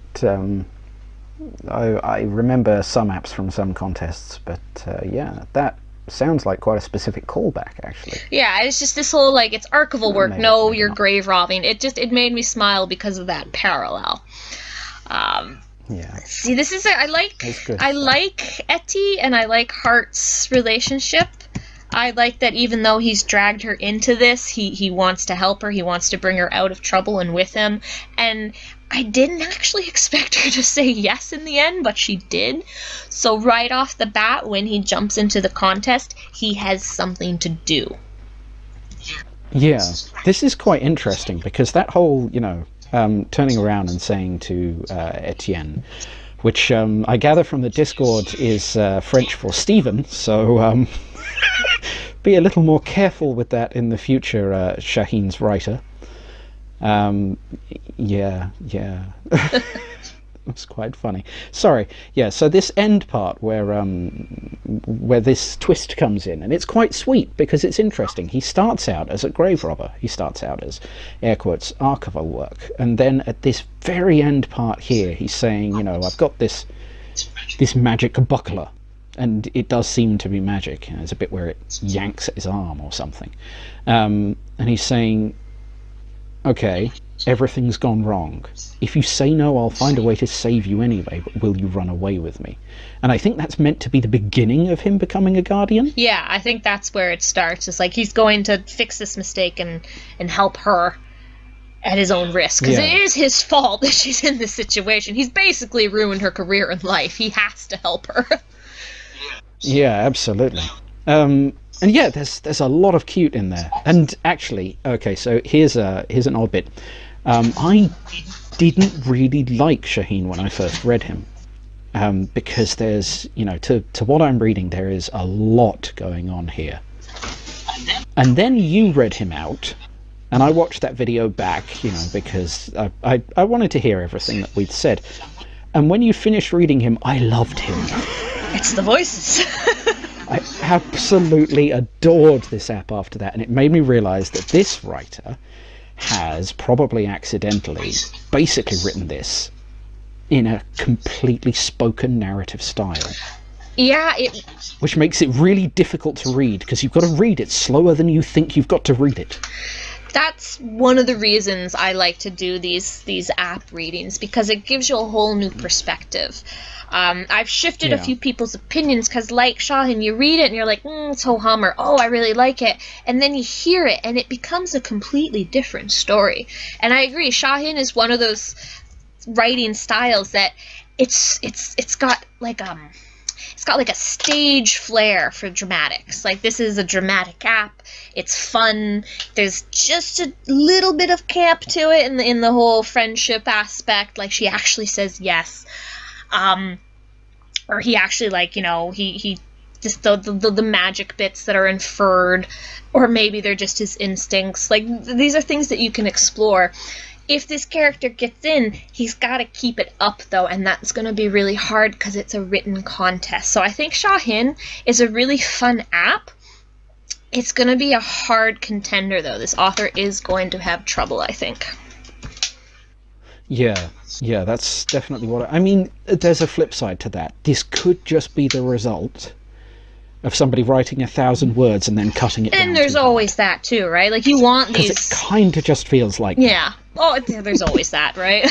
I remember some apps from some contests, but yeah, that sounds like quite a specific callback, actually. Yeah, it's just this whole, like, it's archival work, maybe you're not. Grave robbing. It made me smile because of that parallel. Yeah. See, this is... I like Etty, and I like Hart's relationship. I like that even though he's dragged her into this, he wants to help her, he wants to bring her out of trouble and with him, and I didn't actually expect her to say yes in the end, but she did. So right off the bat, when he jumps into the contest, he has something to do. Yeah, this is quite interesting, because that whole, turning around and saying to Etienne, which I gather from the Discord is French for Stephen, so... be a little more careful with that in the future, Shahin's writer. Yeah. That's quite funny. Sorry. Yeah, so this end part where this twist comes in, and it's quite sweet because it's interesting. He starts out as a grave robber. He starts out as, air quotes, archival work. And then at this very end part here, he's saying, I've got this magic buckler. And it does seem to be magic. There's a bit where it yanks at his arm or something. And he's saying, okay, everything's gone wrong. If you say no, I'll find a way to save you anyway, but will you run away with me? And I think that's meant to be the beginning of him becoming a guardian. Yeah, I think that's where it starts. It's like he's going to fix this mistake and help her. at his own risk, because it is his fault that she's in this situation. He's basically ruined her career in life. He has to help her. Yeah, absolutely. And yeah, there's a lot of cute in there. And actually, okay, so here's an odd bit. I didn't really like Shahin when I first read him, because there's, to what I'm reading, there is a lot going on here. And then you read him out, and I watched that video back, because I wanted to hear everything that we'd said. And when you finished reading him, I loved him. It's the voices. I absolutely adored this app after that, and it made me realise that this writer has probably accidentally basically written this in a completely spoken narrative style. Yeah, which makes it really difficult to read, because you've got to read it slower than you think you've got to read it. That's one of the reasons I like to do these app readings, because it gives you a whole new perspective. I've shifted a few people's opinions, because like Shahin, you read it and you're like, it's ho-hum, or oh, I really like it, and then you hear it and it becomes a completely different story. And I agree, Shahin is one of those writing styles that it's got like a stage flair for dramatics. Like, this is a dramatic app. It's fun. There's just a little bit of camp to it in the whole friendship aspect. Like, she actually says yes. Or he actually, he just the magic bits that are inferred, or maybe they're just his instincts. Like, these are things that you can explore. If this character gets in, he's got to keep it up, though, and that's going to be really hard because it's a written contest. So I think Shahin is a really fun app. It's going to be a hard contender, though. This author is going to have trouble, I think. Yeah, that's definitely what I mean. There's a flip side to that. This could just be the result of somebody writing 1,000 words and then cutting it down. And there's always that too, right? Like, you want these... Because it kind of just feels like yeah. Oh, there's always that, right?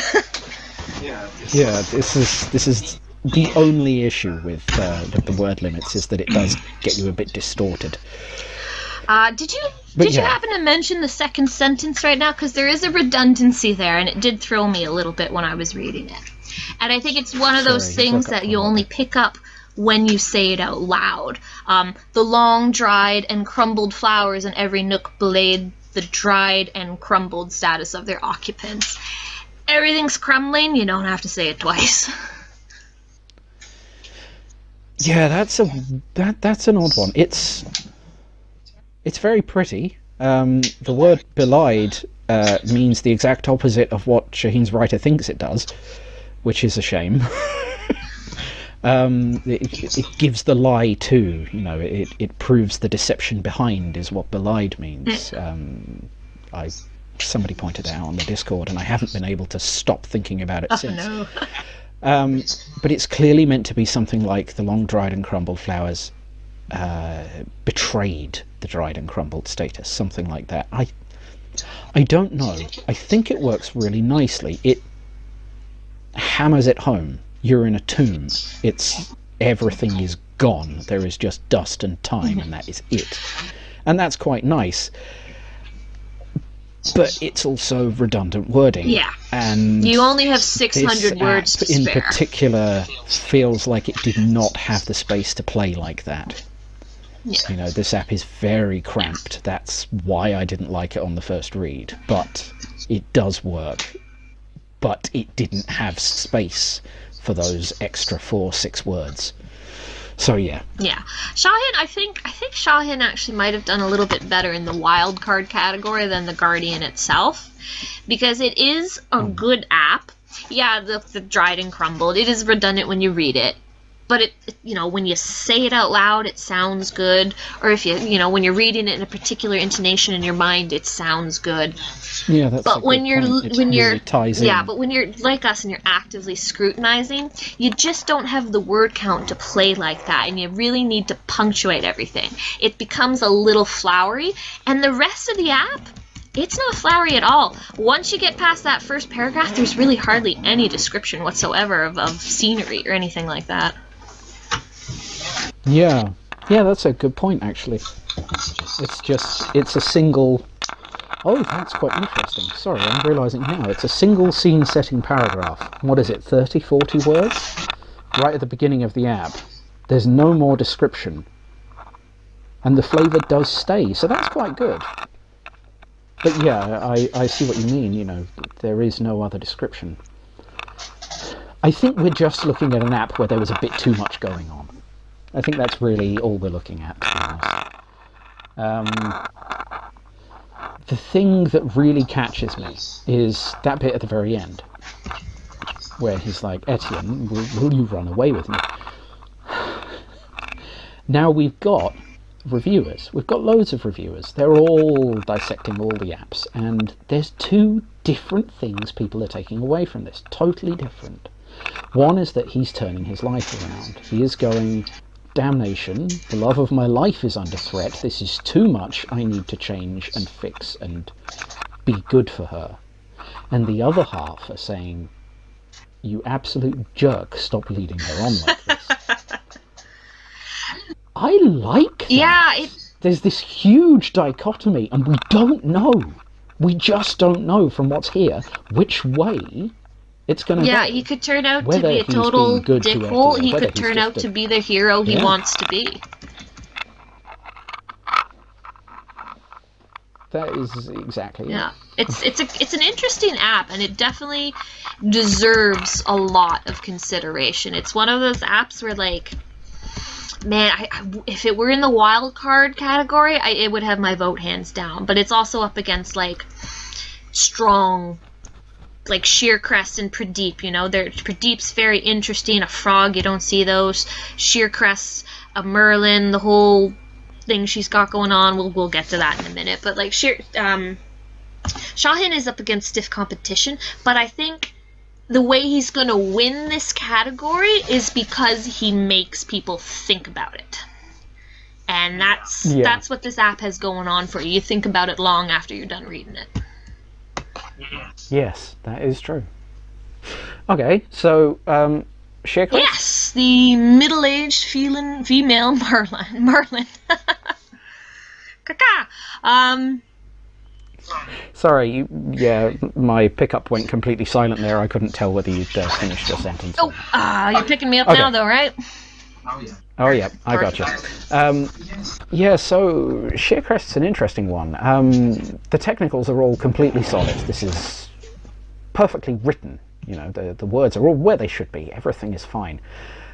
Yeah, this is the only issue with the word limits, is that it does get you a bit distorted. Did you happen to mention the second sentence right now? Because there is a redundancy there, and it did throw me a little bit when I was reading it. And I think it's one of those things that you only pick up when you say it out loud. The long, dried, and crumbled flowers in every nook belayed the dried and crumbled status of their occupants. Everything's crumbling, you don't have to say it twice. Yeah, that's an odd one. It's very pretty. The word belied means the exact opposite of what Shahin's writer thinks it does, which is a shame. It gives the lie too, it proves the deception behind is what belied means. Somebody pointed out on the Discord, and I haven't been able to stop thinking about it since. No. But it's clearly meant to be something like the long dried and crumbled flowers betrayed the dried and crumbled status, something like that. I don't know. I think it works really nicely. It hammers it home. You're in a tomb. Everything is gone. There is just dust and time, and that is it. And that's quite nice. But it's also redundant wording. Yeah. And you only have 600 words to spare. In particular feels like it did not have the space to play like that. Yeah. This app is very cramped. That's why I didn't like it on the first read. But it does work. But it didn't have space for those extra 4-6 words. So yeah. Shahin, I think Shahin actually might have done a little bit better in the wild card category than the Guardian itself, because it is a good app. Yeah, the dried and crumbled. It is redundant when you read it, but it when you say it out loud, it sounds good. Or if when you're reading it in a particular intonation in your mind, it sounds good. Yeah, that's. But when you're really ties in. But when you're like us and you're actively scrutinizing, you just don't have the word count to play like that, and you really need to punctuate everything. It becomes a little flowery, and the rest of the app, it's not flowery at all. Once you get past that first paragraph, there's really hardly any description whatsoever of scenery or anything like that. Yeah, that's a good point, actually. It's a single Oh, that's quite interesting. Sorry, I'm realising now. It's a single scene setting paragraph. What is it, 30, 40 words? Right at the beginning of the app. There's no more description. And the flavour does stay, so that's quite good. But yeah, I see what you mean, you know, there is no other description. I think we're just looking at an app where there was a bit too much going on. I think that's really all we're looking at, to be honest. The thing that really catches me is that bit at the very end, where he's like, Etienne, will you run away with me? Now we've got reviewers. We've got loads of reviewers. They're all dissecting all the apps, and there's two different things people are taking away from this. Totally different. One is that he's turning his life around. He is going, damnation, the love of my life is under threat. This is too much. I need to change and fix and be good for her. And the other half are saying, you absolute jerk, stop leading her on like this. I like that. Yeah, There's this huge dichotomy, and we don't know. We just don't know from what's here which way it's going to go. Yeah, he could turn out Whether to be a he's total being good to dickhole. Etienne, He whether could he's turn just out to be the hero he wants to be. That is exactly Yeah, it. it's an interesting app, and it definitely deserves a lot of consideration. It's one of those apps where, like, man, if it were in the wild card category, it would have my vote hands down. But it's also up against, like, strong, like, Sheercrest and Priideep, you know. Priideep's very interesting, a frog, you don't see those. Sheercrest, a Merlin, the whole thing she's got going on, we'll get to that in a minute. But, like, Shahin is up against stiff competition, but I think the way he's going to win this category is because he makes people think about it. And that's what this app has going on for you. You think about it long after you're done reading it. Yes, that is true. Okay, so, Sheercrest? Yes, the middle-aged female Merlin. Caca. Sorry, my pickup went completely silent there. I couldn't tell whether you'd finished your sentence. You're picking me up now, though, right? Oh, yeah, I gotcha. So Sheercrest's an interesting one. The technicals are all completely solid. This is perfectly written. You know, the words are all where they should be. Everything is fine.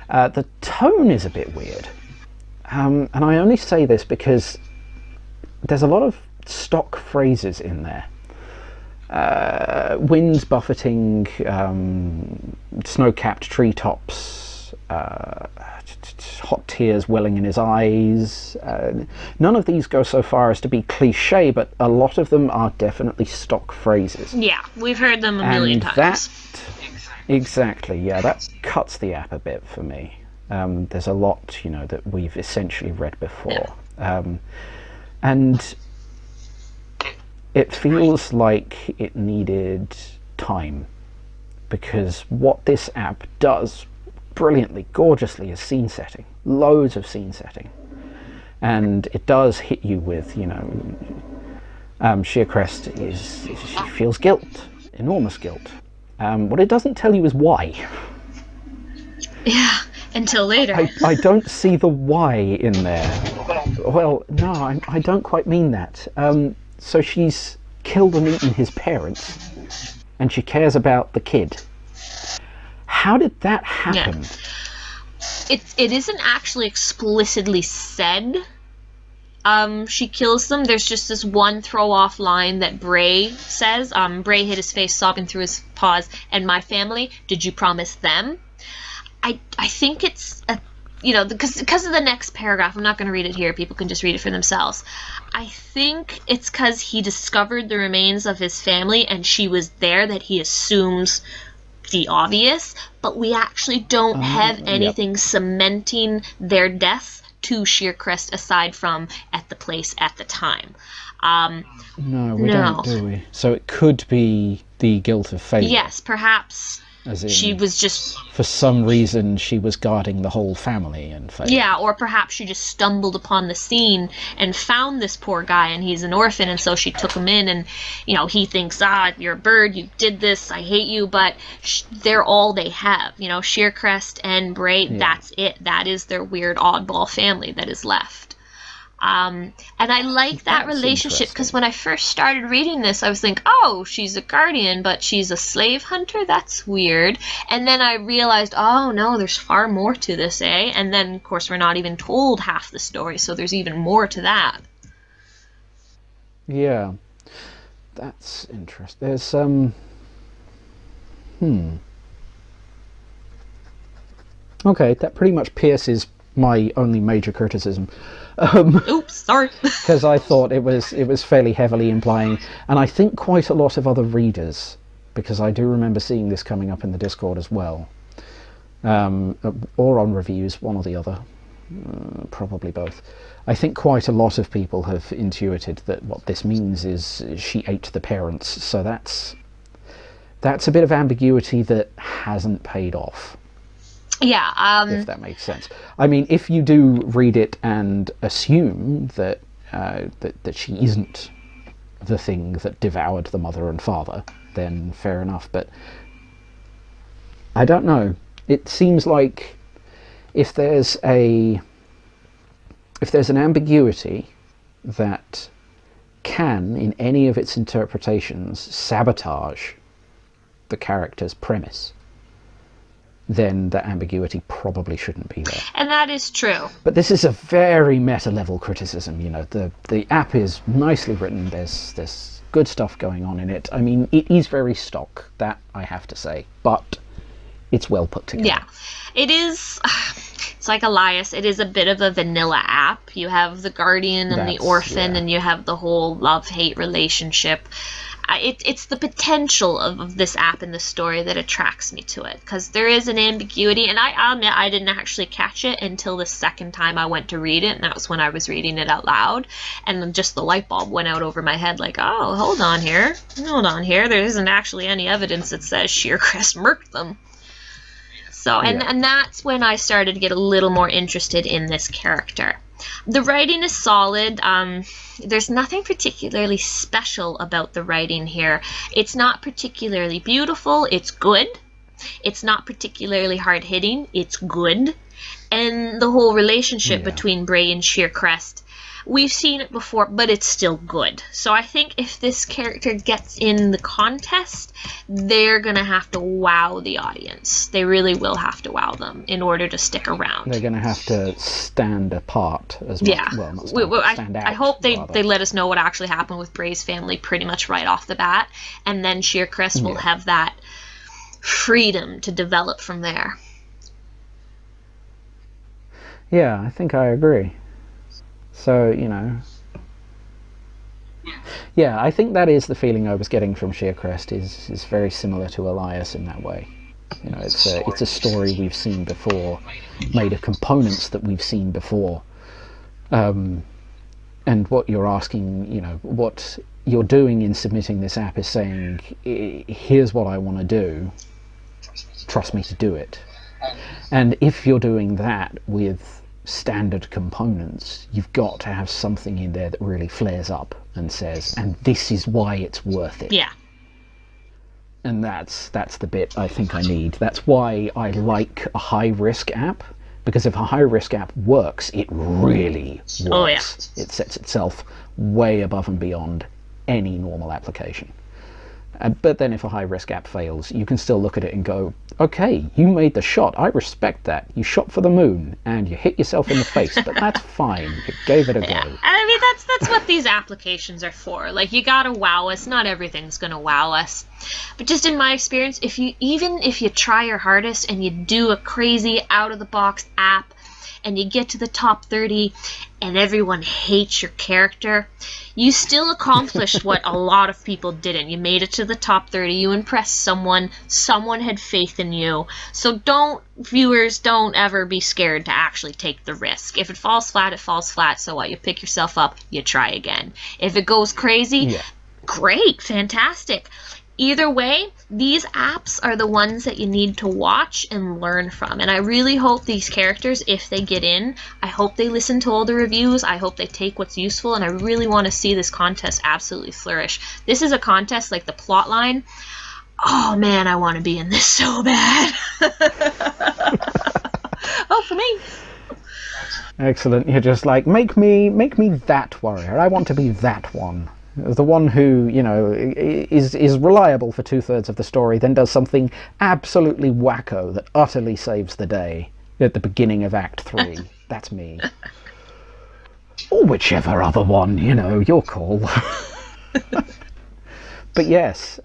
The tone is a bit weird. And I only say this because there's a lot of stock phrases in there. Winds buffeting, snow-capped treetops, hot tears welling in his eyes. None of these go so far as to be cliche, but a lot of them are definitely stock phrases. Yeah, we've heard them a million times. Exactly, yeah, that cuts the app a bit for me. There's a lot, you know, that we've essentially read before. Yeah. And it feels like it needed time, because what this app does brilliantly, gorgeously, is scene setting. Loads of scene setting. And it does hit you with, you know, Sheercrest she feels guilt, enormous guilt. What it doesn't tell you is why. Yeah, until later. I don't see the why in there. Well, no, I don't quite mean that. So she's killed and eaten his parents, and she cares about the kid. How did that happen? Yeah. It isn't actually explicitly said she kills them. There's just this one throw-off line that Bray says. Bray hid his face, sobbing through his paws. And my family, did you promise them? I think it's because of the next paragraph. I'm not going to read it here. People can just read it for themselves. I think it's because he discovered the remains of his family and she was there that he assumes the obvious, but we actually don't have anything cementing their deaths to Sheercrest aside from at the place at the time. No, we don't, do we? So it could be the guilt of failure. Yes, perhaps As in, she was just... for some reason, she was guarding the whole family and failed. Yeah, or perhaps she just stumbled upon the scene and found this poor guy, and he's an orphan, and so she took him in, and, you know, he thinks, you're a bird, you did this, I hate you, but they're all they have. You know, Sheercrest and Bray, that's it. That is their weird oddball family that is left. And I like that relationship, because when I first started reading this, I was thinking, oh, she's a guardian, but she's a slave hunter? That's weird. And then I realized, oh, no, there's far more to this, eh? And then, of course, we're not even told half the story, so there's even more to that. Yeah. That's interesting. There's, Okay, that pretty much pierces my only major criticism. Oops, sorry. Because I thought it was fairly heavily implying, and I think quite a lot of other readers, because I do remember seeing this coming up in the Discord as well, or on reviews, one or the other, probably both. I think quite a lot of people have intuited that what this means is she ate the parents, so that's a bit of ambiguity that hasn't paid off. Yeah, if that makes sense. I mean, if you do read it and assume that that she isn't the thing that devoured the mother and father, then fair enough. But I don't know. It seems like if there's an ambiguity that can, in any of its interpretations, sabotage the character's premise, then the ambiguity probably shouldn't be there. And that is true. But this is a very meta-level criticism, you know. The app is nicely written, there's good stuff going on in it. I mean, it is very stock, that I have to say, but it's well put together. Yeah. It is... It's like Elias, it is a bit of a vanilla app. You have the guardian and the orphan, and you have the whole love-hate relationship. It's the potential of this app and the story that attracts me to it, because there is an ambiguity, and I'll admit I didn't actually catch it until the second time I went to read it, and that was when I was reading it out loud, and then just the light bulb went out over my head, like, oh, hold on here, there isn't actually any evidence that says Sheercrest murked them. So, and that's when I started to get a little more interested in this character. The writing is solid. There's nothing particularly special about the writing here. It's not particularly beautiful. It's good. It's not particularly hard-hitting. It's good. And the whole relationship between Bray and Sheercrest, we've seen it before, but it's still good. So I think if this character gets in the contest, they're going to have to wow the audience. They really will have to wow them in order to stick around. They're going to have to stand apart as well. Yeah. Well, not stand out, I hope they let us know what actually happened with Bray's family pretty much right off the bat, and then Sheercrest will have that freedom to develop from there. Yeah, I think I agree. So, you know... Yeah, I think that is the feeling I was getting from Sheercrest, is very similar to Elias in that way. You know, it's a story we've seen before, made of components that we've seen before. And what you're asking, you know, what you're doing in submitting this app is saying, here's what I want to do, trust me to do it. And if you're doing that with standard components, you've got to have something in there that really flares up and says, and this is why it's worth it. Yeah. And that's the bit I think I need. That's why I like a high-risk app, because if a high-risk app works, it really works. Oh, yeah. It sets itself way above and beyond any normal application. But then if a high-risk app fails, you can still look at it and go, okay, you made the shot. I respect that. You shot for the moon, and you hit yourself in the face, but that's fine. You gave it a go. I mean, that's what these applications are for. Like, you gotta wow us. Not everything's gonna wow us. But just in my experience, if you try your hardest and you do a crazy out-of-the-box app, and you get to the top 30 and everyone hates your character, you still accomplished what a lot of people didn't. You made it to the top 30, you impressed someone had faith in you. So viewers, don't ever be scared to actually take the risk. If it falls flat, it falls flat. So what? You pick yourself up, you try again. If it goes crazy, great, fantastic. either way, these apps are the ones that you need to watch and learn from. And I really hope these characters, if they get in, I hope they listen to all the reviews. I hope they take what's useful. And I really want to see this contest absolutely flourish. This is a contest like the plot line. Oh man, I want to be in this so bad. Oh, for me. Excellent. You're just like, make me that warrior. I want to be that one. The one who, is reliable for 2/3 of the story, then does something absolutely wacko that utterly saves the day at the beginning of Act 3. That's me. Or whichever other one, your call. But yes,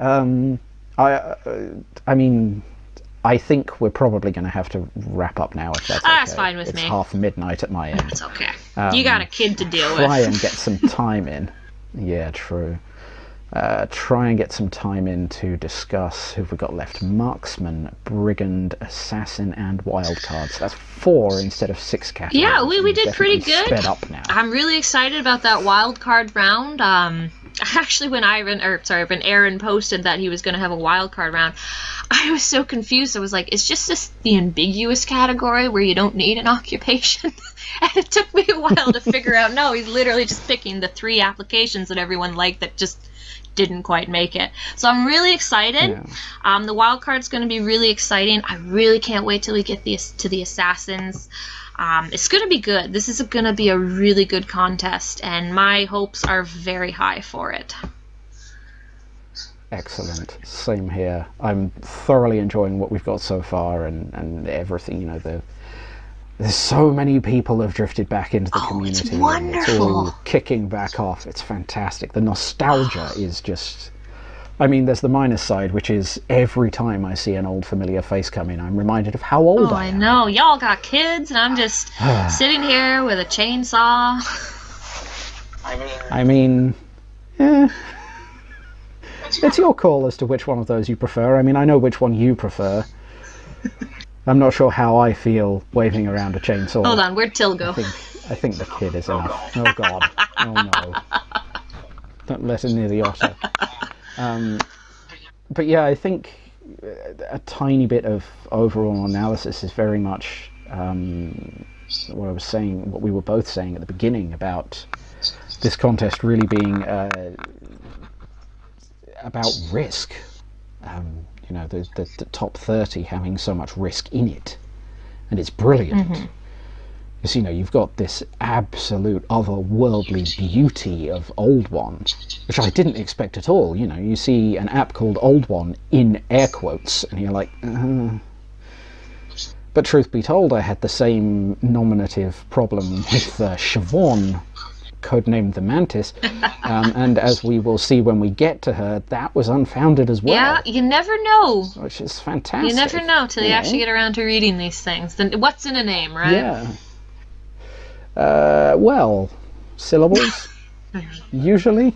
I think we're probably going to have to wrap up now, if that's okay. That's fine with me. It's 12:30 at my end. That's okay. You got a kid to deal with. Try and get some time in. Yeah, true. Try and get some time in to discuss who've we got left. Marksman, Brigand, Assassin, and Wildcards. That's 4 instead of 6 categories. Yeah, we did pretty good. Sped up now. I'm really excited about that wildcard round. Actually, when Aaron posted that he was going to have a wildcard round, I was so confused. I was like, it's just the ambiguous category where you don't need an occupation. And it took me a while to figure out, no, he's literally just picking the 3 applications that everyone liked that just didn't quite make it. So I'm really excited. Yeah. The wildcard's going to be really exciting. I really can't wait till we get to the assassins. It's going to be good. This is going to be a really good contest, and my hopes are very high for it. Excellent. Same here. I'm thoroughly enjoying what we've got so far, and everything. There's so many people have drifted back into the community. It's wonderful. It's all kicking back off. It's fantastic. The nostalgia is just... there's the minus side, which is every time I see an old familiar face come in, I'm reminded of how old I am. I know. Y'all got kids, and I'm just sitting here with a chainsaw. It's your call as to which one of those you prefer. I know which one you prefer. I'm not sure how I feel waving around a chainsaw. Hold on, where'd Till go? I think the kid is enough. Oh God. Oh no. Don't let him near the otter. But yeah, I think a tiny bit of overall analysis is very much what we were both saying at the beginning about this contest really being about risk. The top 30 having so much risk in it, and it's brilliant. Mm-hmm. Because you've got this absolute otherworldly beauty of Old One, which I didn't expect at all. You see an app called Old One in air quotes, and you're like, But truth be told, I had the same nominative problem with Siobhan, codenamed the Mantis, and as we will see when we get to her, that was unfounded as well. Yeah, you never know. Which is fantastic. You never know till you actually get around to reading these things. Then what's in a name, right? Yeah. Syllables. Usually.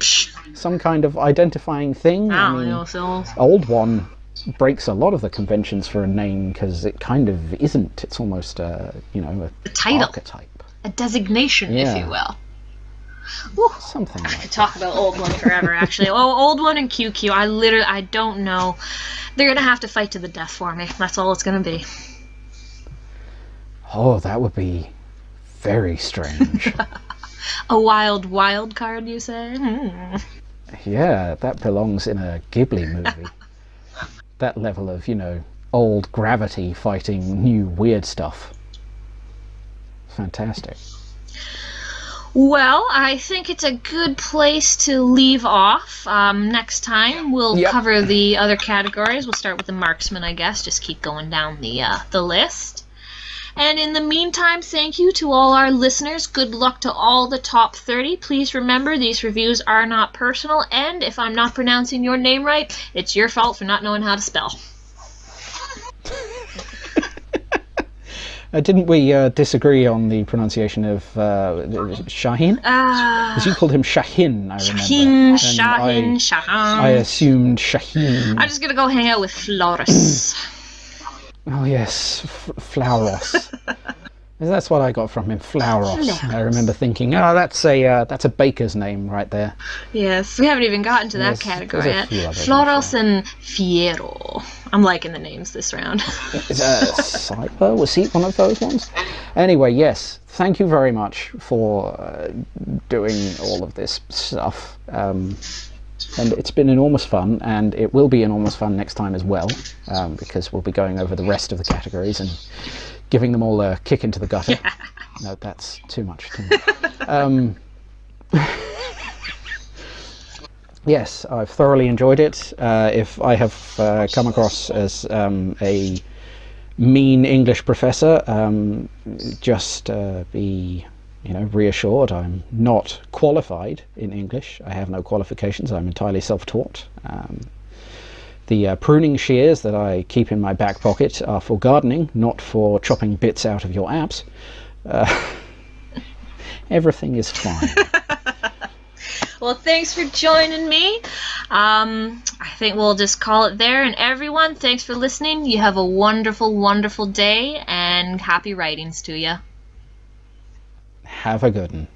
Some kind of identifying thing. Old One breaks a lot of the conventions for a name because it kind of isn't. It's almost a title. Archetype. A designation, if you will. Woo. Something like I could talk about Old One forever, actually. Old One and Kew-Kew, I don't know. They're going to have to fight to the death for me. That's all it's going to be. Oh, that would be very strange. A wild card, you say? Yeah, that belongs in a Ghibli movie. That level of, old gravity fighting new weird stuff. Fantastic. Well, I think it's a good place to leave off. Next time, we'll cover the other categories. We'll start with the marksman, I guess. Just keep going down the list. And in the meantime, thank you to all our listeners. Good luck to all the top 30. Please remember, these reviews are not personal, and if I'm not pronouncing your name right, it's your fault for not knowing how to spell. Didn't we disagree on the pronunciation of Shahin? Because you called him Shahin, I remember. Shahin. I assumed Shahin. I'm just going to go hang out with Flores. Oh yes, Flauros. That's what I got from him, Flauros. I remember thinking, oh, that's a baker's name right there. Yes, we haven't even gotten to that There's category a yet. few others, Floros I'm and Fiyero. I'm liking the names this round. Is Cyber? Was he one of those ones? Anyway, yes, thank you very much for doing all of this stuff. And it's been enormous fun, and it will be enormous fun next time as well, because we'll be going over the rest of the categories and giving them all a kick into the gutter. Yeah. No, that's too much. Yes, I've thoroughly enjoyed it. If I have come across as a mean English professor, just be reassured I'm not qualified in English. I have no qualifications. I'm entirely self-taught. The pruning shears that I keep in my back pocket are for gardening, not for chopping bits out of your apps. Everything is fine. Well, thanks for joining me. I think we'll just call it there. And everyone, thanks for listening. You have a wonderful, wonderful day, and happy writings to you. Have a good one.